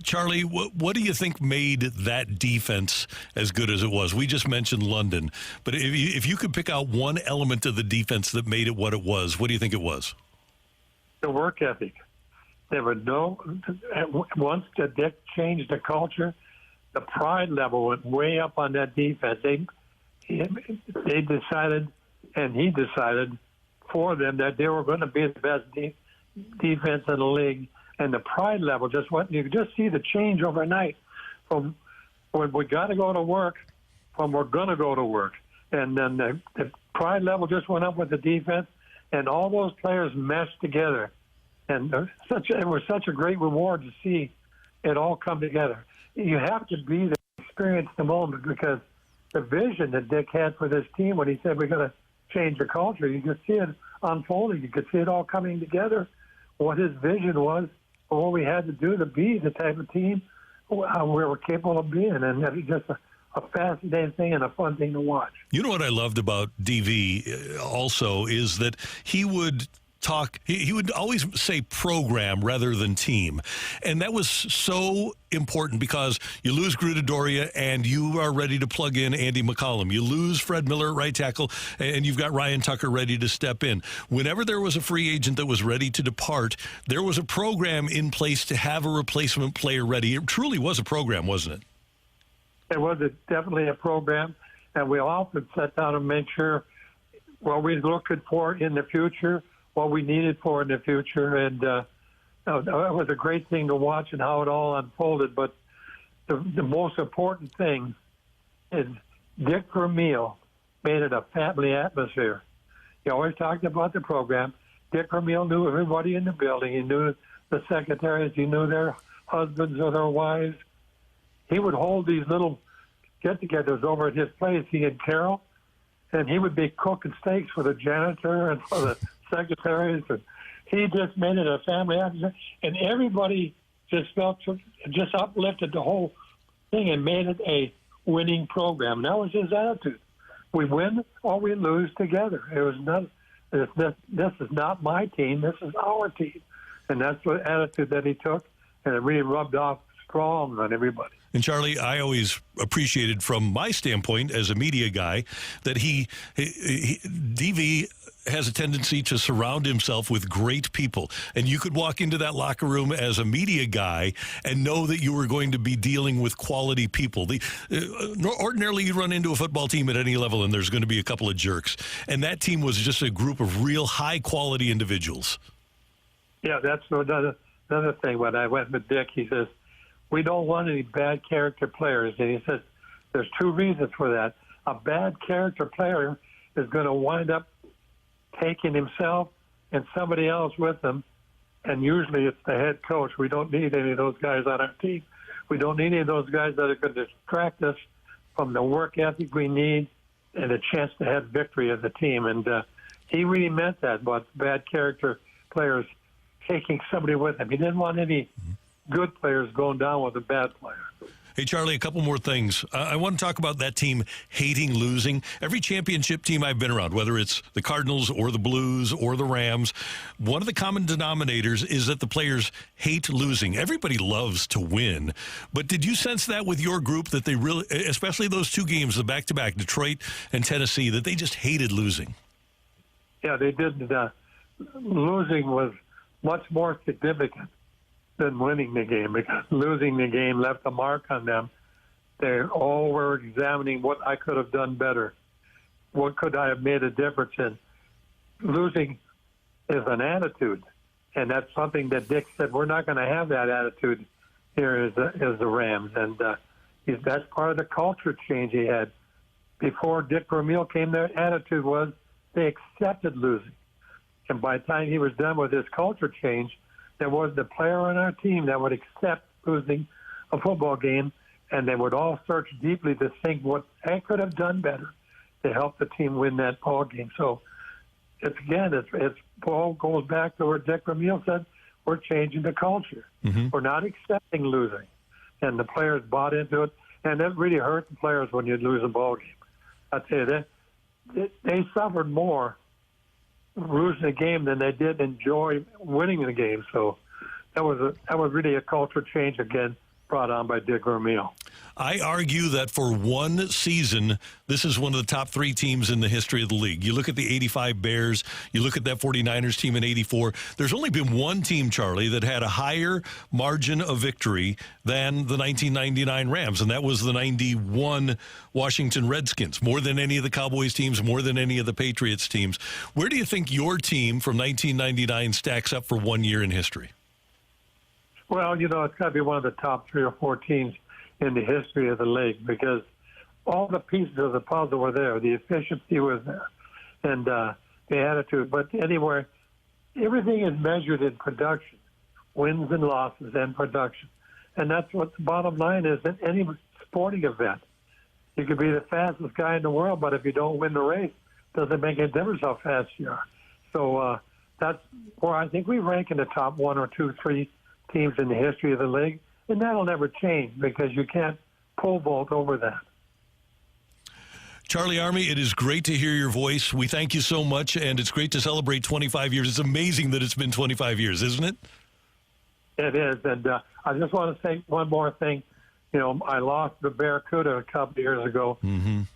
Charlie, what do you think made that defense as good as it was? We just mentioned London, but if you could pick out one element of the defense that made it what it was, what do you think it was? The work ethic. There were once Dick changed the culture, the pride level went way up on that defense. They decided, and he decided for them, that they were going to be the best defense in the league. And the pride level just went. You could just see the change overnight from when we got to go to work, from we're going to go to work. And then the pride level just went up with the defense, and all those players meshed together. And it was such a great reward to see it all come together. You have to be there, experience the moment, because the vision that Dick had for this team when he said we're going to change the culture, you could see it unfolding. You could see it all coming together, what his vision was, or what we had to do to be the type of team we were capable of being. And that was just a fascinating thing and a fun thing to watch. You know what I loved about DV also is that he would talk, he would always say program rather than team. And that was so important because you lose Grudadoria and you are ready to plug in Andy McCollum. You lose Fred Miller at right tackle and you've got Ryan Tucker ready to step in. Whenever there was a free agent that was ready to depart, there was a program in place to have a replacement player ready. It truly was a program, wasn't it? It was definitely a program, and we often sat down and made sure what we were looking for in the future, what we needed for in the future, and it was a great thing to watch and how it all unfolded. But the most important thing is Dick Vermeil made it a family atmosphere. He always talked about the program. Dick Vermeil knew everybody in the building. He knew the secretaries. He knew their husbands or their wives. He would hold these little get-togethers over at his place, he and Carol, and he would be cooking steaks for the janitor and for the secretaries. And he just made it a family atmosphere, and everybody just uplifted the whole thing and made it a winning program. And that was his attitude. We win or we lose together. It was not. This is not my team. This is our team, and that's the attitude that he took, and it really rubbed off strong on everybody. And Charlie, I always appreciated from my standpoint as a media guy that DV has a tendency to surround himself with great people. And you could walk into that locker room as a media guy and know that you were going to be dealing with quality people. Ordinarily, you run into a football team at any level and there's going to be a couple of jerks. And that team was just a group of real high-quality individuals. Yeah, that's another thing. When I went with Dick, he says, we don't want any bad character players. And he says there's two reasons for that. A bad character player is going to wind up taking himself and somebody else with him, and usually it's the head coach. We don't need any of those guys on our team. We don't need any of those guys that are going to distract us from the work ethic we need and a chance to have victory as a team. And he really meant that about bad character players taking somebody with him. He didn't want any good players going down with a bad player. Hey, Charlie, a couple more things. I want to talk about that team hating losing. Every championship team I've been around, whether it's the Cardinals or the Blues or the Rams, one of the common denominators is that the players hate losing. Everybody loves to win. But did you sense that with your group, that they really, especially those two games, the back-to-back, Detroit and Tennessee, that they just hated losing? Yeah, they did. Losing was much more significant than winning the game, because losing the game left a mark on them. They all were examining what I could have done better. What could I have made a difference in? Losing is an attitude, and that's something that Dick said, we're not going to have that attitude here as the Rams. And that's part of the culture change he had. Before Dick Vermeil came, their attitude was they accepted losing. And by the time he was done with his culture change, there was the player on our team that would accept losing a football game, and they would all search deeply to think what I could have done better to help the team win that ball game. So it's all goes back to where Dick Vermeil said, we're changing the culture. Mm-hmm. We're not accepting losing. And the players bought into it, and it really hurt the players when you lose a ball game. I tell you, they suffered more losing a game than they did enjoy winning the game. So that was really a culture change again brought on by Dick Vermeil. I argue that for one season, this is one of the top 3 teams in the history of the league. You look at the 85 Bears, you look at that 49ers team in 84. There's only been one team, Charlie, that had a higher margin of victory than the 1999 Rams, and that was the 91 Washington Redskins. More than any of the Cowboys teams, more than any of the Patriots teams. Where do you think your team from 1999 stacks up for 1 year in history? Well, it's got to be one of the top 3 or 4 teams in the history of the league because all the pieces of the puzzle were there. The efficiency was there and the attitude. But anyway, everything is measured in production, wins and losses and production. And that's what the bottom line is in any sporting event. You could be the fastest guy in the world, but if you don't win the race, it doesn't make any difference how fast you are. So that's where I think we rank in the top 1 or 2, 3 teams in the history of the league. And that'll never change because you can't pole vault over that. Charley Armey, it is great to hear your voice. We thank you so much, and it's great to celebrate 25 years. It's amazing that it's been 25 years, isn't it? It is, and I just want to say one more thing. I lost the Barracuda a couple of years ago,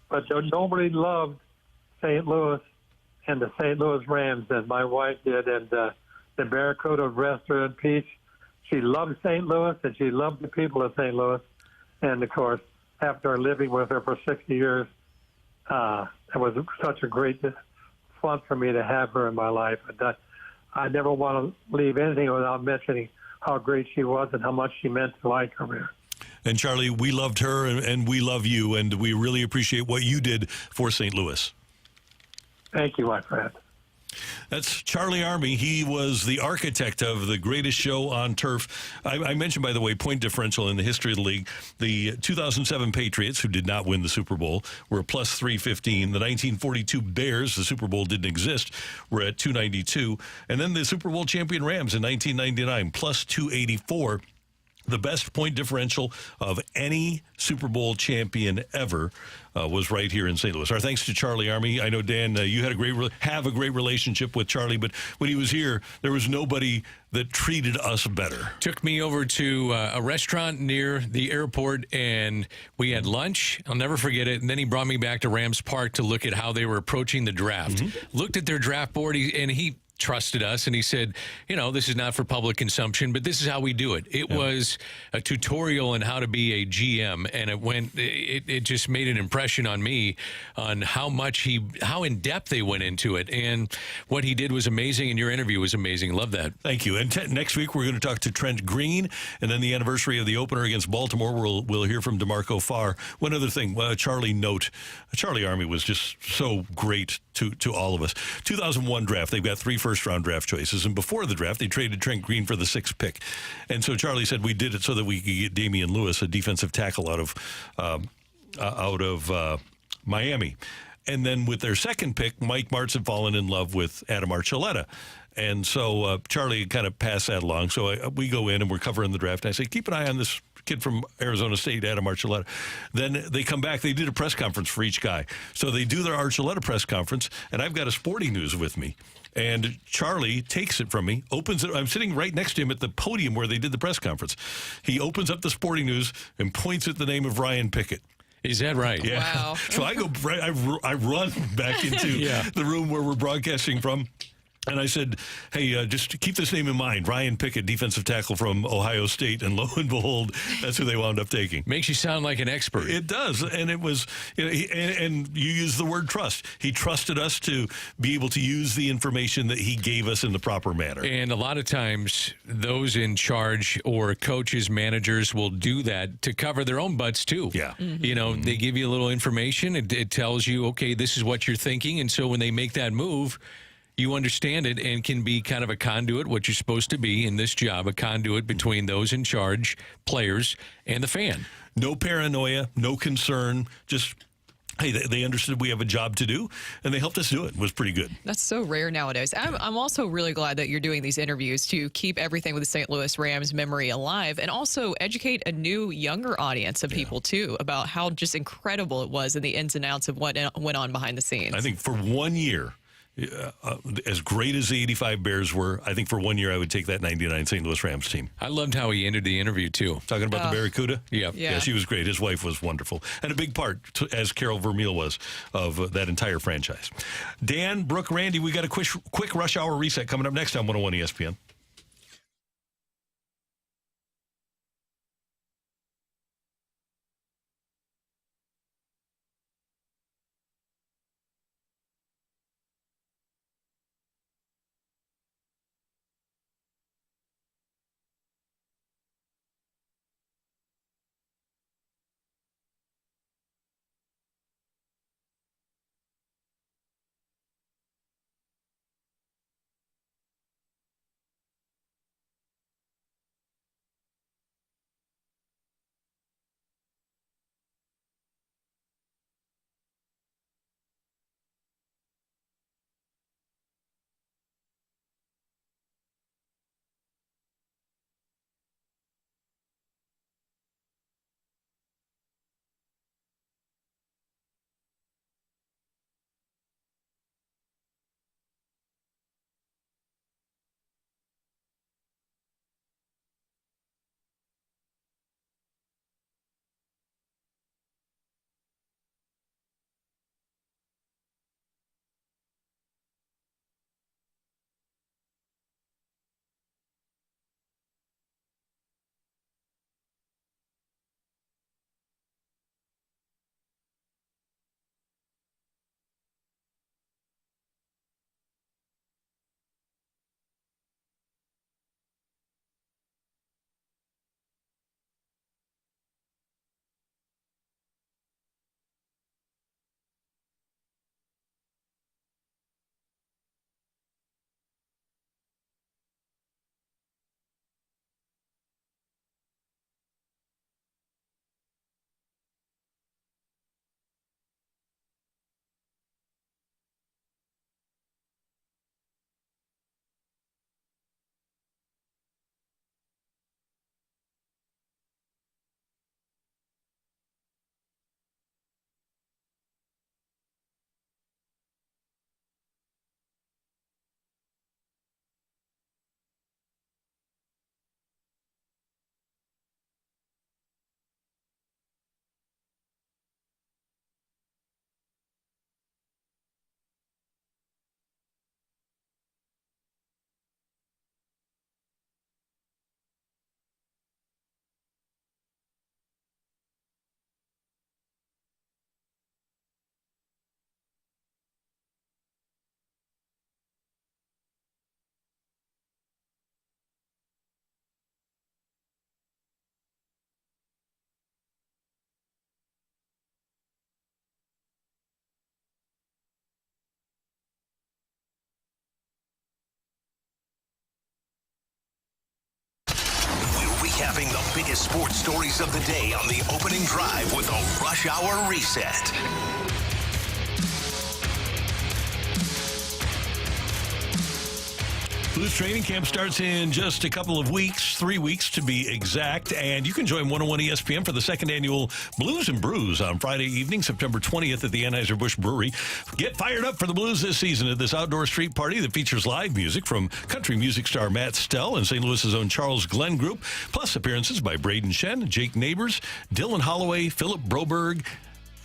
but nobody loved St. Louis and the St. Louis Rams, and my wife did, and the Barracuda rest her in peace. She loved St. Louis, and she loved the people of St. Louis. And, of course, after living with her for 60 years, it was such a great fun for me to have her in my life. And I never want to leave anything without mentioning how great she was and how much she meant to my career. And, Charlie, we loved her, and we love you, and we really appreciate what you did for St. Louis. Thank you, my friend. That's Charley Armey. He was the architect of the greatest show on turf. I mentioned, by the way, point differential in the history of the league. The 2007 Patriots, who did not win the Super Bowl, were plus 315. The 1942 Bears, the Super Bowl didn't exist, were at 292. And then the Super Bowl champion Rams in 1999, plus 284. The best point differential of any Super Bowl champion ever was right here in St. Louis. Our thanks to Charley Armey. I know, Dan, you had have a great relationship with Charlie, but when he was here, there was nobody that treated us better. Took me over to a restaurant near the airport, and we had lunch. I'll never forget it. And then he brought me back to Rams Park to look at how they were approaching the draft. Looked at their draft board, and he trusted us, and he said, this is not for public consumption, but this is how we do it. It was a tutorial on how to be a GM, and it just made an impression on me on how in depth they went into it, and what he did was amazing, and your interview was amazing. Love that. Thank you. And next week we're going to talk to Trent Green, and then the anniversary of the opener against Baltimore, we'll hear from DeMarco Farr. One other thing, Charlie Armey was just so great to all of us. 2001 draft, they've got 3 first-round draft choices, and before the draft, they traded Trent Green for the 6th pick. And so Charlie said we did it so that we could get Damian Lewis, a defensive tackle out of Miami. And then with their 2nd pick, Mike Martz had fallen in love with Adam Archuleta. And so Charlie kind of passed that along. So we go in and we're covering the draft. And I say, keep an eye on this kid from Arizona State, Adam Archuleta. Then they come back. They did a press conference for each guy. So they do their Archuleta press conference, and I've got a Sporting News with me. And Charlie takes it from me, opens it. I'm sitting right next to him at the podium where they did the press conference. He opens up the Sporting News and points at the name of Ryan Pickett. Is that right? Yeah. Wow. So I go, I run back into the room where we're broadcasting from. And I said, hey, just keep this name in mind. Ryan Pickett, defensive tackle from Ohio State. And lo and behold, that's who they wound up taking. Makes you sound like an expert. It does. And it was, and you use the word trust. He trusted us to be able to use the information that he gave us in the proper manner. And a lot of times, those in charge or coaches, managers will do that to cover their own butts, too. Yeah. They give you a little information. It tells you, okay, this is what you're thinking. And so when they make that move, you understand it and can be kind of a conduit, what you're supposed to be in this job, a conduit between those in charge, players, and the fan. No paranoia, no concern, just, hey, they understood we have a job to do, and they helped us do it. It was pretty good. That's so rare nowadays. I'm also really glad that you're doing these interviews to keep everything with the St. Louis Rams memory alive and also educate a new, younger audience of people, too, about how just incredible it was and the ins and outs of what went on behind the scenes. I think for 1 year, as great as the 85 Bears were, I think for 1 year I would take that 99 St. Louis Rams team. I loved how he ended the interview, too. Talking about the Barracuda? Yeah. Yeah, she was great. His wife was wonderful. And a big part, as Carol Vermeil was, of that entire franchise. Dan, Brooke, Randy, we got a quick rush hour reset coming up next on 101 ESPN. Recapping the biggest sports stories of the day on the opening drive with a Rush Hour Reset. Blues training camp starts in just a couple of weeks, 3 weeks to be exact, and you can join 101 ESPN for the second annual Blues and Brews on Friday evening, September 20th at the Anheuser-Busch Brewery. Get fired up for the Blues this season at this outdoor street party that features live music from country music star Matt Stell and St. Louis's own Charles Glenn Group, plus appearances by Braden Shen, Jake Neighbors, Dylan Holloway, Philip Broberg,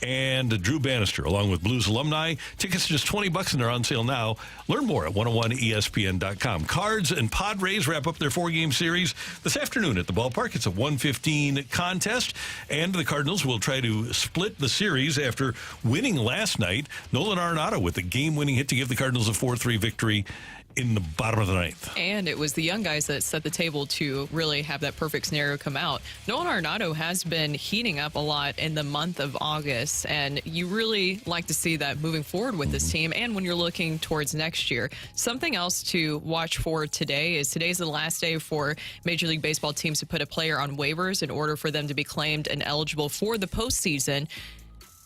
and Drew Bannister, along with Blues alumni. Tickets are just $20 and they're on sale now. Learn more at 101ESPN.com. Cards and Padres wrap up their 4-game series this afternoon at the ballpark. It's a 1:15 contest, and the Cardinals will try to split the series after winning last night. Nolan Arenado with the game-winning hit to give the Cardinals a 4-3 victory in the bottom of the ninth. And it was the young guys that set the table to really have that perfect scenario come out. Nolan Arenado has been heating up a lot in the month of August, and you really like to see that moving forward with this team and when you're looking towards next year. Something else to watch for today is today's the last day for Major League Baseball teams to put a player on waivers in order for them to be claimed and eligible for the postseason.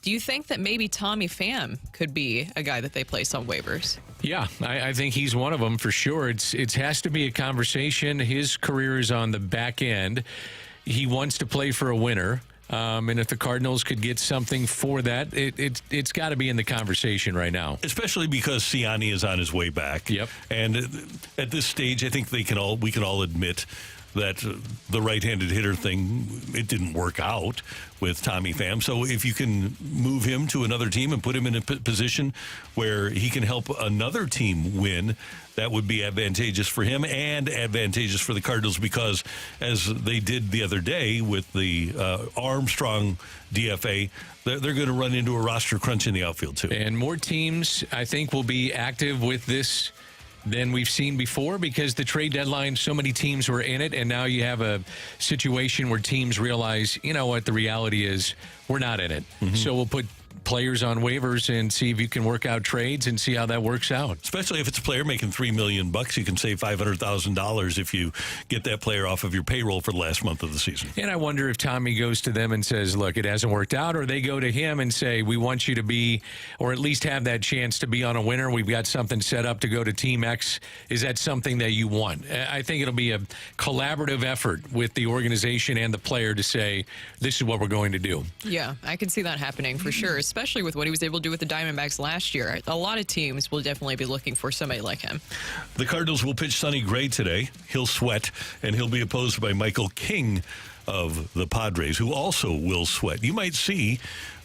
Do you think that maybe Tommy Pham could be a guy that they place on waivers? Yeah, I think he's one of them for sure. It has to be a conversation. His career is on the back end. He wants to play for a winner. And if the Cardinals could get something for that, it's got to be in the conversation right now. Especially because Siani is on his way back. Yep. And at this stage, I think we can all admit that the right-handed hitter thing, it didn't work out with Tommy Pham. So if you can move him to another team and put him in a position where he can help another team win, that would be advantageous for him and advantageous for the Cardinals, because as they did the other day with the Armstrong DFA, they're going to run into a roster crunch in the outfield too. And more teams, I think, will be active with this than we've seen before, because the trade deadline, so many teams were in it, and now you have a situation where teams realize, you know what, the reality is we're not in it. Mm-hmm. So we'll put players on waivers and see if you can work out trades and see how that works out. Especially if it's a player making $3 million, you can save $500,000 if you get that player off of your payroll for the last month of the season. And I wonder if Tommy goes to them and says, look, it hasn't worked out, or they go to him and say, we want you to be, or at least have that chance to be on a winner. We've got something set up to go to Team X. Is that something that you want? I think it'll be a collaborative effort with the organization and the player to say, this is what we're going to do. Yeah, I can see that happening for sure, especially with what he was able to do with the Diamondbacks last year. A lot of teams will definitely be looking for somebody like him. The Cardinals will pitch Sonny Gray today. He'll sweat, and he'll be opposed by Michael King of the Padres, who also will sweat. You might see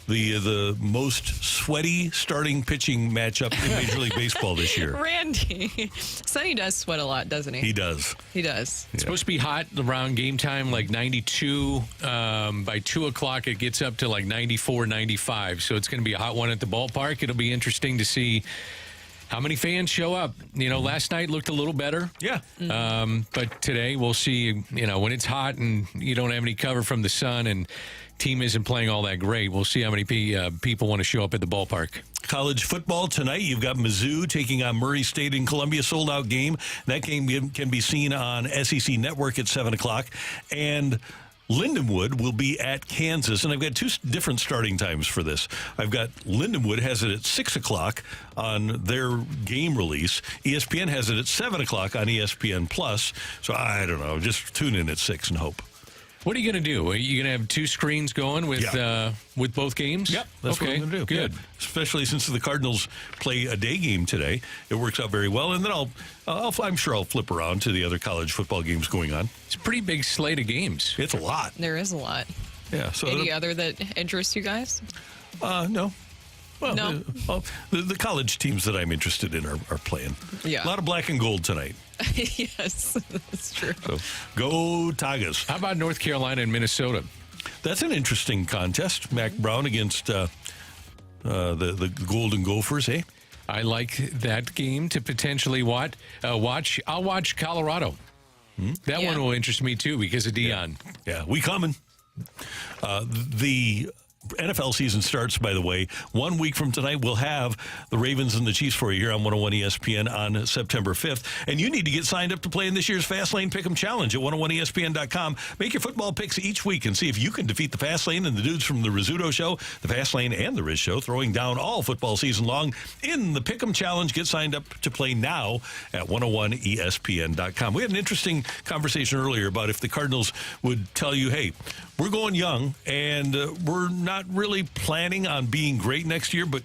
the most sweaty starting pitching matchup in Major League Baseball this year. Randy. Sonny does sweat a lot, doesn't he? He does. He does. It's supposed to be hot around game time, like 92. By 2 o'clock, it gets up to like 94, 95. So it's going to be a hot one at the ballpark. It'll be interesting to see how many fans show up. You know, last night looked a little better. Yeah. But today we'll see, you know, when it's hot and you don't have any cover from the sun and team isn't playing all that great, we'll see how many people want to show up at the ballpark. College football tonight, you've got Mizzou taking on Murray State in Columbia, sold-out game. That game can be seen on SEC Network at 7 o'clock. And Lindenwood will be at Kansas, and I've got two different starting times for this. I've got Lindenwood has it at 6 o'clock on their game release. ESPN has it at 7 o'clock on ESPN+. So I don't know, just tune in at 6 and hope. What are you going to do? Are you going to have two screens going with both games? Yep, that's what I'm going to do. Good. Yeah. Especially since the Cardinals play a day game today. It works out very well. And then I'm sure I'll flip around to the other college football games going on. It's a pretty big slate of games. It's a lot. There is a lot. Yeah. So any other that interests you guys? No. Well, no. The college teams that I'm interested in are playing. Yeah. A lot of black and gold tonight. Yes, that's true. So, go Tigers. How about North Carolina and Minnesota? That's an interesting contest. Mac Brown against the Golden Gophers, eh? I like that game to potentially watch. I'll watch Colorado. That one will interest me, too, because of Deion. Yeah, we coming. The NFL season starts, by the way. 1 week from tonight, we'll have the Ravens and the Chiefs for you here on 101 ESPN on September 5th. And you need to get signed up to play in this year's Fastlane Pick'em Challenge at 101ESPN.com. Make your football picks each week and see if you can defeat the Fastlane and the dudes from the Rizzuto Show, the Fastlane and the Riz Show, throwing down all football season long in the Pick'em Challenge. Get signed up to play now at 101ESPN.com. We had an interesting conversation earlier about if the Cardinals would tell you, hey, we're going young and we're not really planning on being great next year, but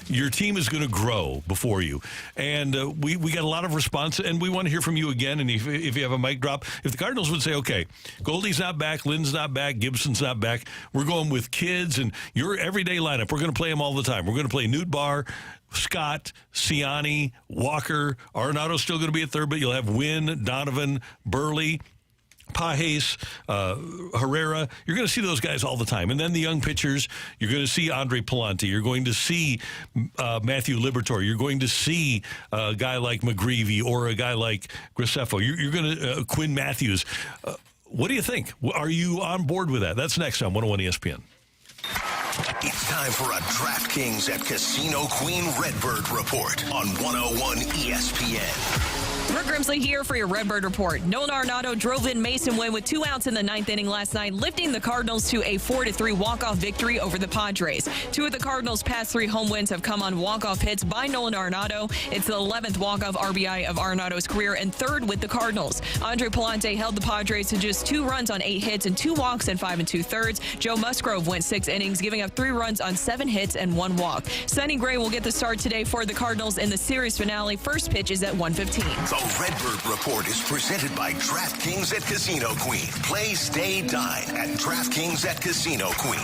your team is going to grow before you. And we got a lot of response, and we want to hear from you again. And if you have a mic drop, if the Cardinals would say, okay, Goldie's not back, Lynn's not back, Gibson's not back, we're going with kids and your everyday lineup. We're going to play them all the time. We're going to play Newt Barr, Scott, Siani, Walker. Arenado's still going to be at third, but you'll have Wynn, Donovan, Burley, Pajes, Herrera. You're going to see those guys all the time. And then the young pitchers, you're going to see Andre Pallante. You're going to see Matthew Liberatore. You're going to see a guy like McGreevy or a guy like Graceffo. You're going to Quinn Matthews. What do you think? Are you on board with that? That's next on 101 ESPN. It's time for a DraftKings at Casino Queen Redbird report on 101 ESPN. We're Grimsley here for your Redbird Report. Nolan Arenado drove in Mason Wynn with 2 outs in the 9th inning last night, lifting the Cardinals to a 4-3 walk-off victory over the Padres. 2 of the Cardinals' past 3 home wins have come on walk-off hits by Nolan Arenado. It's the 11th walk-off RBI of Arenado's career and 3rd with the Cardinals. Andre Pallante held the Padres to just 2 runs on 8 hits and 2 walks in 5 2/3. Joe Musgrove went 6 innings, giving up 3 runs on 7 hits and 1 walk. Sonny Gray will get the start today for the Cardinals in the series finale. First pitch is at 1:15. The Redbird Report is presented by DraftKings at Casino Queen. Play, stay, dine at DraftKings at Casino Queen.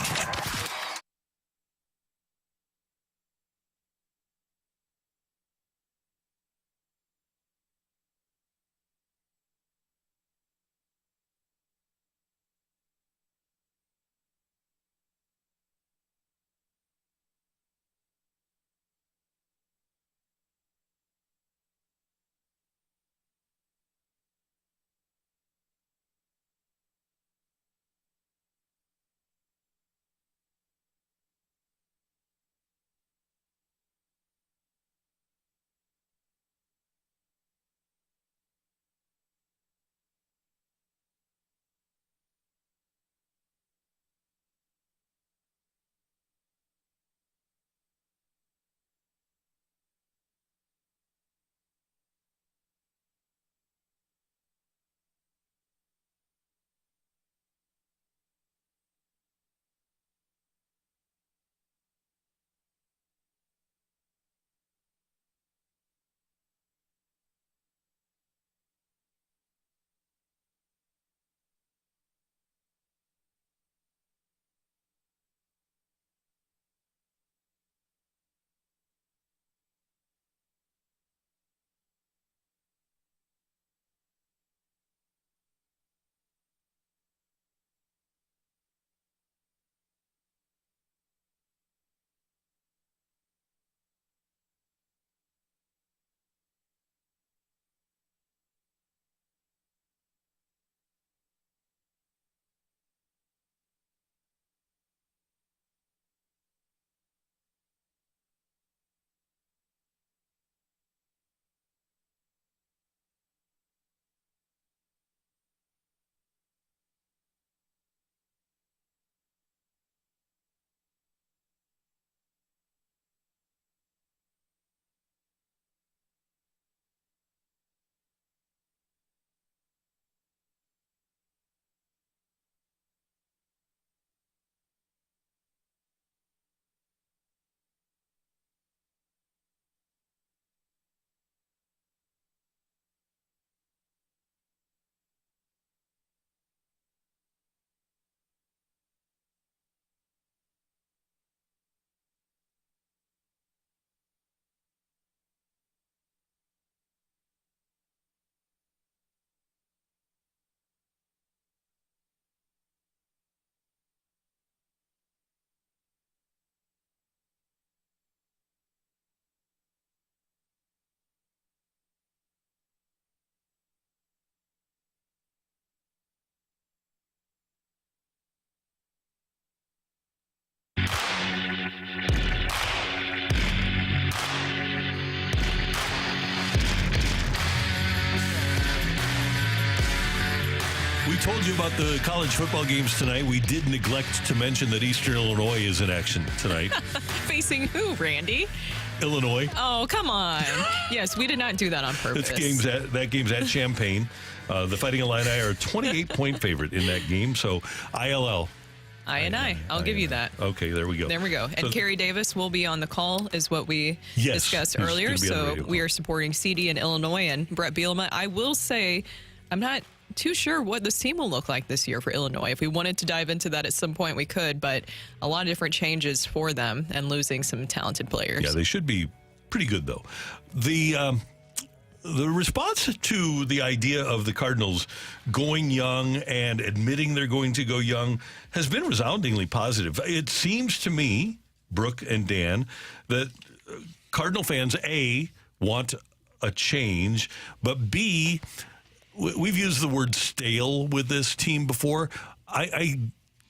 We told you about the college football games tonight. We did neglect to mention that Eastern Illinois is in action tonight. Facing who, Randy? Illinois. Oh, come on. Yes, we did not do that on purpose. That game's at Champaign. The Fighting Illini are a 28-point favorite in that game. So ILL. I'll give you that. Okay, there we go. There we go. And Kerry Davis will be on the call, is what we discussed earlier. So we are supporting CD in Illinois and Brett Bielema. I will say, I'm not too sure what this team will look like this year for Illinois. If we wanted to dive into that at some point, we could, but a lot of different changes for them and losing some talented players. Yeah, they should be pretty good, though. The response to the idea of the Cardinals going young and admitting they're going to go young has been resoundingly positive. It seems to me, Brooke and Dan, that Cardinal fans, A, want a change, but B, we've used the word stale with this team before. I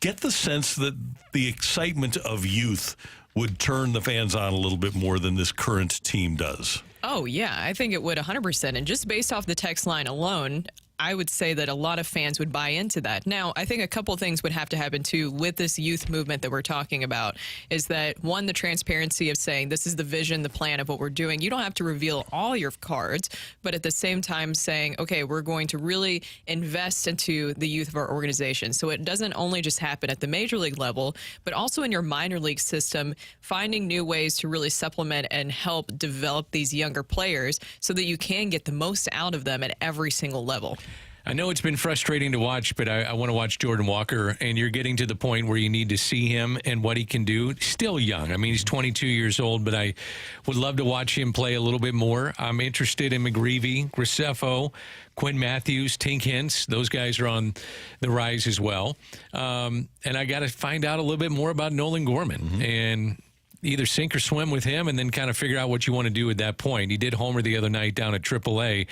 get the sense that the excitement of youth would turn the fans on a little bit more than this current team does. Oh, yeah, I think it would 100%. And just based off the text line alone, I would say that a lot of fans would buy into that. Now, I think a couple of things would have to happen, too, with this youth movement that we're talking about, is that, one, the transparency of saying this is the vision, the plan of what we're doing. You don't have to reveal all your cards, but at the same time saying, okay, we're going to really invest into the youth of our organization. So it doesn't only just happen at the major league level, but also in your minor league system, finding new ways to really supplement and help develop these younger players so that you can get the most out of them at every single level. I know it's been frustrating to watch, but I want to watch Jordan Walker, and you're getting to the point where you need to see him and what he can do. Still young. I mean, he's 22 years old, but I would love to watch him play a little bit more. I'm interested in McGreevy, Graceffo, Quinn Matthews, Tink Hintz. Those guys are on the rise as well. And I got to find out a little bit more about Nolan Gorman and either sink or swim with him and then kind of figure out what you want to do at that point. He did homer the other night down at AAA.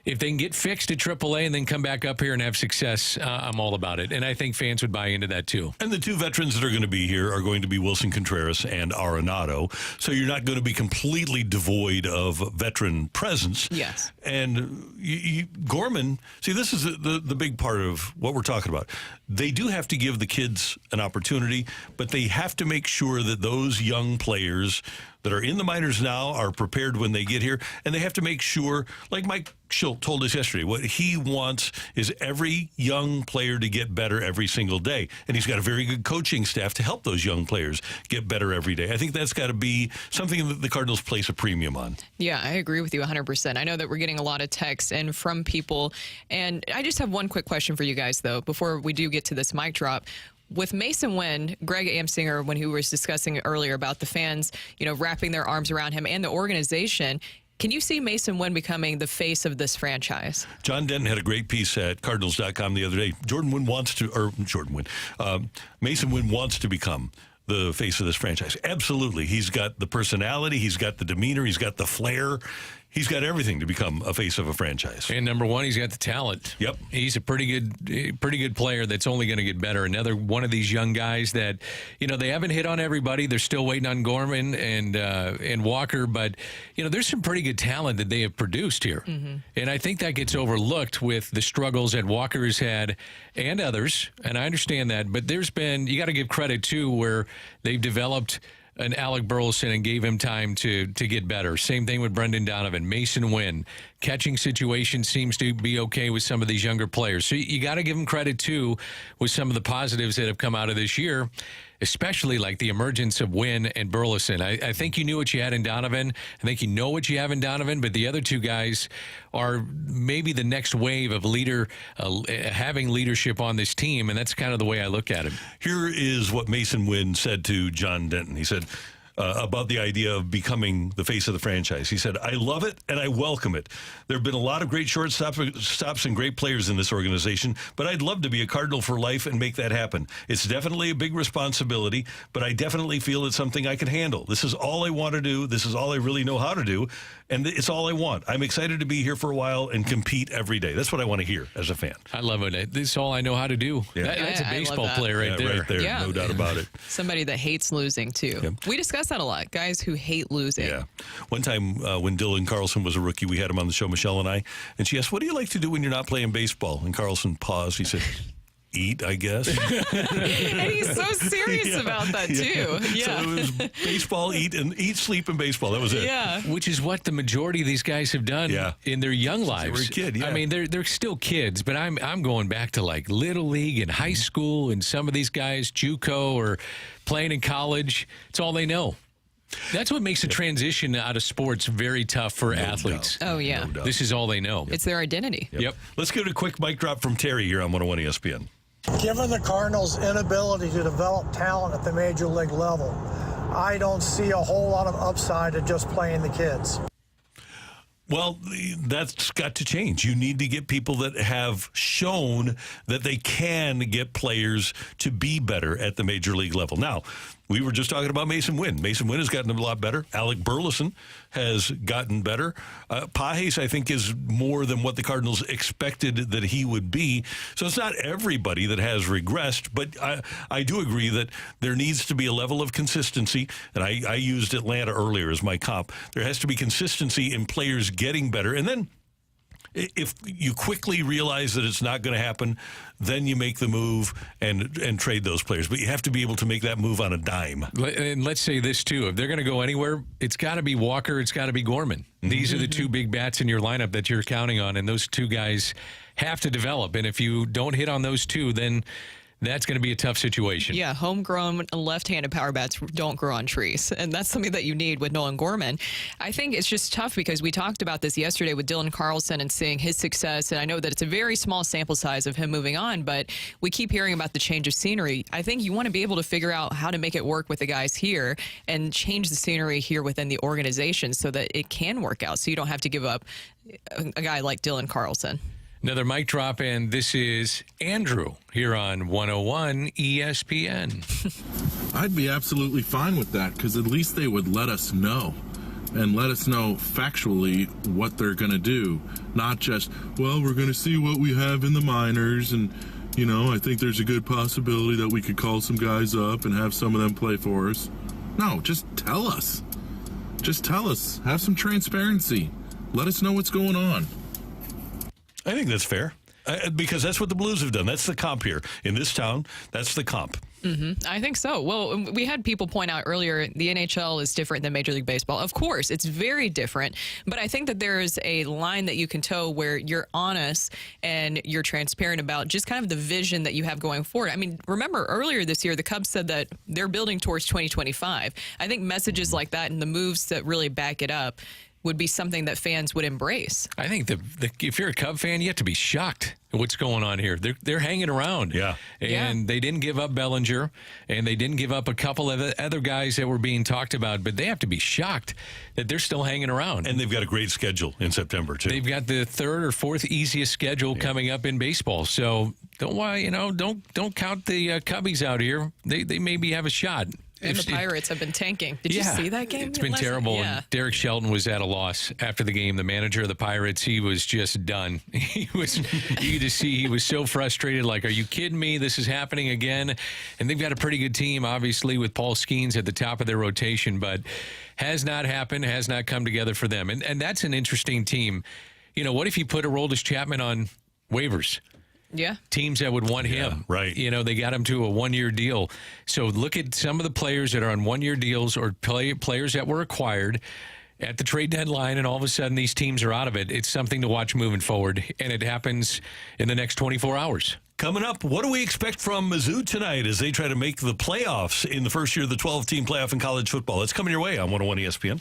If they can get fixed at AAA and then come back up here and have success, I'm all about it. And I think fans would buy into that, too. And the two veterans that are going to be here are going to be Wilson Contreras and Arenado. So you're not going to be completely devoid of veteran presence. Yes. And Gorman, see, this is the big part of what we're talking about. They do have to give the kids an opportunity, but they have to make sure that those young players that are in the minors now are prepared when they get here. And they have to make sure, like Mike Schilt told us yesterday, what he wants is every young player to get better every single day. And he's got a very good coaching staff to help those young players get better every day. I think that's got to be something that the Cardinals place a premium on. Yeah, I agree with you 100%. I know that we're getting a lot of texts and from people. And I just have one quick question for you guys, though, before we do get to this mic drop. With Mason Wynn, Greg Amsinger, when he was discussing earlier about the fans, wrapping their arms around him and the organization, can you see Mason Wynn becoming the face of this franchise? John Denton had a great piece at Cardinals.com the other day. Mason Wynn wants to become the face of this franchise. Absolutely. He's got the personality. He's got the demeanor. He's got the flair. He's got everything to become a face of a franchise. And number one, he's got the talent. Yep. He's a pretty good player that's only going to get better. Another one of these young guys that, they haven't hit on everybody. They're still waiting on Gorman and Walker, but, there's some pretty good talent that they have produced here. Mm-hmm. And I think that gets overlooked with the struggles that Walker has had and others, and I understand that, but you got to give credit, too, where they've developed an Alec Burleson and gave him time to get better. Same thing with Brendan Donovan. Mason Wynn. Catching situation seems to be okay with some of these younger players. So you got to give him credit, too, with some of the positives that have come out of this year, especially like the emergence of Wynn and Burleson. I think you knew what you had in Donovan. I think you know what you have in Donovan, but the other two guys are maybe the next wave of having leadership on this team, and that's kind of the way I look at it. Here is what Mason Wynn said to John Denton. He said, about the idea of becoming the face of the franchise. He said, I love it and I welcome it. There have been a lot of great shortstops and great players in this organization, but I'd love to be a Cardinal for life and make that happen. It's definitely a big responsibility, but I definitely feel it's something I can handle. This is all I want to do. This is all I really know how to do, and it's all I want. I'm excited to be here for a while and compete every day. That's what I want to hear as a fan. I love it. This is all I know how to do. Yeah. That's a baseball player right there. Right there, yeah. No doubt about it. Somebody that hates losing, too. Yep. We discuss that a lot. Guys who hate losing. Yeah. One time when Dylan Carlson was a rookie, we had him on the show, Michelle and I, and she asked, what do you like to do when you're not playing baseball? And Carlson paused. He said, eat, I guess. And he's so serious about that, too. Yeah. So it was baseball, eat, sleep, and baseball. That was it. Yeah. Which is what the majority of these guys have done in their young lives. Since they were a kid, yeah. I mean, they're still kids, but I'm going back to like Little League and high school, and some of these guys, JUCO or playing in college, it's all they know. That's what makes the transition out of sports very tough for athletes. Doubt. Oh, yeah. No This is all they know. It's their identity. Yep. Let's get a quick mic drop from Terry here on 101 ESPN. Given the Cardinals' inability to develop talent at the major league level, I don't see a whole lot of upside to just playing the kids. Well, that's got to change. You need to get people that have shown that they can get players to be better at the major league level. Now, We were just talking about Mason Wynn. Mason Wynn has gotten a lot better. Alec Burleson has gotten better. Pages, I think, is more than what the Cardinals expected that he would be. So it's not everybody that has regressed, but I do agree that there needs to be a level of consistency, and I used Atlanta earlier as my comp. There has to be consistency in players getting better, and then if you quickly realize that it's not going to happen, then you make the move and trade those players. But you have to be able to make that move on a dime. And let's say this, too. If they're going to go anywhere, it's got to be Walker, it's got to be Gorman. These are the two big bats in your lineup that you're counting on, and those two guys have to develop. And if you don't hit on those two, then that's going to be a tough situation. Yeah, homegrown left-handed power bats don't grow on trees, and that's something that you need with Nolan Gorman. I think it's just tough because we talked about this yesterday with Dylan Carlson and seeing his success, and I know that it's a very small sample size of him moving on, but we keep hearing about the change of scenery. I think you want to be able to figure out how to make it work with the guys here and change the scenery here within the organization so that it can work out, so you don't have to give up a guy like Dylan Carlson. Another mic drop, and this is Andrew here on 101 ESPN. I'd be absolutely fine with that because at least they would let us know and let us know factually what they're going to do. Not just, well, we're going to see what we have in the minors and, you know, I think there's a good possibility that we could call some guys up and have some of them play for us. No, just tell us. Just tell us. Have some transparency. Let us know what's going on. I think that's fair because that's what the Blues have done. That's the comp here. In this town, that's the comp. I think so. Well, we had people point out earlier the NHL is different than Major League Baseball. Of course, it's very different. But I think that there is a line that you can toe where you're honest and you're transparent about just kind of the vision that you have going forward. I mean, remember earlier this year, the Cubs said that they're building towards 2025. I think messages like that and the moves that really back it up would be something that fans would embrace. I think if you're a Cub fan, you have to be shocked at what's going on here. They're hanging around. Yeah. And they didn't give up Bellinger, and they didn't give up a couple of other guys that were being talked about, but they have to be shocked that they're still hanging around. And they've got a great schedule in September, too. They've got the third or fourth easiest schedule coming up in baseball. So don't count the Cubbies out here. They maybe have a shot. And the Pirates have been tanking. Did you see that game? It's been terrible. Yeah. Derek Shelton was at a loss after the game. The manager of the Pirates, he was just done. You could just see he was so frustrated. Like, are you kidding me? This is happening again. And they've got a pretty good team, obviously, with Paul Skeens at the top of their rotation, but has not happened, has not come together for them. And that's an interesting team. You know, what if you put Aroldis Chapman on waivers? Yeah. Teams that would want him. Right. You know, they got him to a one-year deal. So look at some of the players that are on one-year deals or players that were acquired at the trade deadline, and all of a sudden these teams are out of it. It's something to watch moving forward, and it happens in the next 24 hours. Coming up, what do we expect from Mizzou tonight as they try to make the playoffs in the first year of the 12-team playoff in college football? It's coming your way on 101 ESPN.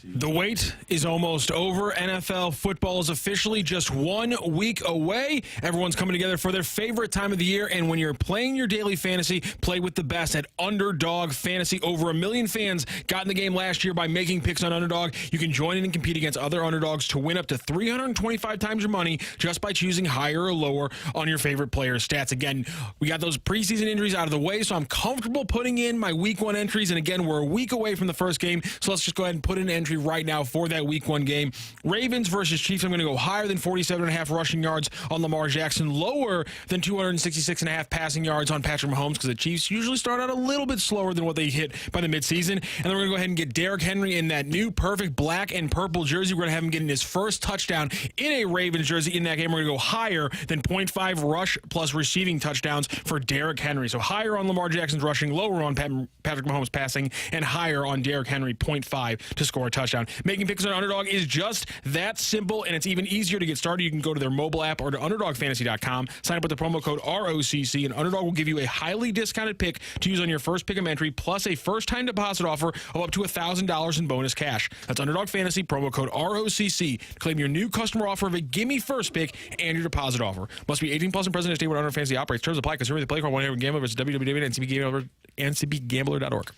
The wait is almost over. NFL football is officially just 1 week away. Everyone's coming together for their favorite time of the year. And when you're playing your daily fantasy, play with the best at Underdog Fantasy. Over 1 million fans got in the game last year by making picks on Underdog. You can join in and compete against other underdogs to win up to 325 times your money just by choosing higher or lower on your favorite players' stats. Again, we got those preseason injuries out of the way, so I'm comfortable putting in my week 1 entries. And again, we're a week away from the first game, so let's just go ahead and put in an entry right now for that week 1 game. Ravens versus Chiefs. I'm going to go higher than 47.5 rushing yards on Lamar Jackson, lower than 266.5 passing yards on Patrick Mahomes, because the Chiefs usually start out a little bit slower than what they hit by the midseason. And then we're going to go ahead and get Derrick Henry in that new perfect black and purple jersey. We're going to have him getting his first touchdown in a Ravens jersey in that game. We're going to go higher than 0.5 rush plus receiving touchdowns for Derrick Henry. So higher on Lamar Jackson's rushing, lower on Patrick Mahomes passing, and higher on Derrick Henry, 0.5 to score a touchdown. Making picks on Underdog is just that simple, and it's even easier to get started. You can go to their mobile app or to UnderdogFantasy.com, sign up with the promo code ROCC, and Underdog will give you a highly discounted pick to use on your first pick 'em entry, plus a first-time deposit offer of up to $1,000 in bonus cash. That's Underdog Fantasy, promo code ROCC. Claim your new customer offer of a gimme first pick and your deposit offer. Must be 18 plus and present at state where Underdog Fantasy operates. Terms apply. Consumer the play card 1-800-GAMBLER versus www.ncbgambler.org.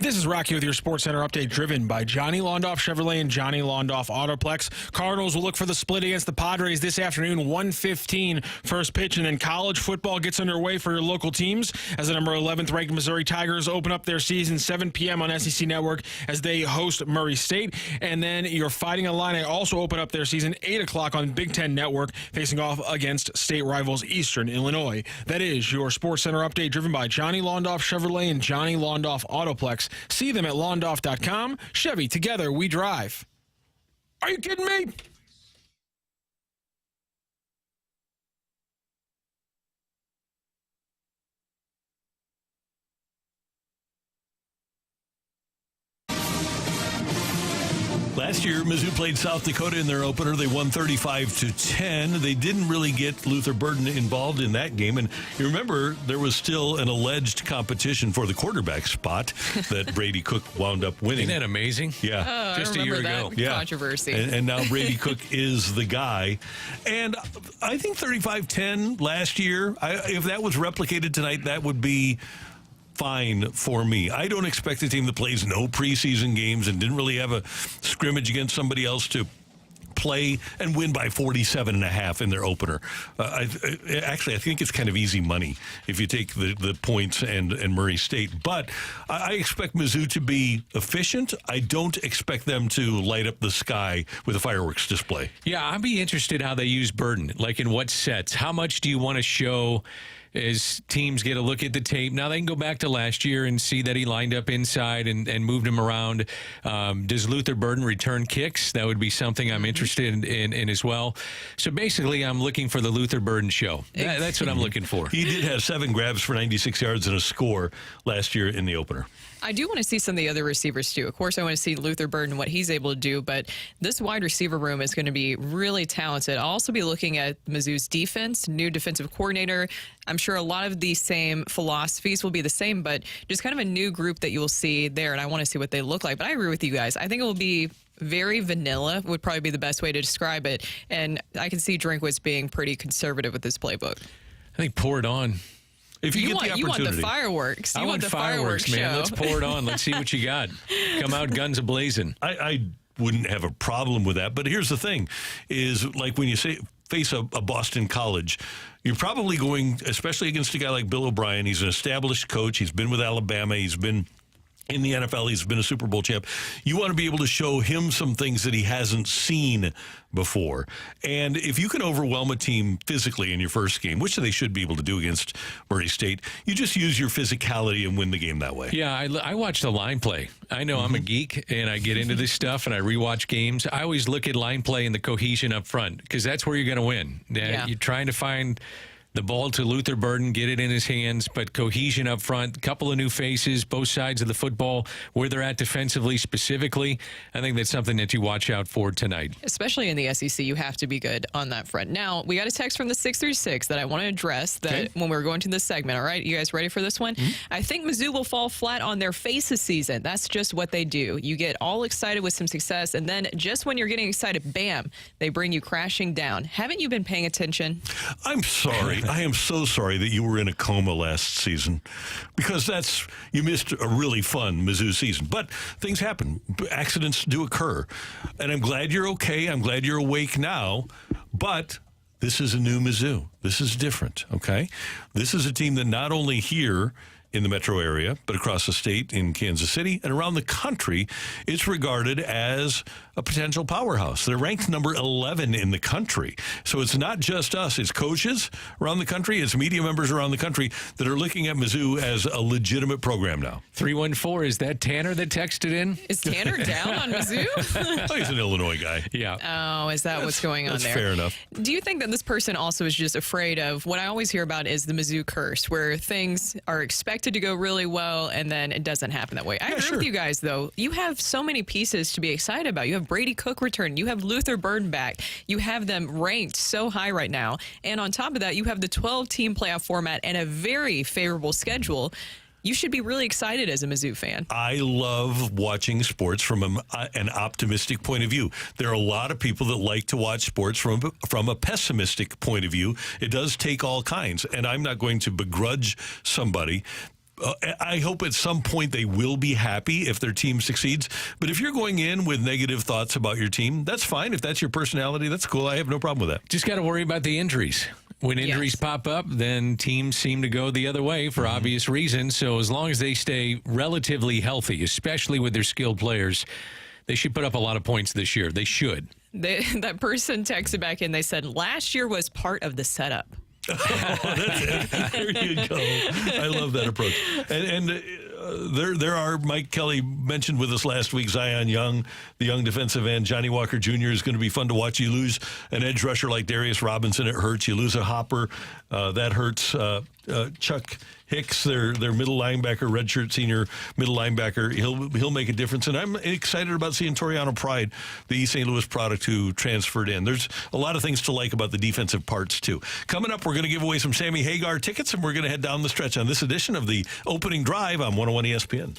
This is Rocky with your Sports Center update, driven by Johnny Londoff Chevrolet and Johnny Londoff Autoplex. Cardinals will look for the split against the Padres this afternoon, 1:15 first pitch, and then college football gets underway for your local teams as the number 11th ranked Missouri Tigers open up their season 7 p.m. on SEC Network as they host Murray State. And then your Fighting Illini also open up their season 8 o'clock on Big Ten Network, facing off against state rivals Eastern Illinois. That is your Sports Center update, driven by Johnny Londoff Chevrolet and Johnny Londoff Autoplex. See them at londoff.com. Chevy, together we drive. Are you kidding me? Last year, Mizzou played South Dakota in their opener. They won 35-10. They didn't really get Luther Burden involved in that game. And you remember, there was still an alleged competition for the quarterback spot that Brady Cook wound up winning. Isn't that amazing? Yeah. Just a year ago. Yeah. Controversy. And now Brady Cook is the guy. And I think 35-10 last year, if that was replicated tonight, that would be fine for me. I don't expect a team that plays no preseason games and didn't really have a scrimmage against somebody else to play and win by 47.5 in their opener. I think it's kind of easy money if you take the points and Murray State. But I expect Mizzou to be efficient. I don't expect them to light up the sky with a fireworks display. Yeah, I'd be interested how they use Burden, like in what sets. How much do you want to show as teams get a look at the tape? Now they can go back to last year and see that he lined up inside and moved him around. Does Luther Burden return kicks? That would be something I'm interested in as well. So basically, I'm looking for the Luther Burden show. That's what I'm looking for. He did have 7 grabs for 96 yards and a score last year in the opener. I do want to see some of the other receivers, too. Of course, I want to see Luther Burden, what he's able to do, but this wide receiver room is going to be really talented. I'll also be looking at Mizzou's defense, new defensive coordinator. I'm sure a lot of the same philosophies will be the same, but just kind of a new group that you will see there, and I want to see what they look like. But I agree with you guys. I think it will be very vanilla, would probably be the best way to describe it, and I can see Drinkwitz being pretty conservative with this playbook. I think pour it on. If you get the opportunity. You want the fireworks. I want the fireworks, man. show. Let's pour it on. Let's see what you got. Come out guns a-blazing. I wouldn't have a problem with that. But here's the thing, is like when you face a Boston College, you're probably going, especially against a guy like Bill O'Brien. He's an established coach. He's been with Alabama. He's been in the NFL. He's been a Super Bowl champ. You want to be able to show him some things that he hasn't seen before. And if you can overwhelm a team physically in your first game, which they should be able to do against Murray State, you just use your physicality and win the game that way. Yeah, I watch the line play. I know I'm a geek, and I get into this stuff, and I rewatch games. I always look at line play and the cohesion up front, because that's where you're going to win. Yeah. You're trying to find the ball to Luther Burden, get it in his hands, but cohesion up front, couple of new faces, both sides of the football, where they're at defensively specifically. I think that's something that you watch out for tonight. Especially in the SEC, you have to be good on that front. Now, we got a text from the 636 that I want to address that when we're going to this segment. All right, you guys ready for this one? I think Mizzou will fall flat on their face this season. That's just what they do. You get all excited with some success, and then just when you're getting excited, bam, they bring you crashing down. Haven't you been paying attention? I'm sorry. I am so sorry that you were in a coma last season, because you missed a really fun Mizzou season. But things happen. Accidents do occur. And I'm glad you're okay. I'm glad you're awake now. But this is a new Mizzou. This is different, okay? This is a team that not only here in the metro area, but across the state in Kansas City and around the country, it's regarded as a potential powerhouse. They're ranked number 11 in the country. So it's not just us. It's coaches around the country. It's media members around the country that are looking at Mizzou as a legitimate program now. 314, is that Tanner that texted in? Is Tanner down on Mizzou? Oh, he's an Illinois guy. Yeah. Oh, is that what's going on that's there? Fair enough. Do you think that this person also is just afraid of what I always hear about is the Mizzou curse, where things are expected to go really well and then it doesn't happen that way? I agree with you guys, though. You have so many pieces to be excited about. You have Brady Cook return. You have Luther Burden back. You have them ranked so high right now. And on top of that, you have the 12-team playoff format and a very favorable schedule. You should be really excited as a Mizzou fan. I love watching sports from an optimistic point of view. There are a lot of people that like to watch sports from a pessimistic point of view. It does take all kinds, and I'm not going to begrudge somebody. I hope at some point they will be happy if their team succeeds. But if you're going in with negative thoughts about your team, that's fine. If that's your personality, that's cool. I have no problem with that. Just got to worry about the injuries. When injuries pop up, then teams seem to go the other way for obvious reasons. So as long as they stay relatively healthy, especially with their skilled players, they should put up a lot of points this year. They should. That person texted back in. They said, last year was part of the setup. Oh, that's it. There you go. I love that approach. And there are, Mike Kelly mentioned with us last week, Zion Young, the young defensive end. Johnny Walker Jr. is going to be fun to watch. You lose an edge rusher like Darius Robinson, it hurts. You lose a hopper, that hurts. Chuck Hicks, their middle linebacker, redshirt senior middle linebacker, he'll make a difference. And I'm excited about seeing Toriano Pride, the East St. Louis product who transferred in. There's a lot of things to like about the defensive parts, too. Coming up, we're going to give away some Sammy Hagar tickets, and we're going to head down the stretch on this edition of the Opening Drive on 101 ESPN.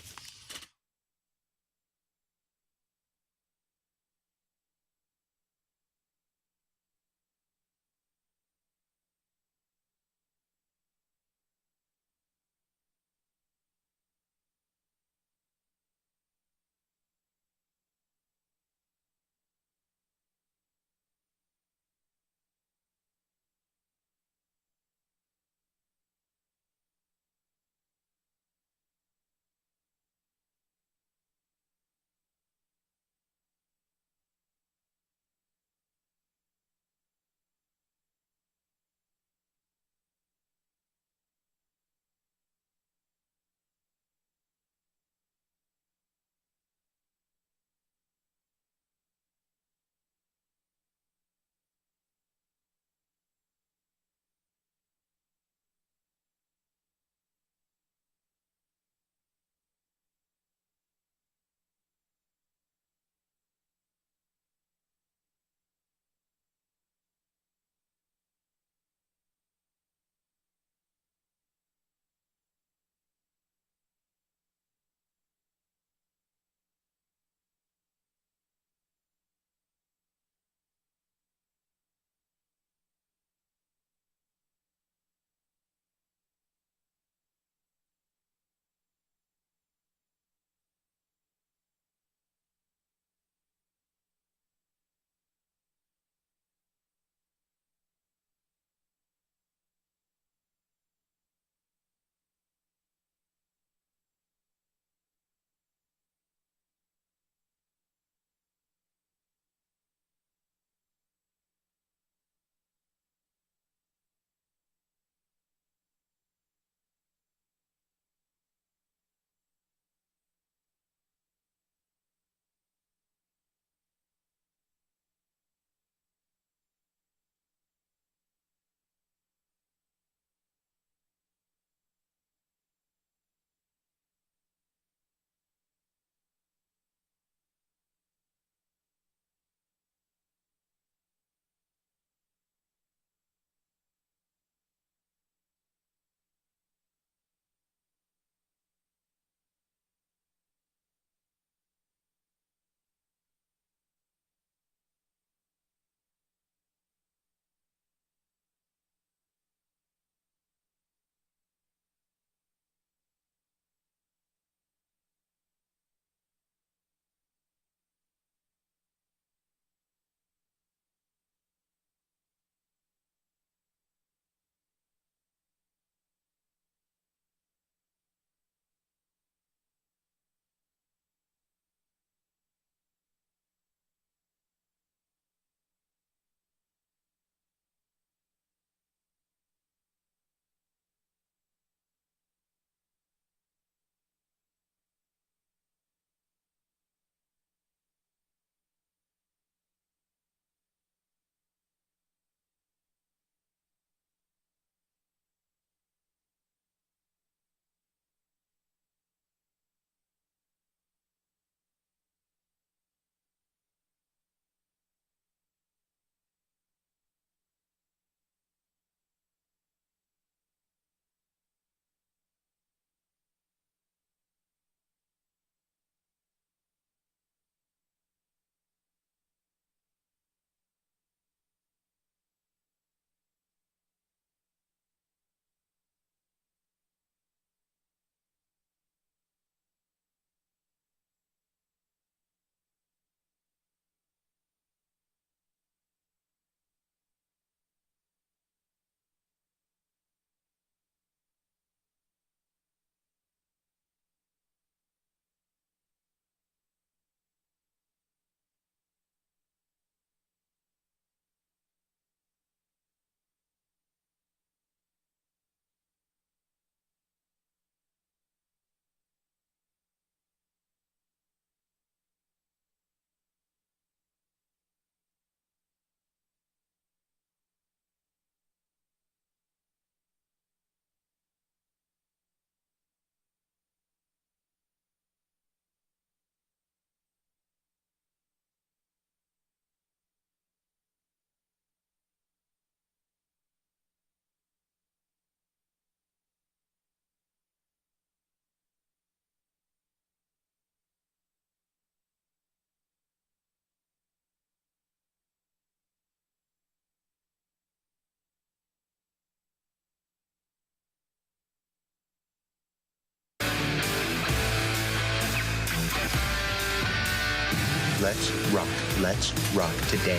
Let's rock. Let's rock today.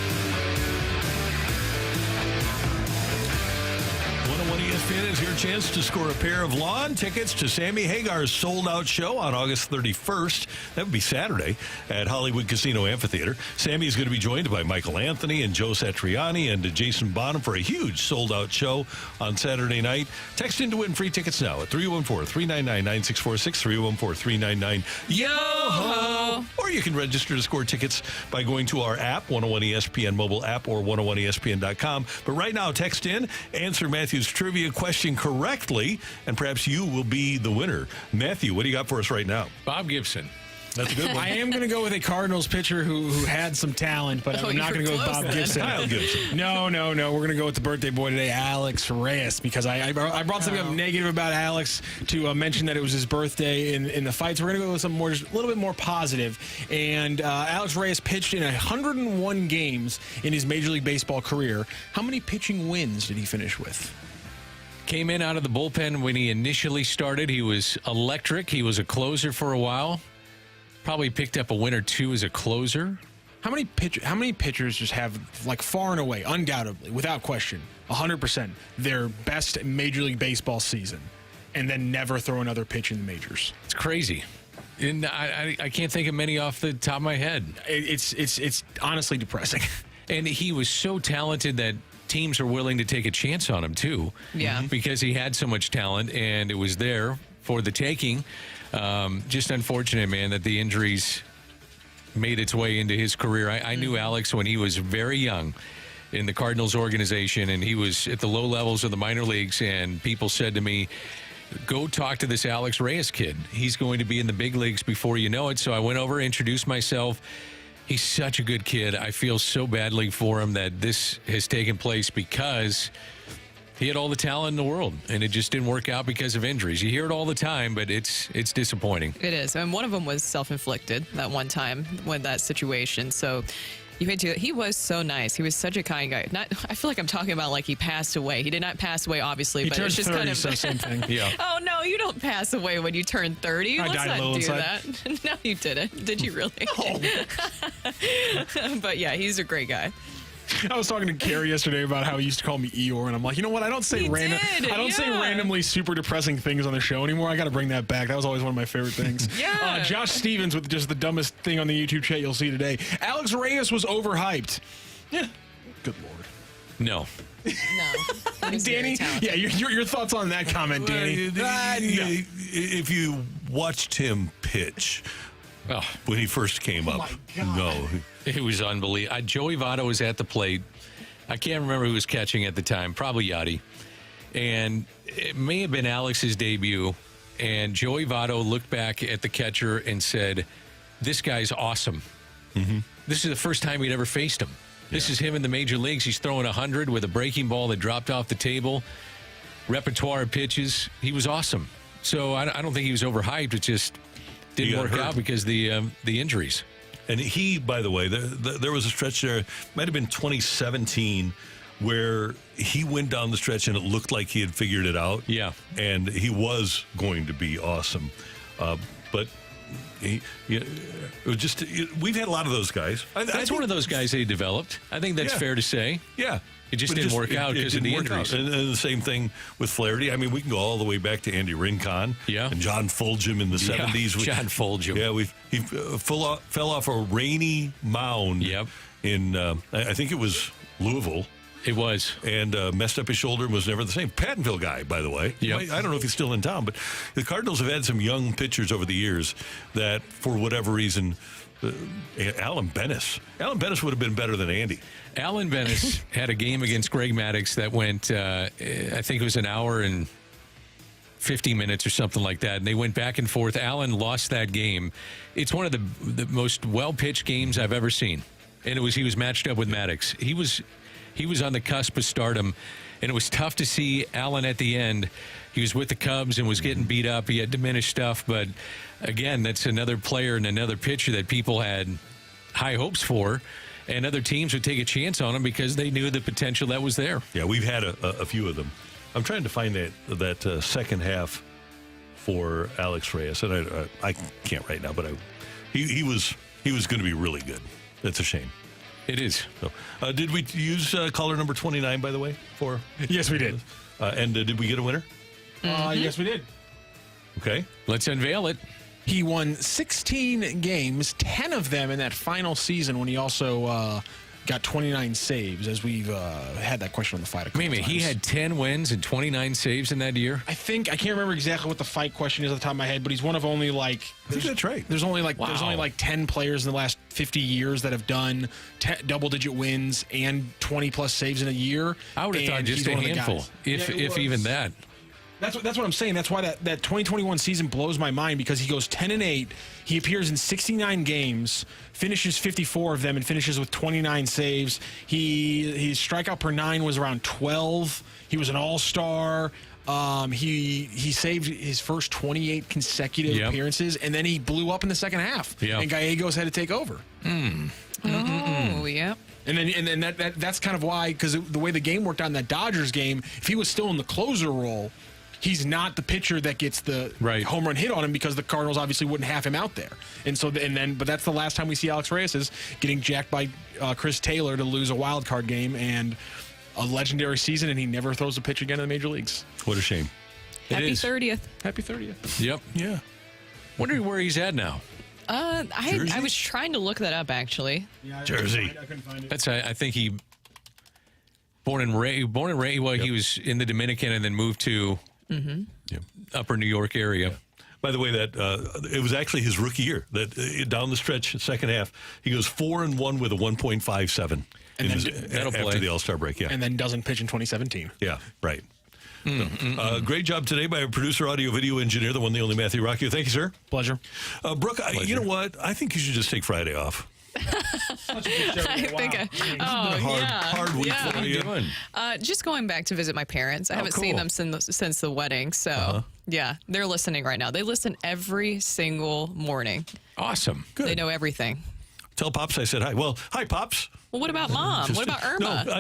101 ESPN is your chance to score a pair of lawn tickets to Sammy Hagar's sold-out show on August 31st. That would be Saturday at Hollywood Casino Amphitheater. Sammy is going to be joined by Michael Anthony and Joe Satriani and Jason Bonham for a huge sold-out show on Saturday night. Text in to win free tickets now at 314-399-9646, 314-399-YO-HO! Or you can register to score tickets by going to our app, 101 ESPN mobile app, or 101ESPN.com. But right now, text in, answer Matthew's trivia question correctly, and perhaps you will be the winner. Matthew, what do you got for us right now? Bob Gibson. That's a good one. I am going to go with a Cardinals pitcher who had some talent, but I'm not going to go with Bob Gibson. Kyle Gibson. No. We're going to go with the birthday boy today, Alex Reyes, because I brought something up negative about Alex to mention that it was his birthday in the fights. We're going to go with something more, just a little bit more positive. And Alex Reyes pitched in 101 games in his Major League Baseball career. How many pitching wins did he finish with? Came in out of the bullpen when he initially started. He was electric. He was a closer for a while. Probably picked up a win or two as a closer. How many pitchers just have, like, far and away, undoubtedly, without question, 100%, their best Major League Baseball season, and then never throw another pitch in the majors? It's crazy. And I can't think of many off the top of my head. It's honestly depressing. And he was so talented that teams are willing to take a chance on him, too. Yeah. Because he had so much talent, and it was there for the taking. Just unfortunate, man, that the injuries made its way into his career. I knew Alex when he was very young in the Cardinals organization, and he was at the low levels of the minor leagues, and people said to me, go talk to this Alex Reyes kid. He's going to be in the big leagues before you know it. So I went over, introduced myself. He's such a good kid. I feel so badly for him that this has taken place because he had all the talent in the world, and it just didn't work out because of injuries. You hear it all the time, but it's disappointing. It is. And one of them was self-inflicted that one time with that situation. So you had to, he was so nice. He was such a kind guy. I feel like I'm talking about like he passed away. He did not pass away, obviously, but it's just 30, kind of so same thing. Yeah. Oh no, you don't pass away when you turn 30. Let's not do that. No, you didn't. Did you really? No. But yeah, he's a great guy. I was talking to Carrie yesterday about how he used to call me Eeyore, and I'm like, you know what? I don't say randomly super depressing things on the show anymore. I got to bring that back. That was always one of my favorite things. Yeah. Josh Stevens with just the dumbest thing on the YouTube chat you'll see today. Alex Reyes was overhyped. Yeah. Good Lord. No. No. Danny? Yeah, your thoughts on that comment, Danny? No. If you watched him pitch when he first came up, no. It was unbelievable. Joey Votto was at the plate. I can't remember who was catching at the time. Probably Yachty. And it may have been Alex's debut. And Joey Votto looked back at the catcher and said, this guy's awesome. Mm-hmm. This is the first time he'd ever faced him. This is him in the major leagues. He's throwing 100 with a breaking ball that dropped off the table. Repertoire of pitches. He was awesome. So I don't think he was overhyped. It just didn't work out because the injuries. And he, by the way, there was a stretch there, might have been 2017, where he went down the stretch and it looked like he had figured it out. Yeah. And he was going to be awesome. But it was just, we've had a lot of those guys. That's one of those guys they developed. I think that's fair to say. Yeah. It just didn't work out because of the injuries. And the same thing with Flaherty. I mean, we can go all the way back to Andy Rincon and John Fulgham in the 70s. John Fulgham. Yeah, he fell off a rainy mound in, I think it was Louisville. It was. And messed up his shoulder and was never the same. Pattonville guy, by the way. Yep. I don't know if he's still in town, but the Cardinals have had some young pitchers over the years that, for whatever reason, Alan Bennis would have been better than Andy. Alan Bennis had a game against Greg Maddux that went, I think it was an hour and 50 minutes or something like that. And they went back and forth. Alan lost that game. It's one of the most well-pitched games I've ever seen. And he was matched up with Maddux. He was on the cusp of stardom, and it was tough to see Alan at the end. He was with the Cubs and was getting beat up. He had diminished stuff, but again, that's another player and another pitcher that people had high hopes for, and other teams would take a chance on him because they knew the potential that was there. Yeah, we've had a few of them. I'm trying to find that second half for Alex Reyes, and I can't right now, but he was going to be really good. It's a shame. It is. So, did we use caller number 29, by the way? Yes, we did. And did we get a winner? Yes, we did. Okay. Let's unveil it. He won 16 games, 10 of them in that final season when he also got 29 saves, as we've had that question on the fight. He had 10 wins and 29 saves in that year? I can't remember exactly what the fight question is off the top of my head, but he's one of only like... That's right. There's only like 10 players in the last 50 years that have done double-digit wins and 20-plus saves in a year. I would have thought just a handful, if even that. That's what I'm saying. That's why that 2021 season blows my mind, because he goes 10-8. He appears in 69 games, finishes 54 of them, and finishes with 29 saves. His strikeout per 9 was around 12. He was an all-star. He saved his first 28 consecutive appearances, and then he blew up in the second half. And Gallegos had to take over. Oh, yeah. And then that's kind of why, because the way the game worked out in that Dodgers game, if he was still in the closer role, he's not the pitcher that gets the home run hit on him, because the Cardinals obviously wouldn't have him out there. But that's the last time we see Alex Reyes is getting jacked by Chris Taylor to lose a wild card game and a legendary season, and he never throws a pitch again in the major leagues. What a shame. Happy 30th. Happy 30th. Yep. Yeah. Wondering where he's at now. I was trying to look that up, actually. Yeah, Jersey. I couldn't find it. That's I think he born and raised. He was in the Dominican and then moved to upper New York area. By the way, that it was actually his rookie year. That down the stretch, second half, he goes 4-1 with a 1.57 after the All-Star break. Yeah, and then doesn't pitch in 2017. Yeah, right. Great job today by our producer, audio, video engineer, the one, the only Matthew Rocchio. Thank you, sir. Pleasure. Brooke, you know what? I think you should just take Friday off. Hard week for you. Just going back to visit my parents. I haven't seen them since the wedding. So, yeah, they're listening right now. They listen every single morning. Awesome. Good. They know everything. Tell Pops I said hi. Well, hi, Pops. Well, what about Mom? What about Irma? No,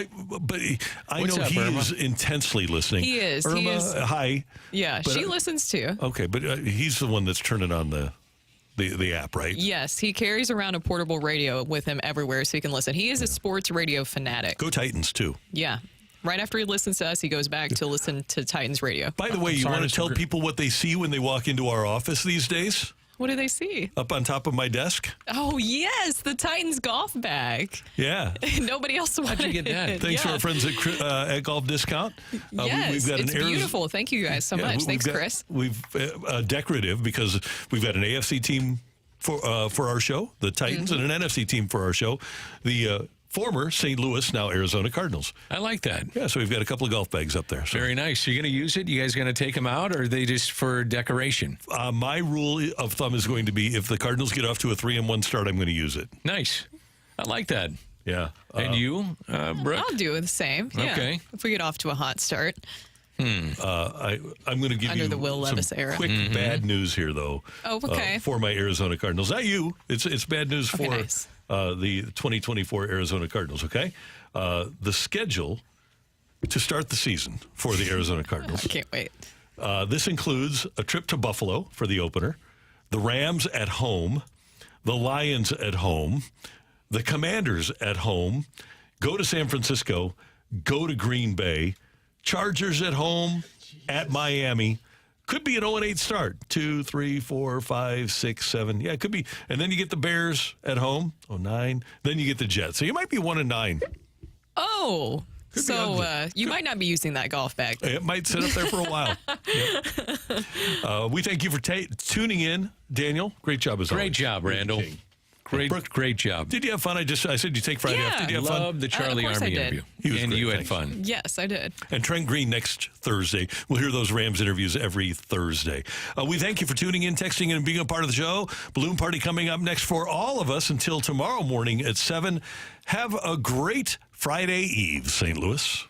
I know he is intensely listening. He is. Irma, he is. Hi. Yeah, she listens too. Okay, but he's the one that's turning on the app, right? Yes, he carries around a portable radio with him everywhere so he can listen. He is a sports radio fanatic. Go Titans, too. Yeah. Right after he listens to us, he goes back to listen to Titans radio. By the way, you want to tell people what they see when they walk into our office these days? What do they see? Up on top of my desk? Oh, yes, the Titans golf bag. Yeah. Nobody else wanted How'd you get that? Thanks to our friends at Golf Discount. Yes, we've got it's beautiful. Thank you guys so much. Thanks, Chris. We've decorative, because we've got an AFC team for our show, the Titans, and an NFC team for our show, the former St. Louis, now Arizona Cardinals. I like that. Yeah, so we've got a couple of golf bags up there. So. Very nice. You're going to use it? You guys going to take them out, or are they just for decoration? My rule of thumb is going to be, if the Cardinals get off to a 3-1 start, I'm going to use it. Nice. I like that. Yeah. And you, Brooke? I'll do the same. Yeah. Okay. If we get off to a hot start. I'm going to give Under you the Will Levis era. quick bad news here, though. Oh, okay. For my Arizona Cardinals. Not you. It's bad news for nice. The 2024 Arizona Cardinals, okay? The schedule to start the season for the Arizona Cardinals. I can't wait. This includes a trip to Buffalo for the opener, the Rams at home, the Lions at home, the Commanders at home, go to San Francisco, go to Green Bay, Chargers at home, at Miami. Could be an 0-8 start. 2, 3, 4, 5, 6, 7. Yeah, it could be. And then you get the Bears at home. 9. Then you get the Jets. So you might be 1-9. Oh. So you might not be using that golf bag. It might sit up there for a while. Yep. We thank you for tuning in, Daniel. Great job as always. Great job, Randall. Great job. Did you have fun? I said you take Friday off. Did you have fun? Loved the Charley Armey interview. And you had fun. Yes, I did. And Trent Green next Thursday. We'll hear those Rams interviews every Thursday. We thank you for tuning in, texting, and being a part of the show. Balloon Party coming up next for all of us until tomorrow morning at 7. Have a great Friday Eve, St. Louis.